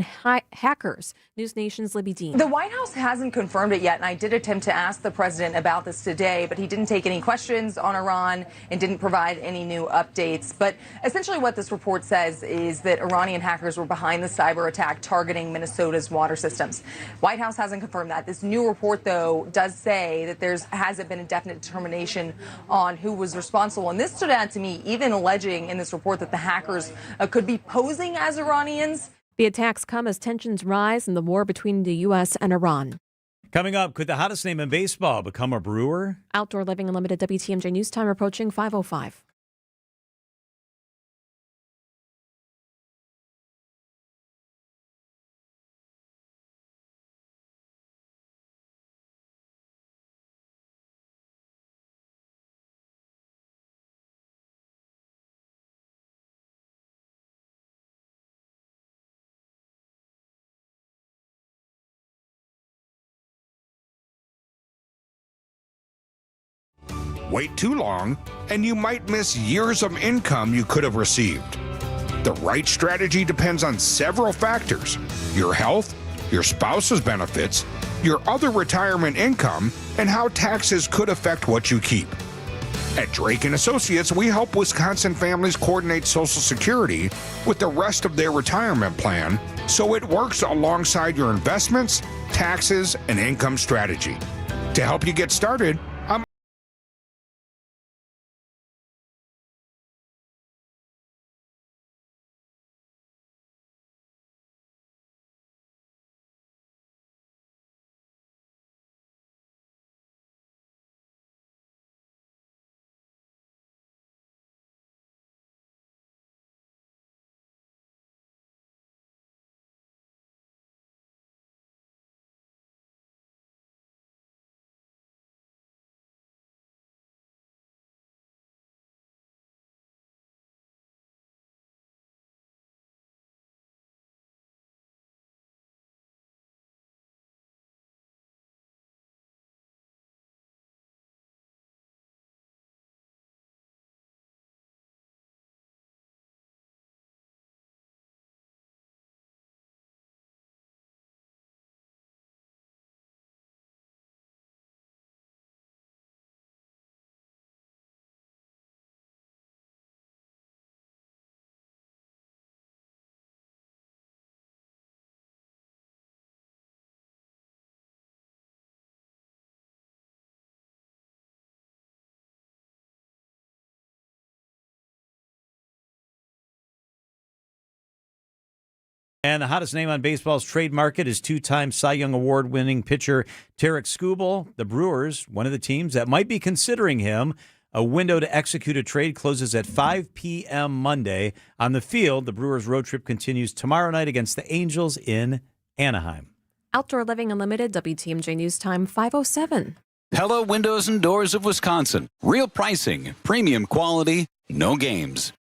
hackers. News Nation's Libby Dean. The White House hasn't confirmed it yet, and I did attempt to ask the president about this today, but he didn't take any questions on Iran and didn't provide any new updates. But essentially what this report says is that Iranian hackers were behind the cyber attack targeting Minnesota's water systems. White House hasn't confirmed that. This new report, though, does say that there hasn't been a definite determination on who was responsible. And this stood out to me, even alleging in this report that the hackers could be posing as Iranians. The attacks come as tensions rise in the war between the U.S. and Iran. Coming up, could the hottest name in baseball become a Brewer? Outdoor Living Unlimited WTMJ News Time approaching 5:05. Wait too long, and you might miss years of income you could have received. The right strategy depends on several factors: your health, your spouse's benefits, your other retirement income, and how taxes could affect what you keep. At Drake & Associates, we help Wisconsin families coordinate Social Security with the rest of their retirement plan so it works alongside your investments, taxes, and income strategy. To help you get started, And the hottest name on baseball's trade market is two-time Cy Young Award-winning pitcher Tarek Skubal. The Brewers, one of the teams that might be considering him. A window to execute a trade closes at 5 p.m. Monday. On the field, the Brewers' road trip continues tomorrow night against the Angels in Anaheim. Outdoor Living Unlimited, WTMJ News Time, 5:07. Pella Windows and Doors of Wisconsin. Real pricing, premium quality, no games.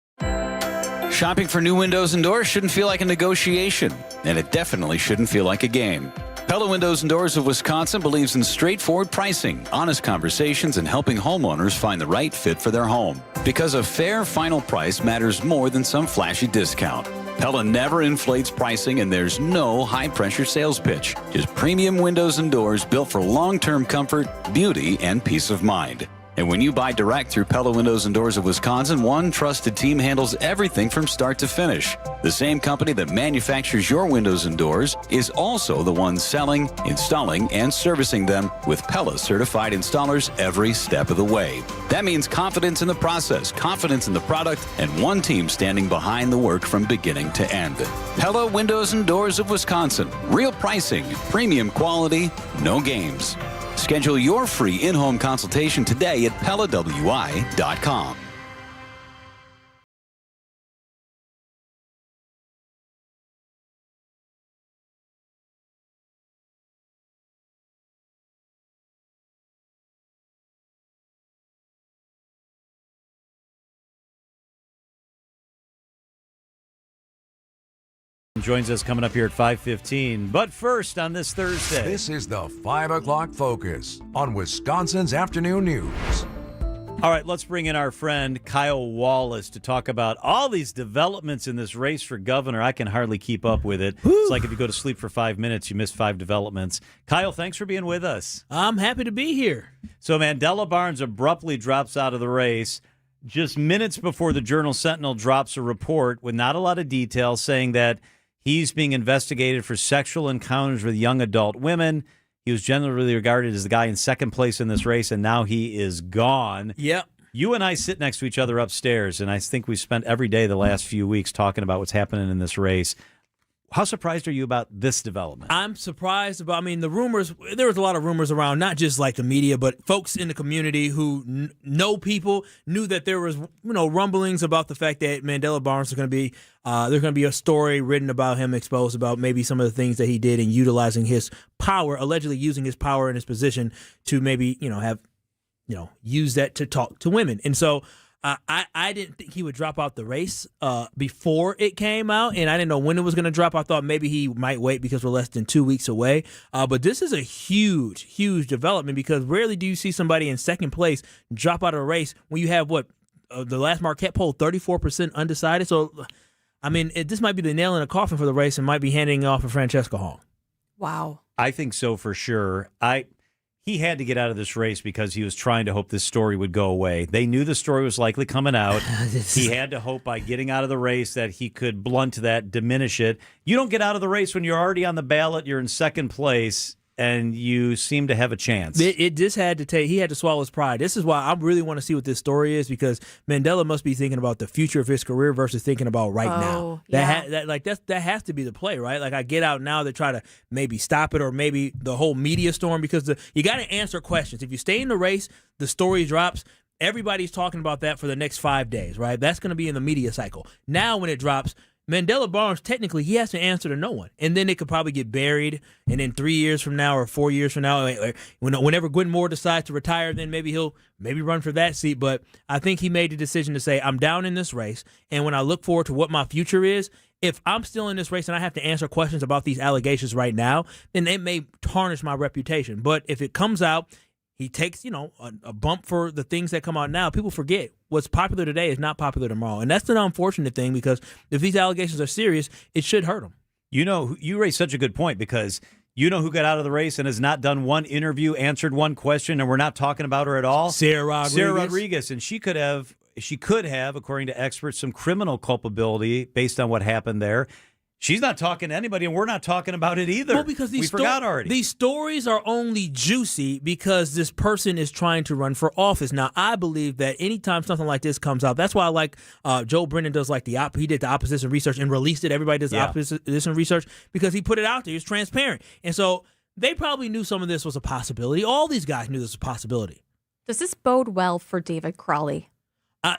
Shopping for new windows and doors shouldn't feel like a negotiation, and it definitely shouldn't feel like a game. Pella Windows and Doors of Wisconsin believes in straightforward pricing, honest conversations, and helping homeowners find the right fit for their home. Because a fair final price matters more than some flashy discount. Pella never inflates pricing, and there's no high-pressure sales pitch. Just premium windows and doors built for long-term comfort, beauty, and peace of mind. And when you buy direct through Pella Windows and Doors of Wisconsin, one trusted team handles everything from start to finish. The same company that manufactures your windows and doors is also the one selling, installing, and servicing them with Pella certified installers every step of the way. That means confidence in the process, confidence in the product, and one team standing behind the work from beginning to end. Pella Windows and Doors of Wisconsin. Real pricing, premium quality, no games. Schedule your free in-home consultation today at PellaWI.com. Joins us coming up here at 5:15. But first on this Thursday. This is the 5 o'clock focus on Wisconsin's afternoon news. All right, let's bring in our friend Kyle Wallace to talk about all these developments in this race for governor. I can hardly keep up with it. It's like if you go to sleep for 5 minutes, you miss 5 developments. Kyle, thanks for being with us. I'm happy to be here. So Mandela Barnes abruptly drops out of the race just minutes before the Journal-Sentinel drops a report with not a lot of details saying that he's being investigated for sexual encounters with young adult women. He was generally regarded as the guy in second place in this race, and now he is gone. Yep. You and I sit next to each other upstairs, and I think we've spent every day the last few weeks talking about what's happening in this race. How surprised are you about this development? I'm surprised about, the rumors, there was a lot of rumors around, not just like the media, but folks in the community who know people knew that there was, rumblings about the fact that Mandela Barnes is going to be, there's going to be a story written about him, exposed about maybe some of the things that he did in utilizing his power, allegedly using his power and his position to maybe, use that to talk to women. And so, I didn't think he would drop out the race before it came out, and I didn't know when it was going to drop. I thought maybe he might wait because we're less than 2 weeks away. But this is a huge, huge development because rarely do you see somebody in second place drop out of a race when you have, the last Marquette poll, 34% undecided. So, this might be the nail in the coffin for the race and might be handing off to Francesca Hall. Wow. I think so for sure. He had to get out of this race because he was trying to hope this story would go away. They knew the story was likely coming out. He had to hope by getting out of the race that he could blunt that, diminish it. You don't get out of the race when you're already on the ballot, you're in second place, and you seem to have a chance. It just had to take. He had to swallow his pride. This is why I really want to see what this story is, because Mandela must be thinking about the future of his career versus thinking about right now. That has to be the play, right? Like, I get out now to try to maybe stop it, or maybe the whole media storm, because you got to answer questions. If you stay in the race, the story drops. Everybody's talking about that for the next 5 days, right? That's going to be in the media cycle. Now, when it drops, Mandela Barnes, technically, he has to answer to no one. And then it could probably get buried. And then 3 years from now or 4 years from now, whenever Gwen Moore decides to retire, then maybe he'll run for that seat. But I think he made the decision to say, I'm down in this race. And when I look forward to what my future is, if I'm still in this race and I have to answer questions about these allegations right now, then it may tarnish my reputation. But if it comes out, he takes, a bump for the things that come out now. People forget what's popular today is not popular tomorrow. And that's an unfortunate thing, because if these allegations are serious, it should hurt him. You raised such a good point, because you know who got out of the race and has not done one interview, answered one question, and we're not talking about her at all? Sarah Rodriguez. And she could have, according to experts, some criminal culpability based on what happened there. She's not talking to anybody, and we're not talking about it either. Well, because we forgot already. These stories are only juicy because this person is trying to run for office. Now, I believe that anytime something like this comes out, that's why I like Joe Brennan does like he did the opposition research and released it. Everybody does opposition research because he put it out there. He was transparent. And so they probably knew some of this was a possibility. All these guys knew this was a possibility. Does this bode well for David Crowley?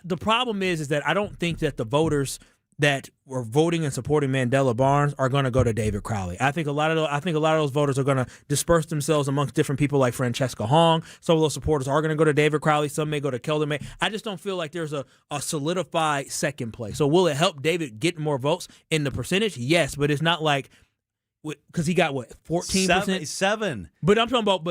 The problem is that I don't think that the voters that were voting and supporting Mandela Barnes are going to go to David Crowley. I think a lot of those voters are going to disperse themselves amongst different people like Francesca Hong. Some of those supporters are going to go to David Crowley. Some may go to Kelder May. I just don't feel like there's a solidified second place. So will it help David get more votes in the percentage? Yes, but it's not like because he got 14%? 7. But I'm talking about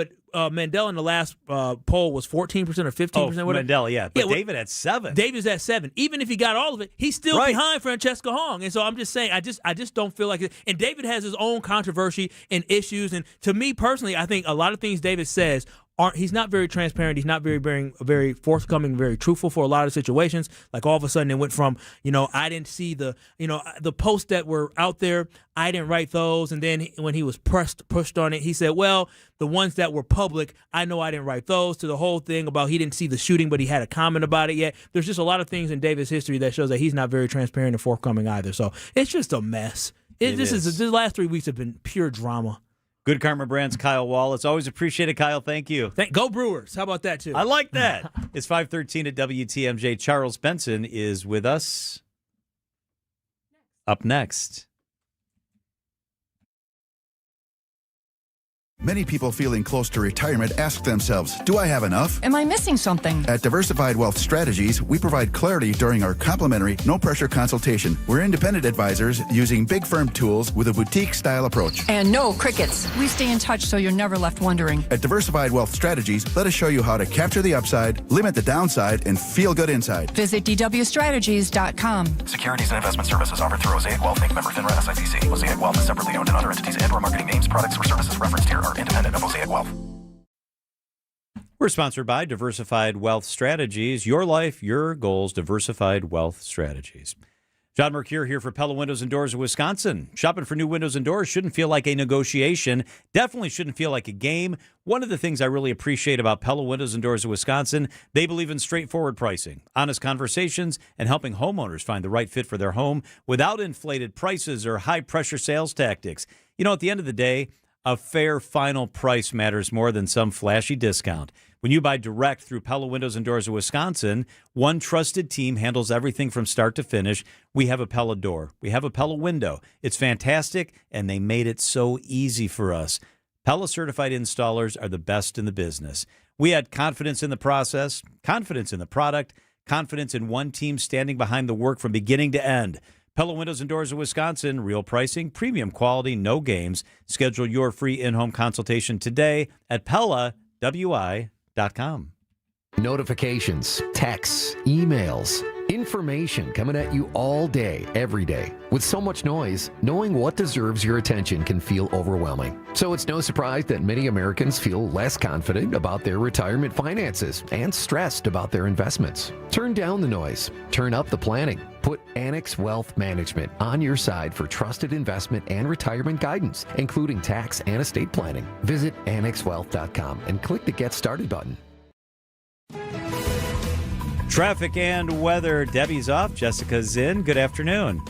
Mandela in the last poll was 14% or 15%. Whatever. Mandela, yeah. But David at 7. David's at 7. Even if he got all of it, he's still behind Francesca Hong. And so I'm just saying, I just don't feel like it. And David has his own controversy and issues. And to me personally, I think a lot of things David says he's not very transparent. He's not very forthcoming, very truthful for a lot of situations. Like all of a sudden it went from, I didn't see the posts that were out there. I didn't write those. And then when he was pushed on it, he said, well, the ones that were public, I know I didn't write those, to the whole thing about he didn't see the shooting, but he had a comment about it yet. There's just a lot of things in David's history that shows that he's not very transparent and forthcoming either. So it's just a mess. This last 3 weeks have been pure drama. Good Karma Brands, Kyle Wallace. Always appreciate it, Kyle. Thank you. Go Brewers. How about that, too? I like that. It's 5:13 at WTMJ. Charles Benson is with us. Up next. Many people feeling close to retirement ask themselves, do I have enough? Am I missing something? At Diversified Wealth Strategies, we provide clarity during our complimentary, no-pressure consultation. We're independent advisors using big firm tools with a boutique-style approach. And no crickets. We stay in touch so you're never left wondering. At Diversified Wealth Strategies, let us show you how to capture the upside, limit the downside, and feel good inside. Visit dwstrategies.com. Securities and investment services offered through Mosaic Wealth Inc. Member FINRA SIPC. Mosaic Wealth is separately owned, and other entities and/or marketing names, products, or services referenced here are independent of Mosaic Wealth. We're sponsored by Diversified Wealth Strategies. Your life, your goals, Diversified Wealth Strategies. John Mercure here for Pella Windows and Doors of Wisconsin. Shopping for new windows and doors shouldn't feel like a negotiation. Definitely shouldn't feel like a game. One of the things I really appreciate about Pella Windows and Doors of Wisconsin, they believe in straightforward pricing, honest conversations, and helping homeowners find the right fit for their home without inflated prices or high-pressure sales tactics. At the end of the day, a fair final price matters more than some flashy discount. When you buy direct through Pella Windows and Doors of Wisconsin, one trusted team handles everything from start to finish. We have a Pella door. We have a Pella window. It's fantastic, and they made it so easy for us. Pella certified installers are the best in the business. We had confidence in the process, confidence in the product, confidence in one team standing behind the work from beginning to end. Pella Windows and Doors of Wisconsin, real pricing, premium quality, no games. Schedule your free in-home consultation today at PellaWI.com. Notifications, texts, emails, information coming at you all day, every day. With so much noise, knowing what deserves your attention can feel overwhelming. So it's no surprise that many Americans feel less confident about their retirement finances and stressed about their investments. Turn down the noise. Turn up the planning. Put Annex Wealth Management on your side for trusted investment and retirement guidance, including tax and estate planning. Visit AnnexWealth.com and click the Get Started button. Traffic and weather. Debbie's off. Jessica's in. Good afternoon.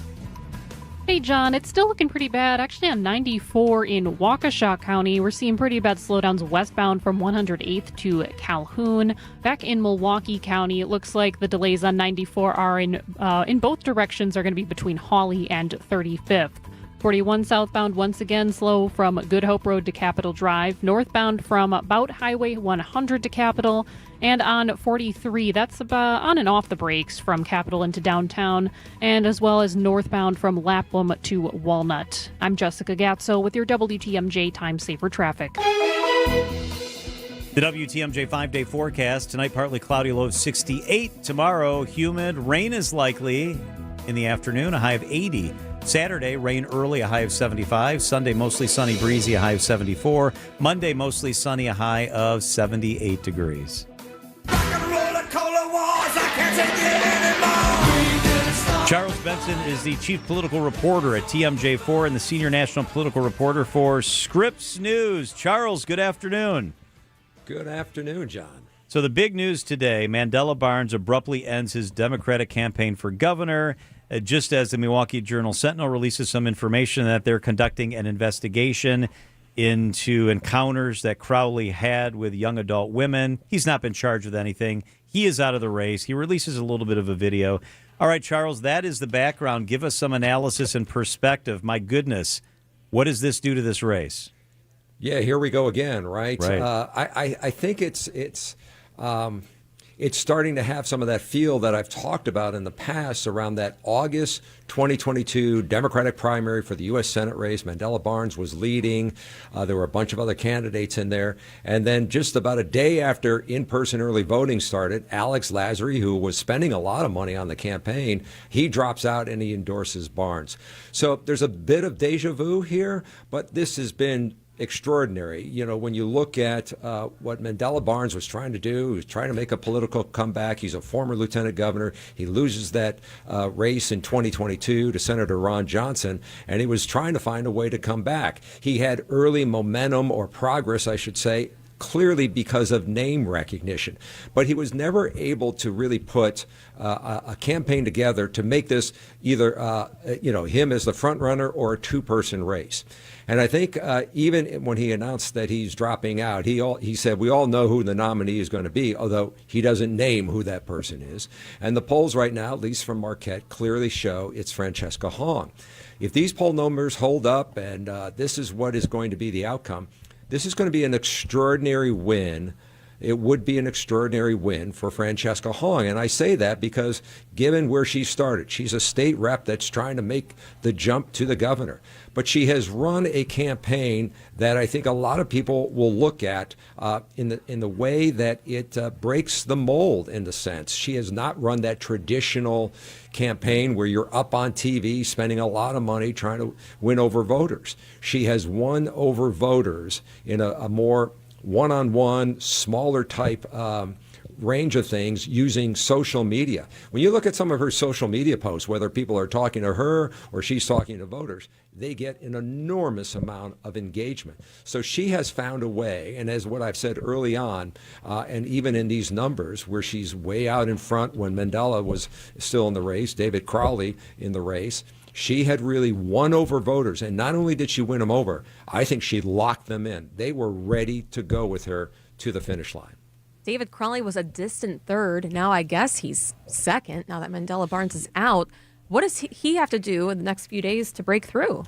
Hey, John, it's still looking pretty bad. Actually, on 94 in Waukesha County, we're seeing pretty bad slowdowns westbound from 108th to Calhoun. Back in Milwaukee County, it looks like the delays on 94 are in both directions are going to be between Hawley and 35th. 41 southbound once again slow from Good Hope Road to Capitol Drive. Northbound from about Highway 100 to Capitol. And on 43, that's about on and off the brakes from Capitol into downtown, and as well as northbound from Lapham to Walnut. I'm Jessica Gatso with your WTMJ Time Saver Traffic. The WTMJ 5-day forecast. Tonight, partly cloudy, low of 68. Tomorrow, humid. Rain is likely in the afternoon, a high of 80. Saturday, rain early, a high of 75. Sunday, mostly sunny, breezy, a high of 74. Monday, mostly sunny, a high of 78 degrees. Charles Benson. Benson is the chief political reporter at TMJ4 and the senior national political reporter for Scripps News. Charles, good afternoon. Good afternoon, John. So the big news today, Mandela Barnes abruptly ends his Democratic campaign for governor, just as the Milwaukee Journal-Sentinel releases some information that they're conducting an investigation into encounters that Crowley had with young adult women. He's not been charged with anything. He is out of the race. He releases a little bit of a video. All right, Charles, that is the background. Give us some analysis and perspective. My goodness, what does this do to this race? Yeah, here we go again, right? Right. I think it's starting to have some of that feel that I've talked about in the past around that August 2022 Democratic primary for the U.S. Senate race. Mandela Barnes was leading. There were a bunch of other candidates in there. And then just about a day after in-person early voting started, Alex Lazary, who was spending a lot of money on the campaign, he drops out and he endorses Barnes. So there's a bit of deja vu here, but this has been extraordinary. You know, when you look at what Mandela Barnes was trying to do, he was trying to make a political comeback. He's a former lieutenant governor. He loses that race in 2022 to Senator Ron Johnson, and he was trying to find a way to come back. He had early momentum, or progress, I should say, clearly because of name recognition. But he was never able to really put a campaign together to make this either, him as the front runner or a two-person race. And I think even when he announced that he's dropping out, he said, we all know who the nominee is going to be, although he doesn't name who that person is. And the polls right now, at least from Marquette, clearly show it's Francesca Hong. If these poll numbers hold up and this is what is going to be the outcome, this is going to be an extraordinary win. It would be an extraordinary win for Francesca Hong. And I say that because given where she started, she's a state rep that's trying to make the jump to the governor. But she has run a campaign that I think a lot of people will look at in the way that it breaks the mold, in the sense. She has not run that traditional campaign where you're up on TV spending a lot of money trying to win over voters. She has won over voters in a more one-on-one, smaller type range of things using social media. When you look at some of her social media posts, whether people are talking to her or she's talking to voters, they get an enormous amount of engagement. So she has found a way, and as what I've said early on, and even in these numbers where she's way out in front when Mandela was still in the race, David Crowley in the race, she had really won over voters. And not only did she win them over, I think she locked them in. They were ready to go with her to the finish line. David Crowley was a distant third. Now I guess he's second, now that Mandela Barnes is out. What does he have to do in the next few days to break through?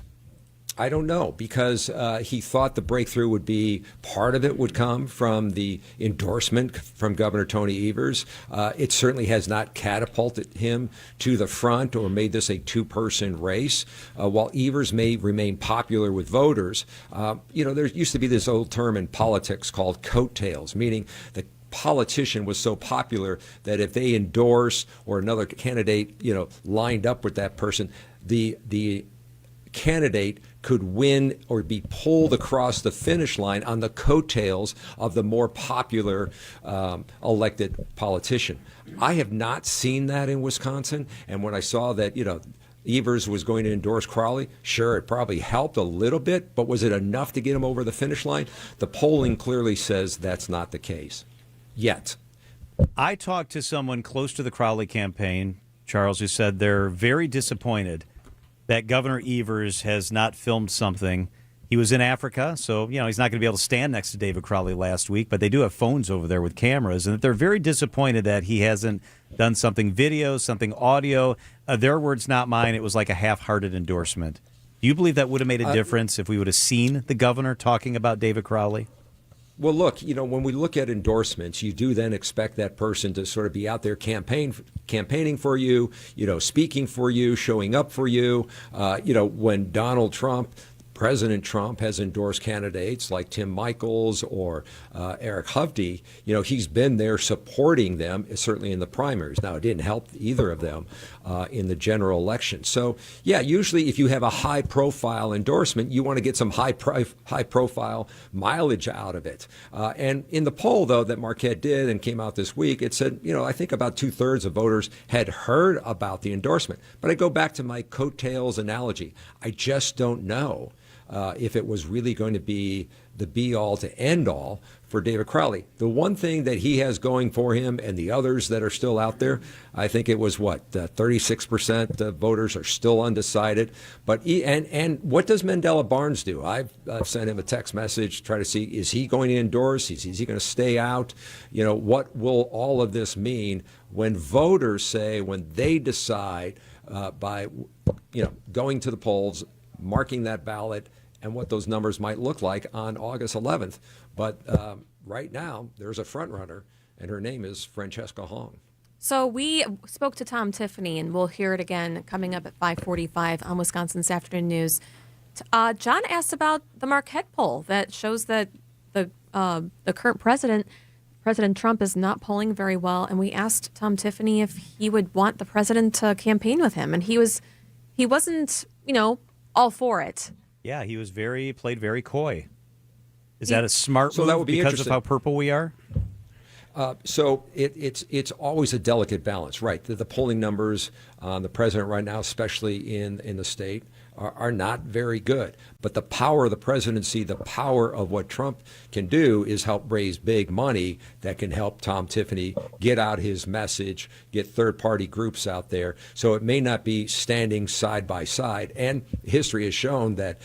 I don't know, because he thought the breakthrough would be, part of it would come from the endorsement from Governor Tony Evers. It certainly has not catapulted him to the front or made this a two-person race. While Evers may remain popular with voters, there used to be this old term in politics called coattails, meaning the politician was so popular that if they endorsed or another candidate, lined up with that person, the candidate could win or be pulled across the finish line on the coattails of the more popular elected politician. I have not seen that in Wisconsin, and when I saw that, Evers was going to endorse Crowley, sure, it probably helped a little bit, but was it enough to get him over the finish line? The polling clearly says that's not the case yet. I talked to someone close to the Crowley campaign, Charles, who said they're very disappointed that Governor Evers has not filmed something. He was in Africa, so he's not going to be able to stand next to David Crowley last week, but they do have phones over there with cameras, and they're very disappointed that he hasn't done something video, something audio. Their words, not mine. It was like a half-hearted endorsement. Do you believe that would have made a difference if we would have seen the governor talking about David Crowley? Well, look, when we look at endorsements, you do then expect that person to sort of be out there campaigning for you, speaking for you, showing up for you. When Donald Trump President Trump has endorsed candidates like Tim Michaels or Eric Hovde, he's been there supporting them, certainly in the primaries. Now, it didn't help either of them in the general election. So, yeah, usually if you have a high-profile endorsement, you want to get some high-profile mileage out of it. And in the poll, though, that Marquette did and came out this week, it said, I think about 2/3 of voters had heard about the endorsement. But I go back to my coattails analogy. I just don't know if it was really going to be the be-all to end-all for David Crowley. The one thing that he has going for him and the others that are still out there, I think it was 36% of voters are still undecided. But and what does Mandela Barnes do? I've sent him a text message to try to see, is he going to endorse? Is he going to stay out? What will all of this mean when voters say, when they decide by going to the polls, marking that ballot, and what those numbers might look like on August 11th. But right now, there's a front runner, and her name is Francesca Hong. So we spoke to Tom Tiffany, and we'll hear it again coming up at 5:45 on Wisconsin's Afternoon News. John asked about the Marquette poll that shows that the current President Trump, is not polling very well, and we asked Tom Tiffany if he would want the president to campaign with him, and he wasn't, all for it. Yeah, he was played very coy. Is that a smart move because of how purple we are? So it's always a delicate balance, right? The polling numbers on the president right now, especially in the state, are not very good. But the power of the presidency, the power of what Trump can do is help raise big money that can help Tom Tiffany get out his message, get third-party groups out there. So it may not be standing side by side. And history has shown that,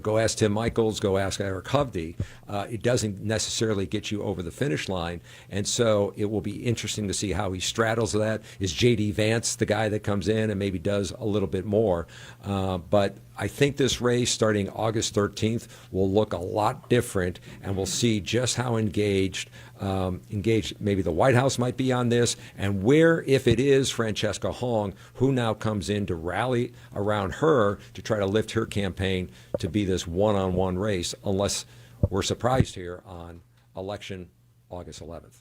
go ask Tim Michaels, go ask Eric Hovde. It doesn't necessarily get you over the finish line. And so it will be interesting to see how he straddles that. Is J.D. Vance the guy that comes in and maybe does a little bit more? But I think this race starting August 13th will look a lot different, and we'll see just how engaged maybe the White House might be on this, and where, if it is Francesca Hong, who now comes in to rally around her to try to lift her campaign to be this one-on-one race, unless we're surprised here on election August 11th.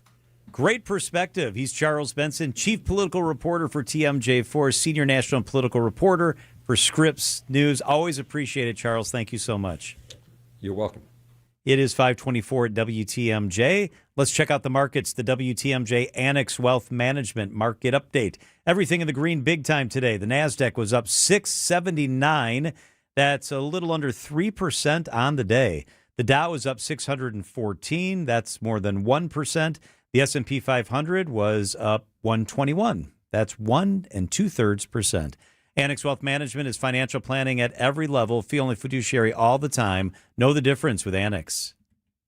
Great perspective. He's Charles Benson, chief political reporter for TMJ4, senior national political reporter for Scripps News. Always appreciate it, Charles. Thank you so much. You're welcome. It is 5:24 at WTMJ. Let's check out the markets. The WTMJ Annex Wealth Management Market Update. Everything in the green big time today. The NASDAQ was up 679. That's a little under 3% on the day. The Dow was up 614. That's more than 1%. The S&P 500 was up 121. That's 1 2/3%. Annex Wealth Management is financial planning at every level. Feel a fiduciary all the time. Know the difference with Annex.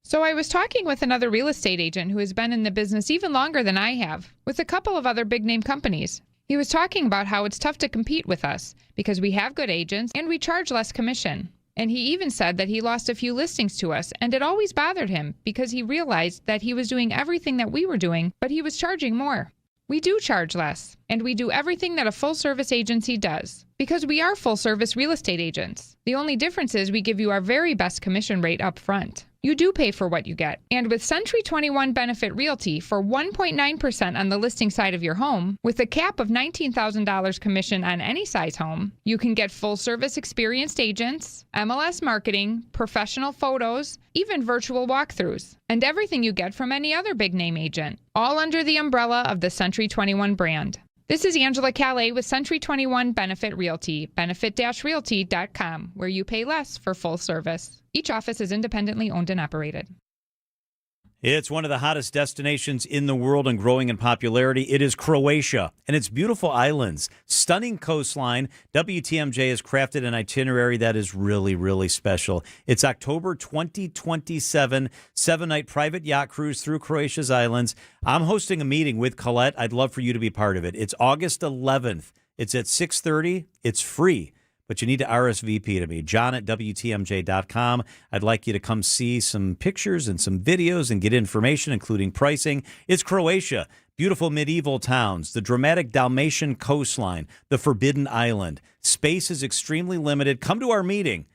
So I was talking with another real estate agent who has been in the business even longer than I have, with a couple of other big-name companies. He was talking about how it's tough to compete with us because we have good agents and we charge less commission. And he even said that he lost a few listings to us, and it always bothered him because he realized that he was doing everything that we were doing, but he was charging more. We do charge less, and we do everything that a full-service agency does, because we are full-service real estate agents. The only difference is we give you our very best commission rate up front. You do pay for what you get. And with Century 21 Benefit Realty for 1.9% on the listing side of your home, with a cap of $19,000 commission on any size home, you can get full-service experienced agents, MLS marketing, professional photos, even virtual walkthroughs, and everything you get from any other big-name agent, all under the umbrella of the Century 21 brand. This is Angela Calais with Century 21 Benefit Realty, benefit-realty.com, where you pay less for full service. Each office is independently owned and operated. It's one of the hottest destinations in the world and growing in popularity. It is Croatia and its beautiful islands. Stunning coastline. WTMJ has crafted an itinerary that is really, really special. It's October 2027, 7-night private yacht cruise through Croatia's islands. I'm hosting a meeting with Colette. I'd love for you to be part of it. It's August 11th. It's at 6:30. It's free. But you need to RSVP to me, John at WTMJ.com. I'd like you to come see some pictures and some videos and get information, including pricing. It's Croatia, beautiful medieval towns, the dramatic Dalmatian coastline, the Forbidden Island. Space is extremely limited. Come to our meeting.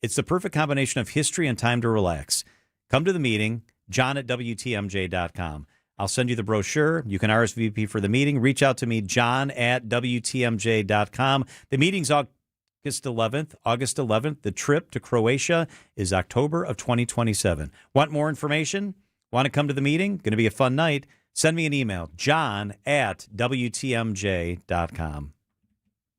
It's the perfect combination of history and time to relax. Come to the meeting, john@wtmj.com. I'll send you the brochure. You can RSVP for the meeting. Reach out to me, john@wtmj.com. The meeting's August 11th. The trip to Croatia is October of 2027. Want more information? Want to come to the meeting? Going to be a fun night. Send me an email, john@wtmj.com.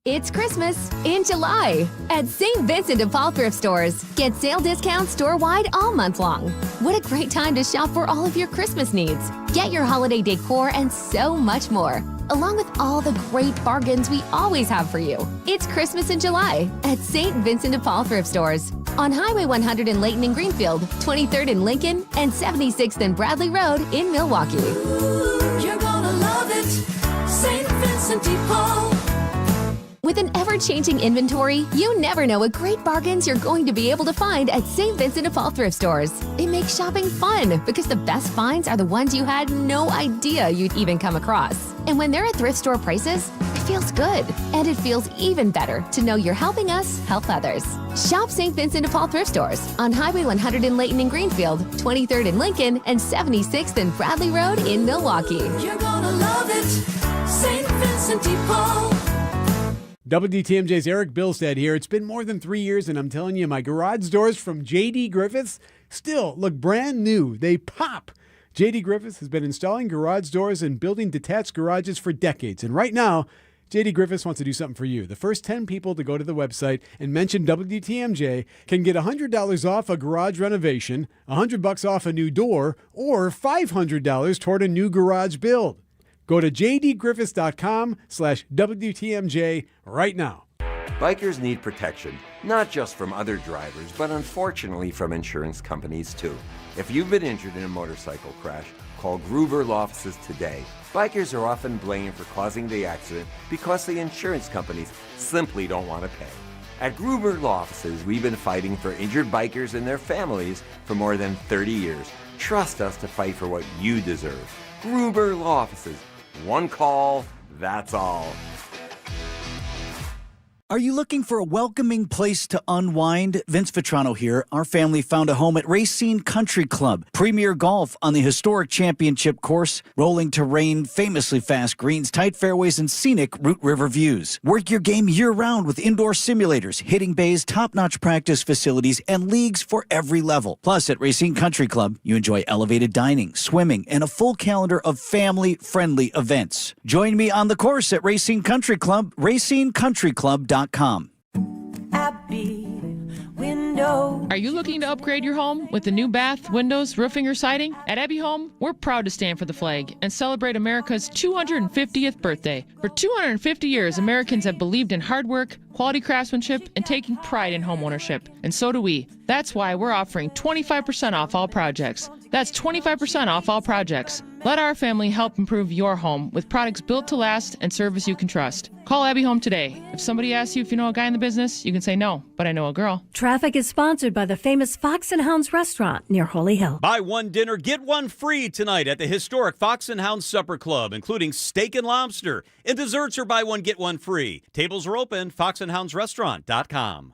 It's Christmas in July at St. Vincent de Paul thrift stores. Get sale discounts store-wide all month long. What a great time to shop for all of your Christmas needs. Get your holiday decor and so much more, along with all the great bargains we always have for you. It's Christmas in July at St. Vincent de Paul thrift stores on Highway 100 in Layton and Greenfield, 23rd in Lincoln, and 76th and Bradley Road in Milwaukee. You're gonna love it, St. Vincent de Paul. With an ever-changing inventory, you never know what great bargains you're going to be able to find at St. Vincent de Paul thrift stores. It makes shopping fun because the best finds are the ones you had no idea you'd even come across. And when they're at thrift store prices, it feels good. And it feels even better to know you're helping us help others. Shop St. Vincent de Paul thrift stores on Highway 100 in Layton and Greenfield, 23rd in Lincoln, and 76th and Bradley Road in Milwaukee. You're gonna love it, St. Vincent de Paul. WTMJ's Eric Bilstead here. It's been more than 3 years, and I'm telling you, my garage doors from J.D. Griffiths still look brand new. They pop. J.D. Griffiths has been installing garage doors and building detached garages for decades. And right now, J.D. Griffiths wants to do something for you. The first 10 people to go to the website and mention WTMJ can get $100 off a garage renovation, $100 off a new door, or $500 toward a new garage build. Go to jdgriffiths.com/WTMJ right now. Bikers need protection, not just from other drivers, but unfortunately from insurance companies too. If you've been injured in a motorcycle crash, call Gruber Law Offices today. Bikers are often blamed for causing the accident because the insurance companies simply don't want to pay. At Gruber Law Offices, we've been fighting for injured bikers and their families for more than 30 years. Trust us to fight for what you deserve. Gruber Law Offices. One call, that's all. Are you looking for a welcoming place to unwind? Vince Vitrano here. Our family found a home at Racine Country Club. Premier golf on the historic championship course, rolling terrain, famously fast greens, tight fairways, and scenic Root River views. Work your game year-round with indoor simulators, hitting bays, top-notch practice facilities, and leagues for every level. Plus, at Racine Country Club, you enjoy elevated dining, swimming, and a full calendar of family-friendly events. Join me on the course at Racine Country Club, racinecountryclub.com. Abbey Window. Are you looking to upgrade your home with a new bath, windows, roofing, or siding? At Abbey Home, we're proud to stand for the flag and celebrate America's 250th birthday. For 250 years, Americans have believed in hard work, quality craftsmanship, and taking pride in homeownership. And so do we. That's why we're offering 25% off all projects. That's 25% off all projects. Let our family help improve your home with products built to last and service you can trust. Call Abbey Home today. If somebody asks you if you know a guy in the business, you can say no, but I know a girl. Traffic is sponsored by the famous Fox and Hounds restaurant near Holy Hill. Buy one dinner, get one free tonight at the historic Fox and Hounds Supper Club, including steak and lobster. And desserts are buy one, get one free. Tables are open, foxandhoundsrestaurant.com.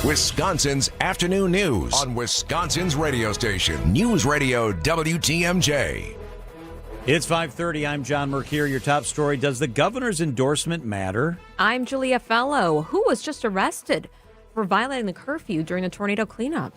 Wisconsin's afternoon news on Wisconsin's radio station, News Radio WTMJ. It's 5:30. I'm John Mercure. Your top story: does the governor's endorsement matter? I'm Julia Fellow, who was just arrested for violating the curfew during the tornado cleanup.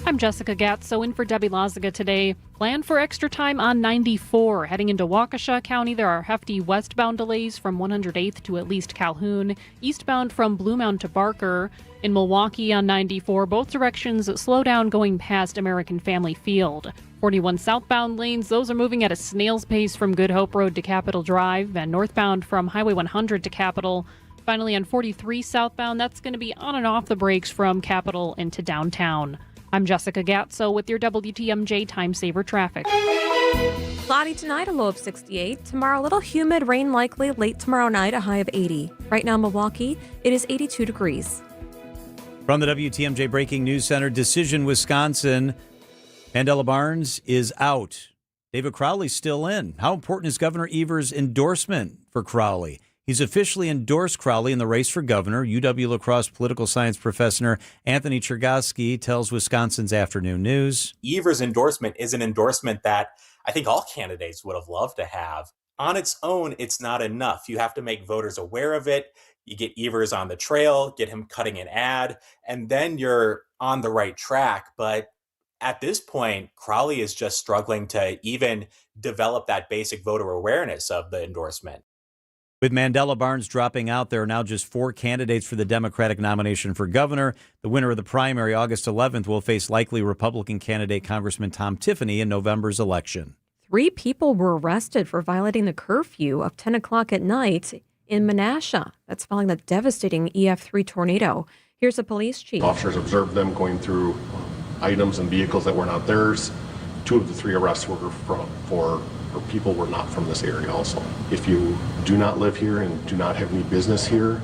I'm Jessica Gatso in for Debbie Loziga today. Plan for extra time on 94. Heading into Waukesha County, there are hefty westbound delays from 108th to at least Calhoun. Eastbound from Blue Mound to Barker. In Milwaukee on 94, both directions slow down going past American Family Field. 41 southbound lanes, those are moving at a snail's pace from Good Hope Road to Capitol Drive. And northbound from Highway 100 to Capitol. Finally on 43 southbound, that's going to be on and off the brakes from Capitol into downtown. I'm Jessica Gatso with your WTMJ Time Saver Traffic. Cloudy tonight, a low of 68. Tomorrow, a little humid, rain likely. Late tomorrow night, a high of 80. Right now in Milwaukee, it is 82 degrees. From the WTMJ Breaking News Center, Decision, Wisconsin, Mandela Barnes is out. David Crowley's still in. How important is Governor Evers' endorsement for Crowley? He's officially endorsed Crowley in the race for governor. UW-La Crosse political science professor Anthony Chergosky tells Wisconsin's Afternoon News. Evers' endorsement is an endorsement that I think all candidates would have loved to have. On its own, it's not enough. You have to make voters aware of it. You get Evers on the trail, get him cutting an ad, and then you're on the right track. But at this point, Crowley is just struggling to even develop that basic voter awareness of the endorsement. With Mandela Barnes dropping out, there are now just 4 candidates for the Democratic nomination for governor. The winner of the primary, August 11th, will face likely Republican candidate Congressman Tom Tiffany in November's election. 3 people were arrested for violating the curfew of 10 o'clock at night in Menasha. That's following the devastating EF3 tornado. Here's a police chief. Officers observed them going through items and vehicles that were not theirs. 2 of the 3 arrests were for people were not from this area also. If you do not live here and do not have any business here,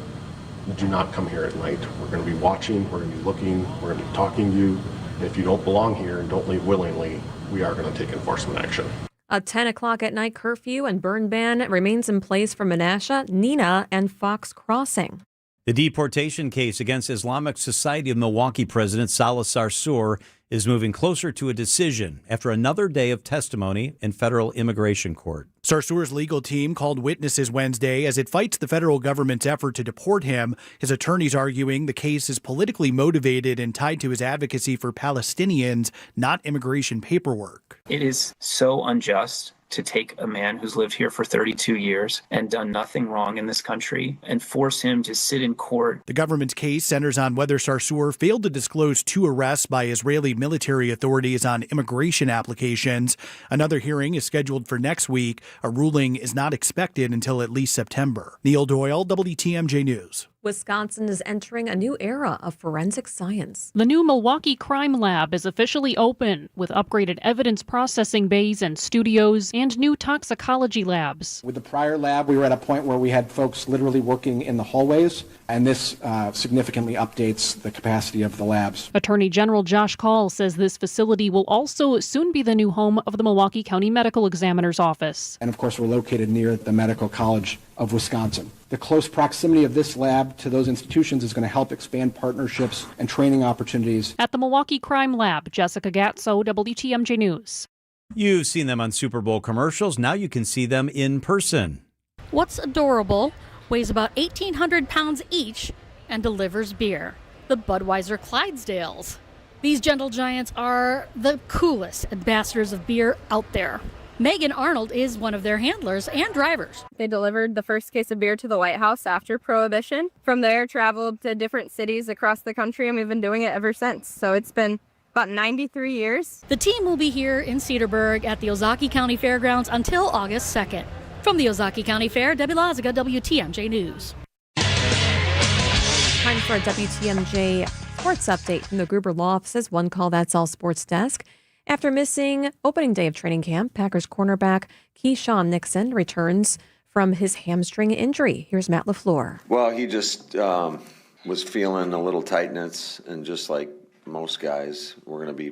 do not come here at night. We're going to be watching, we're going to be looking, we're going to be talking to you. And if you don't belong here and don't leave willingly, we are going to take enforcement action. A 10 o'clock at night curfew and burn ban remains in place for Menasha, Neenah, and Fox Crossing. The deportation case against Islamic Society of Milwaukee President Saleh Sarsour is moving closer to a decision after another day of testimony in federal immigration court. Sarsour's legal team called witnesses Wednesday as it fights the federal government's effort to deport him. His attorneys arguing the case is politically motivated and tied to his advocacy for Palestinians, not immigration paperwork. It is so unjust to take a man who's lived here for 32 years and done nothing wrong in this country and force him to sit in court. The government's case centers on whether Sarsour failed to disclose 2 arrests by Israeli military authorities on immigration applications. Another hearing is scheduled for next week. A ruling is not expected until at least September. Neil Doyle, WTMJ News. Wisconsin is entering a new era of forensic science. The new Milwaukee Crime Lab is officially open with upgraded evidence processing bays and studios and new toxicology labs. With the prior lab, we were at a point where we had folks literally working in the hallways, and this significantly updates the capacity of the labs. Attorney General Josh Kaul says this facility will also soon be the new home of the Milwaukee County Medical Examiner's Office. And of course, we're located near the Medical College of Wisconsin. The close proximity of this lab to those institutions is going to help expand partnerships and training opportunities. At the Milwaukee Crime Lab, Jessica Gatso, WTMJ News. You've seen them on Super Bowl commercials. Now you can see them in person. What's adorable, weighs about 1,800 pounds each, and delivers beer. The Budweiser Clydesdales. These gentle giants are the coolest ambassadors of beer out there. Megan Arnold is one of their handlers and drivers. They delivered the first case of beer to the White House after Prohibition. From there, traveled to different cities across the country, and we've been doing it ever since. So it's been about 93 years. The team will be here in Cedarburg at the Ozaukee County Fairgrounds until August 2nd. From the Ozaukee County Fair, Debbie Laziga, WTMJ News. Time for a WTMJ sports update from the Gruber Law Office's One Call That's All Sports Desk. After missing opening day of training camp, Packers cornerback Keyshawn Nixon returns from his hamstring injury. Here's Matt LaFleur. Well, he just was feeling a little tightness, and just like most guys, we're going to be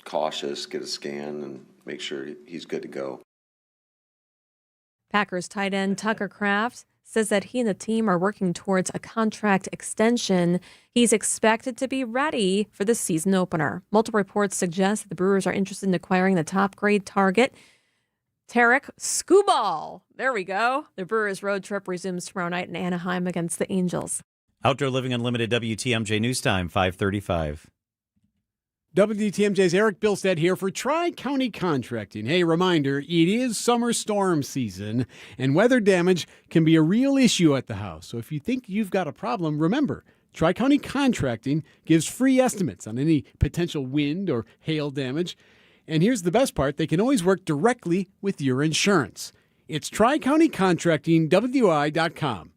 cautious, get a scan, and make sure he's good to go. Packers tight end Tucker Kraft says that he and the team are working towards a contract extension. He's expected to be ready for the season opener. Multiple reports suggest that the Brewers are interested in acquiring the top-grade target, Tarek Skubal. There we go. The Brewers' road trip resumes tomorrow night in Anaheim against the Angels. Outdoor Living Unlimited WTMJ News Time, 5:35. WTMJ's Eric Bilstead here for Tri-County Contracting. Hey, reminder, it is summer storm season, and weather damage can be a real issue at the house. So if you think you've got a problem, remember, Tri-County Contracting gives free estimates on any potential wind or hail damage. And here's the best part, they can always work directly with your insurance. It's TriCountyContractingWI.com.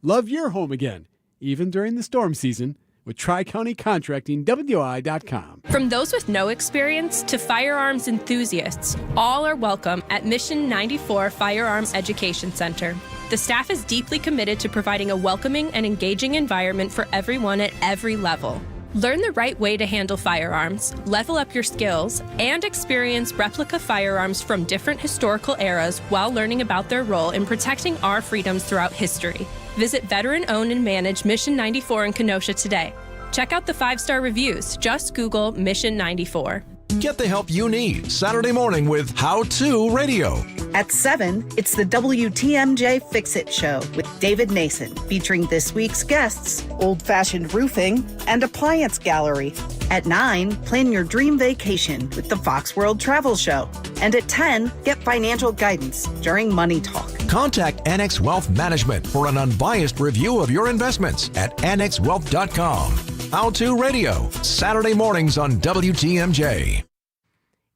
Love your home again, even during the storm season, with TriCountyContractingWI.com. From those with no experience to firearms enthusiasts, all are welcome at Mission 94 Firearms Education Center. The staff is deeply committed to providing a welcoming and engaging environment for everyone at every level. Learn the right way to handle firearms, level up your skills, and experience replica firearms from different historical eras while learning about their role in protecting our freedoms throughout history. Visit veteran-owned and managed Mission 94 in Kenosha today. Check out the 5-star reviews. Just Google Mission 94. Get the help you need Saturday morning with How To Radio. At 7, it's the WTMJ Fix-It Show with David Nason, featuring this week's guests, old-fashioned roofing and appliance gallery. At 9, plan your dream vacation with the Fox World Travel Show. And at 10, get financial guidance during Money Talk. Contact Annex Wealth Management for an unbiased review of your investments at annexwealth.com. How To Radio, Saturday mornings on WTMJ.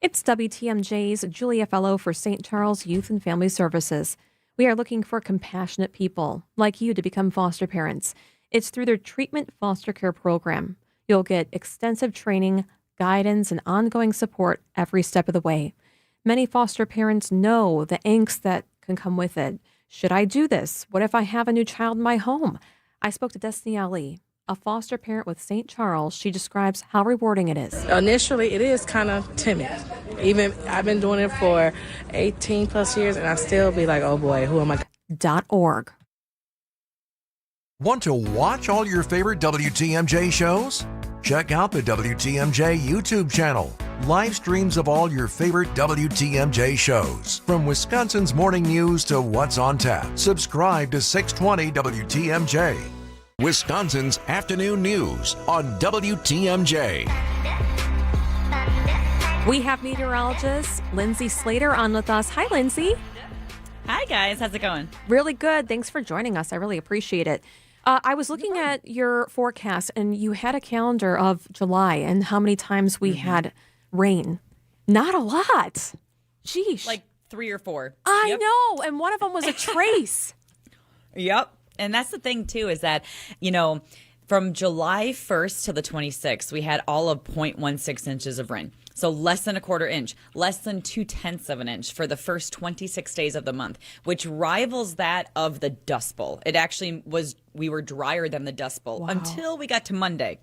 It's WTMJ's Julia Fellow for St. Charles Youth and Family Services. We are looking for compassionate people like you to become foster parents. It's through their treatment foster care program. You'll get extensive training, guidance, and ongoing support every step of the way. Many foster parents know the angst that can come with it. Should I do this? What if I have a new child in my home? I spoke to Destiny Ali, a foster parent with St. Charles. She describes how rewarding it is. Initially, it is kind of timid. Even I've been doing it for 18 plus years, and I still be like, oh boy, who am I? .org. Want to watch all your favorite WTMJ shows? Check out the WTMJ YouTube channel. Live streams of all your favorite WTMJ shows. From Wisconsin's morning news to what's on tap. Subscribe to 620 WTMJ. Wisconsin's afternoon news on WTMJ. We have meteorologist Lindsay Slater on with us. Hi, Lindsay. Hi, guys. How's it going? Really good. Thanks for joining us. I really appreciate it. I was looking at your forecast, and you had a calendar of July and how many times we had rain. Not a lot. Sheesh. Like 3 or 4. I know. And one of them was a trace. Yep. And that's the thing, too, is that, you know, from July 1st to the 26th, we had all of 0.16 inches of rain. So less than a quarter inch, less than 0.2 of an inch for the first 26 days of the month, which rivals that of the Dust Bowl. It actually was, we were drier than the Dust Bowl until we got to Monday.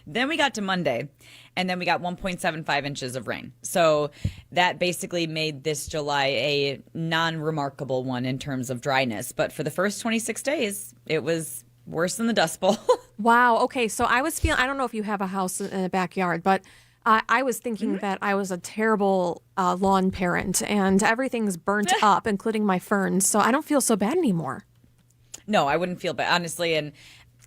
Then we got to Monday, and then we got 1.75 inches of rain. So that basically made this July a non-remarkable one in terms of dryness. But for the first 26 days, it was worse than the Dust Bowl. Wow. Okay. So I was feeling, I don't know if you have a house in a backyard, but I was thinking that I was a terrible lawn parent and everything's burnt up, including my ferns. So I don't feel so bad anymore. No, I wouldn't feel bad, honestly. And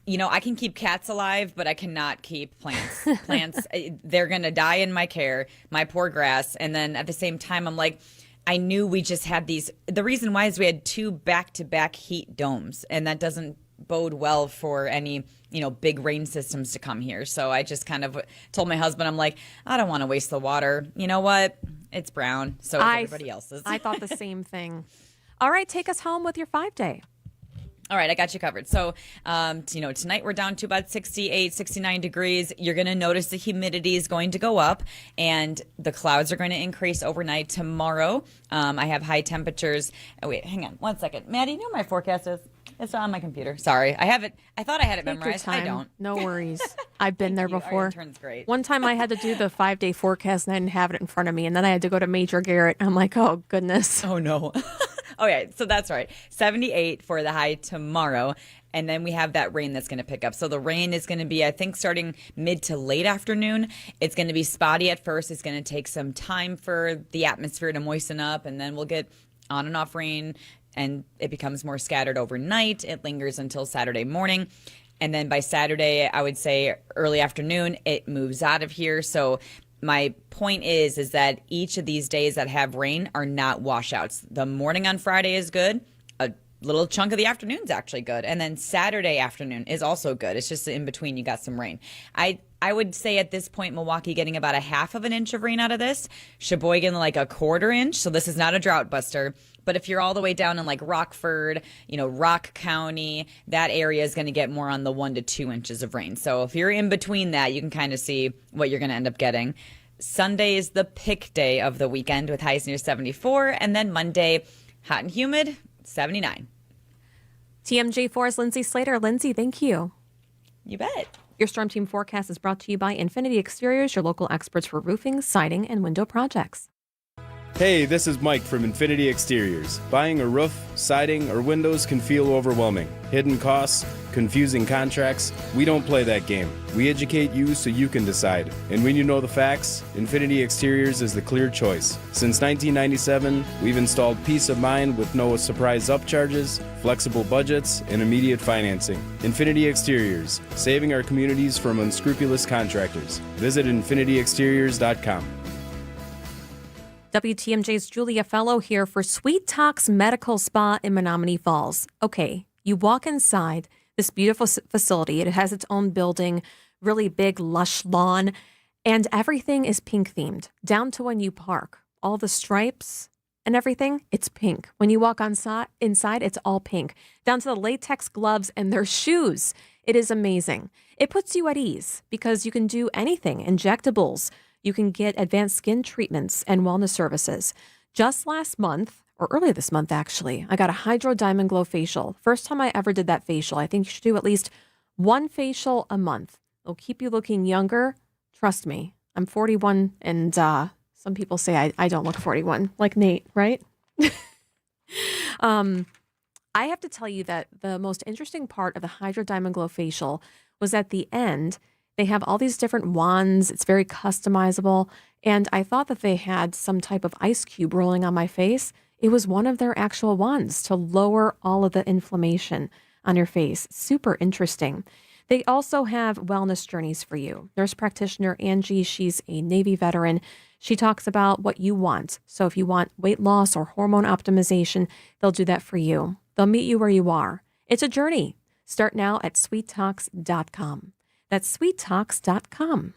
you know, I can keep cats alive, but I cannot keep plants. Plants, they're going to die in my care, my poor grass. And then at the same time, I'm like, I knew we just had these. The reason why is we had 2 back-to-back heat domes, and that doesn't bode well for any, you know, big rain systems to come here. So I just kind of told my husband, I'm like, I don't want to waste the water. You know what? It's brown. So is everybody else's. I thought the same thing. All right, take us home with your 5-day. All right, I got you covered. So, you know, tonight we're down to about 68, 69 degrees. You're going to notice the humidity is going to go up and the clouds are going to increase overnight. Tomorrow, I have high temperatures. Oh, wait, hang on 1 second. Maddie, you know what my forecast is? It's on my computer. Sorry. I have it. I thought I had it memorized. I don't. No worries. I've been there before. Our intern's great. One time I had to do the 5-day forecast and I didn't have it in front of me. And then I had to go to Major Garrett. I'm like, oh, goodness. Oh, no. Oh, yeah. So that's right. 78 for the high tomorrow. And then we have that rain that's going to pick up. So the rain is going to be, I think, starting mid to late afternoon. It's going to be spotty at first. It's going to take some time for the atmosphere to moisten up. And then we'll get on and off rain. And it becomes more scattered overnight. It lingers until Saturday morning. And then by Saturday, I would say early afternoon, it moves out of here. So my point is that each of these days that have rain are not washouts. The morning on Friday is good. A little chunk of the afternoon is actually good. And then Saturday afternoon is also good. It's just in between you got some rain. I would say at this point, Milwaukee getting about 1/2 inch of rain out of this. Sheboygan like 1/4 inch. So this is not a drought buster. But if you're all the way down in like Rockford, you know, Rock County, that area is going to get more on the 1 to 2 inches of rain. So if you're in between that, you can kind of see what you're going to end up getting. Sunday is the pick day of the weekend with highs near 74. And then Monday, hot and humid, 79. TMJ4's Lindsay Slater. Lindsay, thank you. You bet. Your Storm Team forecast is brought to you by Infinity Exteriors, your local experts for roofing, siding, and window projects. Hey, this is Mike from Infinity Exteriors. Buying a roof, siding, or windows can feel overwhelming. Hidden costs, confusing contracts. We don't play that game. We educate you so you can decide. And when you know the facts, Infinity Exteriors is the clear choice. Since 1997, we've installed peace of mind with no surprise upcharges, flexible budgets, and immediate financing. Infinity Exteriors, saving our communities from unscrupulous contractors. Visit infinityexteriors.com. WTMJ's Julia Fellow here for Sweet Talks Medical Spa in Menominee Falls. Okay, you walk inside this beautiful facility. It has its own building, really big, lush lawn, and everything is pink themed, down to when you park. All the stripes and everything, it's pink. When you walk inside, it's all pink, down to the latex gloves and their shoes. It is amazing. It puts you at ease because you can do anything, injectables. You can get advanced skin treatments and wellness services. Just last month, or earlier this month actually, I got a Hydro Diamond Glow facial. First time I ever did that facial. I think you should do at least one facial a month. It'll keep you looking younger. Trust me, I'm 41 and some people say I don't look 41, like Nate, right? I have to tell you that the most interesting part of the Hydro Diamond Glow facial was at the end. They have all these different wands. It's very customizable. And I thought that they had some type of ice cube rolling on my face. It was one of their actual wands to lower all of the inflammation on your face. Super interesting. They also have wellness journeys for you. Nurse practitioner Angie, she's a Navy veteran. She talks about what you want. So if you want weight loss or hormone optimization, they'll do that for you. They'll meet you where you are. It's a journey. Start now at sweettalks.com. That's sweettalks.com.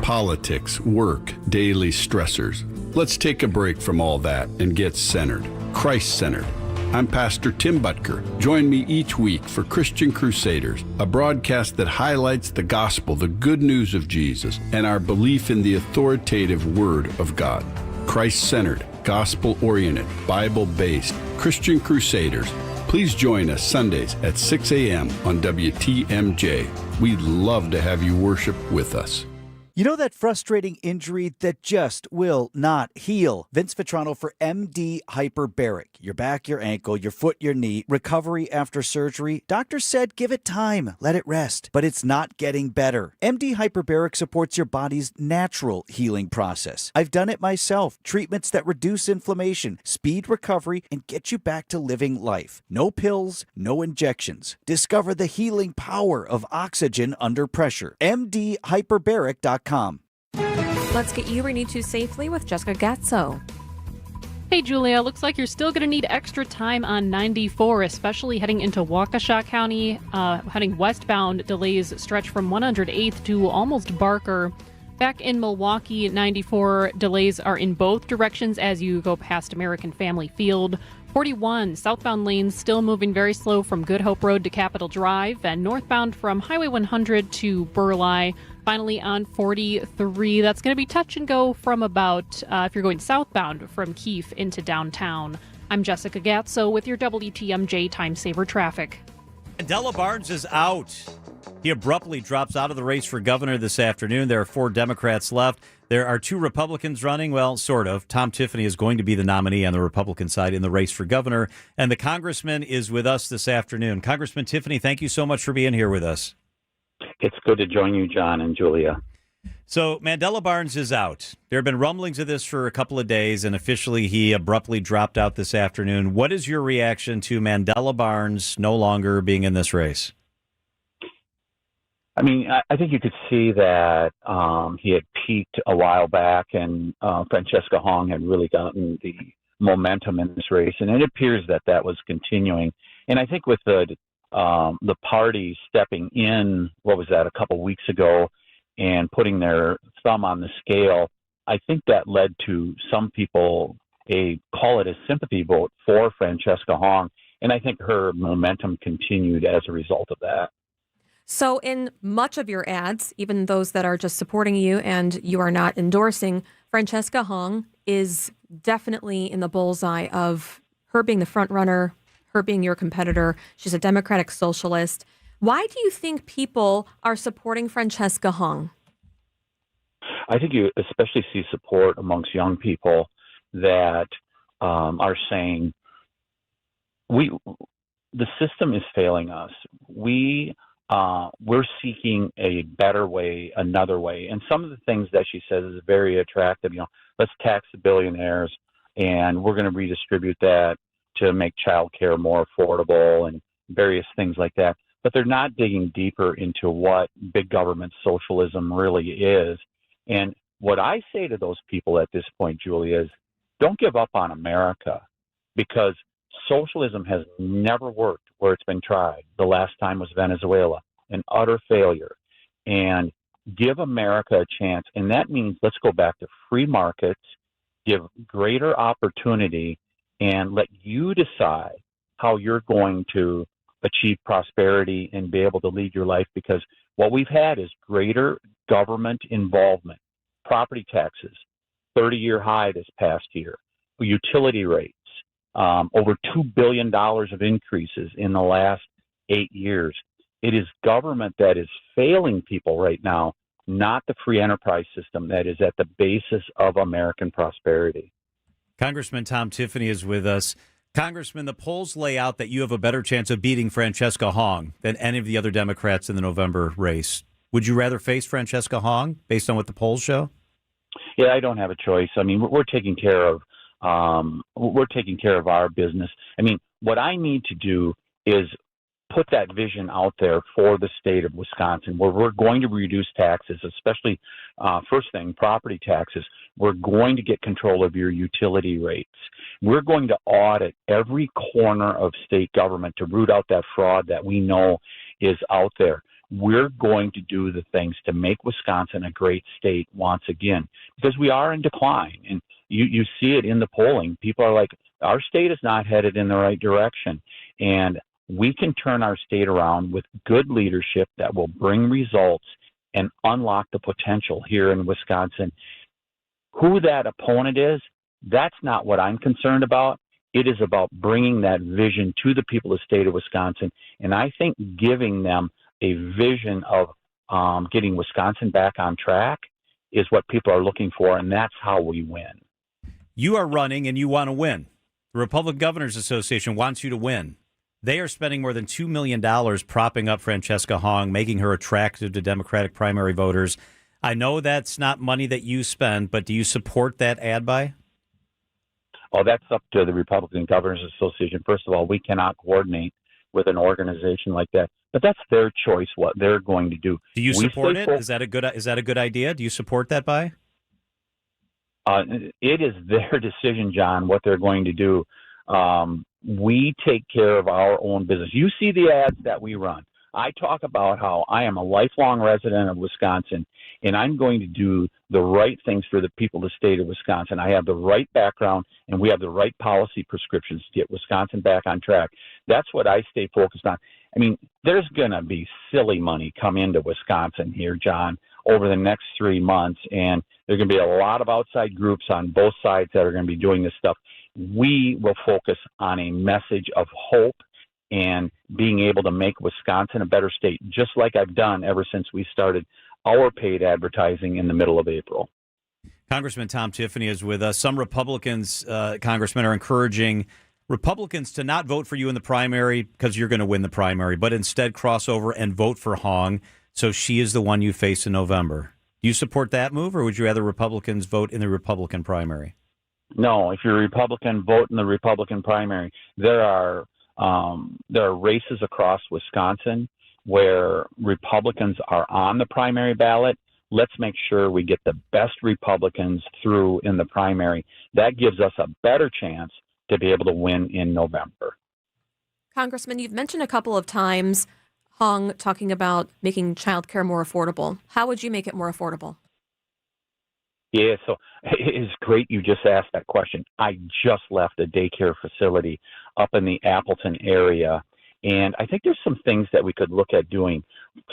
Politics, work, daily stressors. Let's take a break from all that and get centered, Christ-centered. I'm Pastor Tim Butker. Join me each week for Christian Crusaders, a broadcast that highlights the gospel, the good news of Jesus, and our belief in the authoritative Word of God. Christ-centered, gospel-oriented, Bible-based, Christian Crusaders. Please join us Sundays at 6 a.m. on WTMJ. We'd love to have you worship with us. You know that frustrating injury that just will not heal? Vince Vitrano for MD Hyperbaric. Your back, your ankle, your foot, your knee. Recovery after surgery. Doctor said give it time. Let it rest. But it's not getting better. MD Hyperbaric supports your body's natural healing process. I've done it myself. Treatments that reduce inflammation, speed recovery, and get you back to living life. No pills, no injections. Discover the healing power of oxygen under pressure. MDHyperbaric.com. Let's get you where you need to safely with Jessica Gatso. Hey, Julia, looks like you're still going to need extra time on 94, especially heading into Waukesha County. Heading westbound, delays stretch from 108th to almost Barker. Back in Milwaukee, 94 delays are in both directions as you go past American Family Field. 41 southbound lanes still moving very slow from Good Hope Road to Capitol Drive, and northbound from Highway 100 to Burleigh. Finally, on 43, that's going to be touch and go from about, if you're going southbound, from Keefe into downtown. I'm Jessica Gatso with your WTMJ Time Saver Traffic. Mandela Barnes is out. He abruptly drops out of the race for governor this afternoon. There are 4 Democrats left. There are 2 Republicans running. Well, sort of. Tom Tiffany is going to be the nominee on the Republican side in the race for governor. And the congressman is with us this afternoon. Congressman Tiffany, thank you so much for being here with us. It's good to join you, John and Julia. So Mandela Barnes is out. There have been rumblings of this for a couple of days, and officially he abruptly dropped out this afternoon. What is your reaction to Mandela Barnes no longer being in this race? I mean, I think you could see that he had peaked a while back, and Francesca Hong had really gotten the momentum in this race, and it appears that that was continuing. And I think with the party stepping in, what was that, a couple weeks ago, and putting their thumb on the scale, I think that led to some people call it a sympathy vote for Francesca Hong, and I think her momentum continued as a result of that. So in much of your ads, even those that are just supporting you and you are not endorsing, Francesca Hong is definitely in the bullseye of her being the front runner, her being your competitor. She's a Democratic socialist. Why do you think people are supporting Francesca Hong? I think you especially see support amongst young people that are saying, the system is failing us. We're seeking a better way, another way. And some of the things that she says is very attractive. Let's tax the billionaires, and we're going to redistribute that to make childcare more affordable and various things like that. But they're not digging deeper into what big government socialism really is. And what I say to those people at this point, Julie, is don't give up on America, because socialism has never worked where it's been tried. The last time was Venezuela, an utter failure. And give America a chance. And that means let's go back to free markets, give greater opportunity, and let you decide how you're going to achieve prosperity and be able to lead your life. Because what we've had is greater government involvement. Property taxes, 30-year high this past year. Utility rates, over $2 billion of increases in the last 8 years. It is government that is failing people right now, not the free enterprise system that is at the basis of American prosperity. Congressman Tom Tiffany is with us. Congressman, the polls lay out that you have a better chance of beating Francesca Hong than any of the other Democrats in the November race. Would you rather face Francesca Hong based on what the polls show? Yeah, I don't have a choice. I mean, we're taking care of our business. I mean, what I need to do is put that vision out there for the state of Wisconsin, where we're going to reduce taxes, especially first thing, property taxes. We're going to get control of your utility rates. We're going to audit every corner of state government to root out that fraud that we know is out there. We're going to do the things to make Wisconsin a great state once again, because we are in decline. And you see it in the polling. People are like, our state is not headed in the right direction. And we can turn our state around with good leadership that will bring results and unlock the potential here in Wisconsin. Who that opponent is, that's not what I'm concerned about. It is about bringing that vision to the people of the state of Wisconsin. And I think giving them a vision of getting Wisconsin back on track is what people are looking for, and that's how we win. You are running and you want to win. The Republican Governors Association wants you to win. They are spending more than $2 million propping up Francesca Hong, making her attractive to Democratic primary voters. I know that's not money that you spend, but do you support that ad buy? Oh, that's up to the Republican Governors Association. First of all, we cannot coordinate with an organization like that, but that's their choice what they're going to do. Do you support it? Is that a good idea? Do you support that buy? It is their decision, John, what they're going to do. We take care of our own business. You see the ads that we run. I talk about how I am a lifelong resident of Wisconsin, and I'm going to do the right things for the people of the state of Wisconsin. I have the right background, and we have the right policy prescriptions to get Wisconsin back on track. That's what I stay focused on. I mean, there's going to be silly money come into Wisconsin here, John, over the next 3 months, and there's going to be a lot of outside groups on both sides that are going to be doing this stuff. We will focus on a message of hope and being able to make Wisconsin a better state, just like I've done ever since we started our paid advertising in the middle of April. Congressman Tom Tiffany is with us. Some Republicans, Congressmen, are encouraging Republicans to not vote for you in the primary because you're going to win the primary, but instead cross over and vote for Hong so she is the one you face in November. Do you support that move, or would you rather Republicans vote in the Republican primary? No, if you're a Republican, vote in the Republican primary. There are races across Wisconsin where Republicans are on the primary ballot. Let's make sure we get the best Republicans through in the primary. That gives us a better chance to be able to win in November. Congressman, you've mentioned a couple of times Hong talking about making childcare more affordable. How would you make it more affordable? Yeah, so it is great you just asked that question. I just left a daycare facility up in the Appleton area, and I think there's some things that we could look at doing.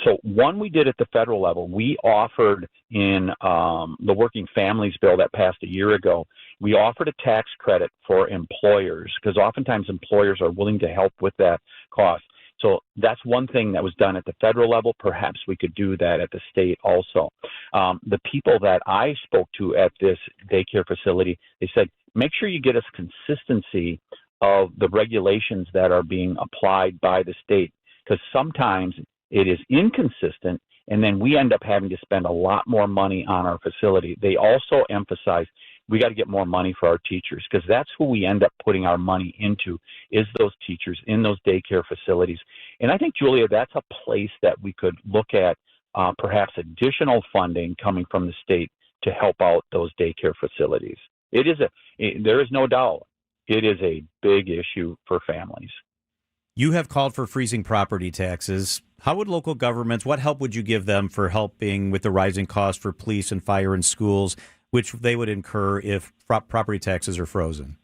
So one we did at the federal level, we offered in the Working Families Bill that passed a year ago, we offered a tax credit for employers because oftentimes employers are willing to help with that cost. So that's one thing that was done at the federal level. Perhaps we could do that at the state also. The people that I spoke to at this daycare facility, they said, make sure you get us consistency of the regulations that are being applied by the state, because sometimes it is inconsistent, and then we end up having to spend a lot more money on our facility. They also emphasize we got to get more money for our teachers, because that's who we end up putting our money into, is those teachers in those daycare facilities. And I think, Julia, that's a place that we could look at perhaps additional funding coming from the state to help out those daycare facilities. There is no doubt, it is a big issue for families. You have called for freezing property taxes. How would local governments, what help would you give them for helping with the rising costs for police and fire in schools, which they would incur if property taxes are frozen?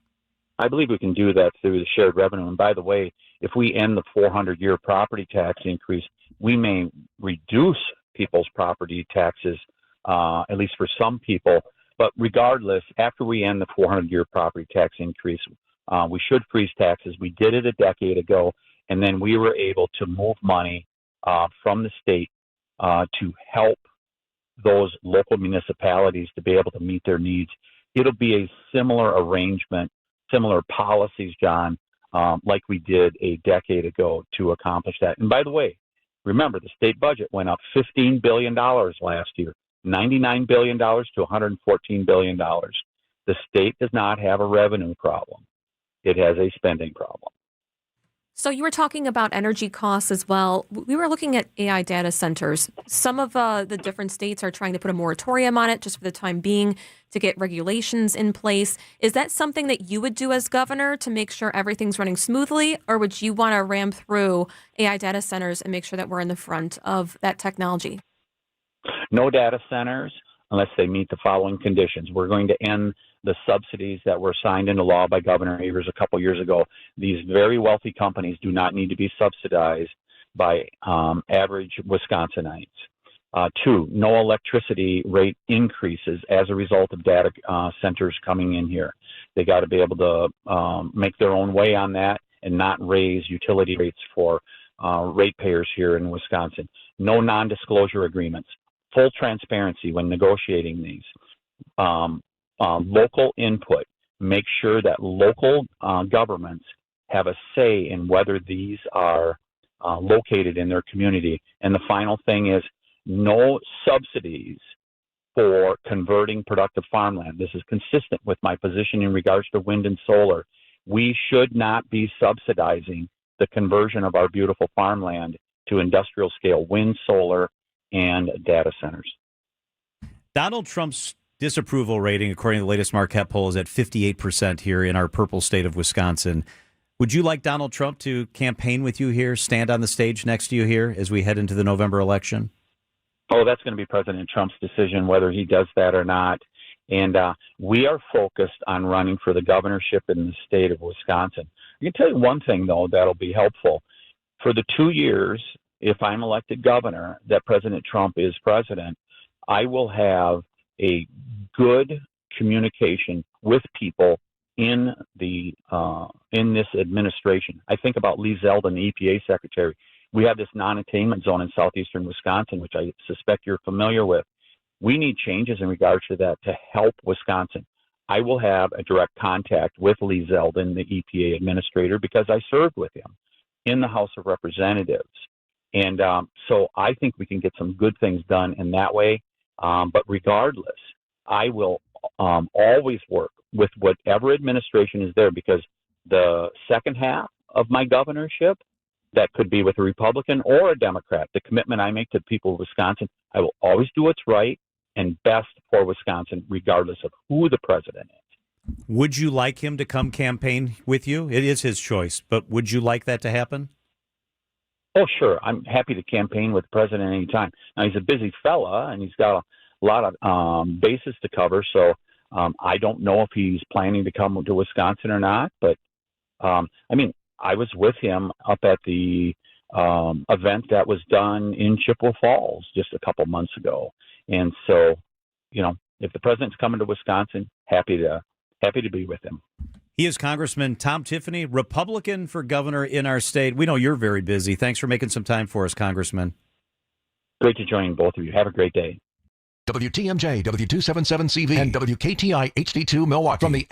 I believe we can do that through the shared revenue. And by the way, if we end the 400-year property tax increase, we may reduce people's property taxes, at least for some people. But regardless, after we end the 400-year property tax increase, we should freeze taxes. We did it a decade ago, and then we were able to move money from the state to help those local municipalities to be able to meet their needs. It'll be a similar arrangement, similar policies, John, like we did a decade ago to accomplish that. And by the way, remember, the state budget went up $15 billion last year, $99 billion to $114 billion. The state does not have a revenue problem. It has a spending problem. So you were talking about energy costs as well. We were looking at AI data centers. Some of the different states are trying to put a moratorium on it just for the time being to get regulations in place. Is that something that you would do as governor to make sure everything's running smoothly, or would you want to ram through AI data centers and make sure that we're in the front of that technology? No data centers unless they meet the following conditions. We're going to end the subsidies that were signed into law by Governor Evers a couple years ago. These very wealthy companies do not need to be subsidized by average Wisconsinites. 2, no electricity rate increases as a result of data centers coming in here. They got to be able to make their own way on that and not raise utility rates for ratepayers here in Wisconsin. No non-disclosure agreements. Full transparency when negotiating these. Local input. Make sure that local governments have a say in whether these are located in their community. And the final thing is no subsidies for converting productive farmland. This is consistent with my position in regards to wind and solar. We should not be subsidizing the conversion of our beautiful farmland to industrial scale wind, solar, and data centers. Donald Trump's disapproval rating, according to the latest Marquette poll, is at 58% here in our purple state of Wisconsin. Would you like Donald Trump to campaign with you here, stand on the stage next to you here as we head into the November election? Oh, that's going to be President Trump's decision whether he does that or not. And we are focused on running for the governorship in the state of Wisconsin. I can tell you one thing, though, that'll be helpful. For the 2 years, if I'm elected governor, that President Trump is president, I will have a good communication with people in this administration. I think about Lee Zeldin, the EPA secretary. We have this non-attainment zone in southeastern Wisconsin, which I suspect you're familiar with. We need changes in regards to that to help Wisconsin. I will have a direct contact with Lee Zeldin, the EPA administrator, because I served with him in the House of Representatives. And so I think we can get some good things done in that way. But regardless, I will always work with whatever administration is there, because the second half of my governorship, that could be with a Republican or a Democrat, the commitment I make to the people of Wisconsin, I will always do what's right and best for Wisconsin, regardless of who the president is. Would you like him to come campaign with you? It is his choice, but would you like that to happen? Oh, sure. I'm happy to campaign with the president anytime. Now, he's a busy fella, and he's got a lot of bases to cover, so I don't know if he's planning to come to Wisconsin or not, but, I was with him up at the event that was done in Chippewa Falls just a couple months ago. And so, if the president's coming to Wisconsin, happy to be with him. He is Congressman Tom Tiffany, Republican for governor in our state. We know you're very busy. Thanks for making some time for us, Congressman. Great to join both of you. Have a great day. WTMJ, W277CV, and WKTI HD2 Milwaukee. From the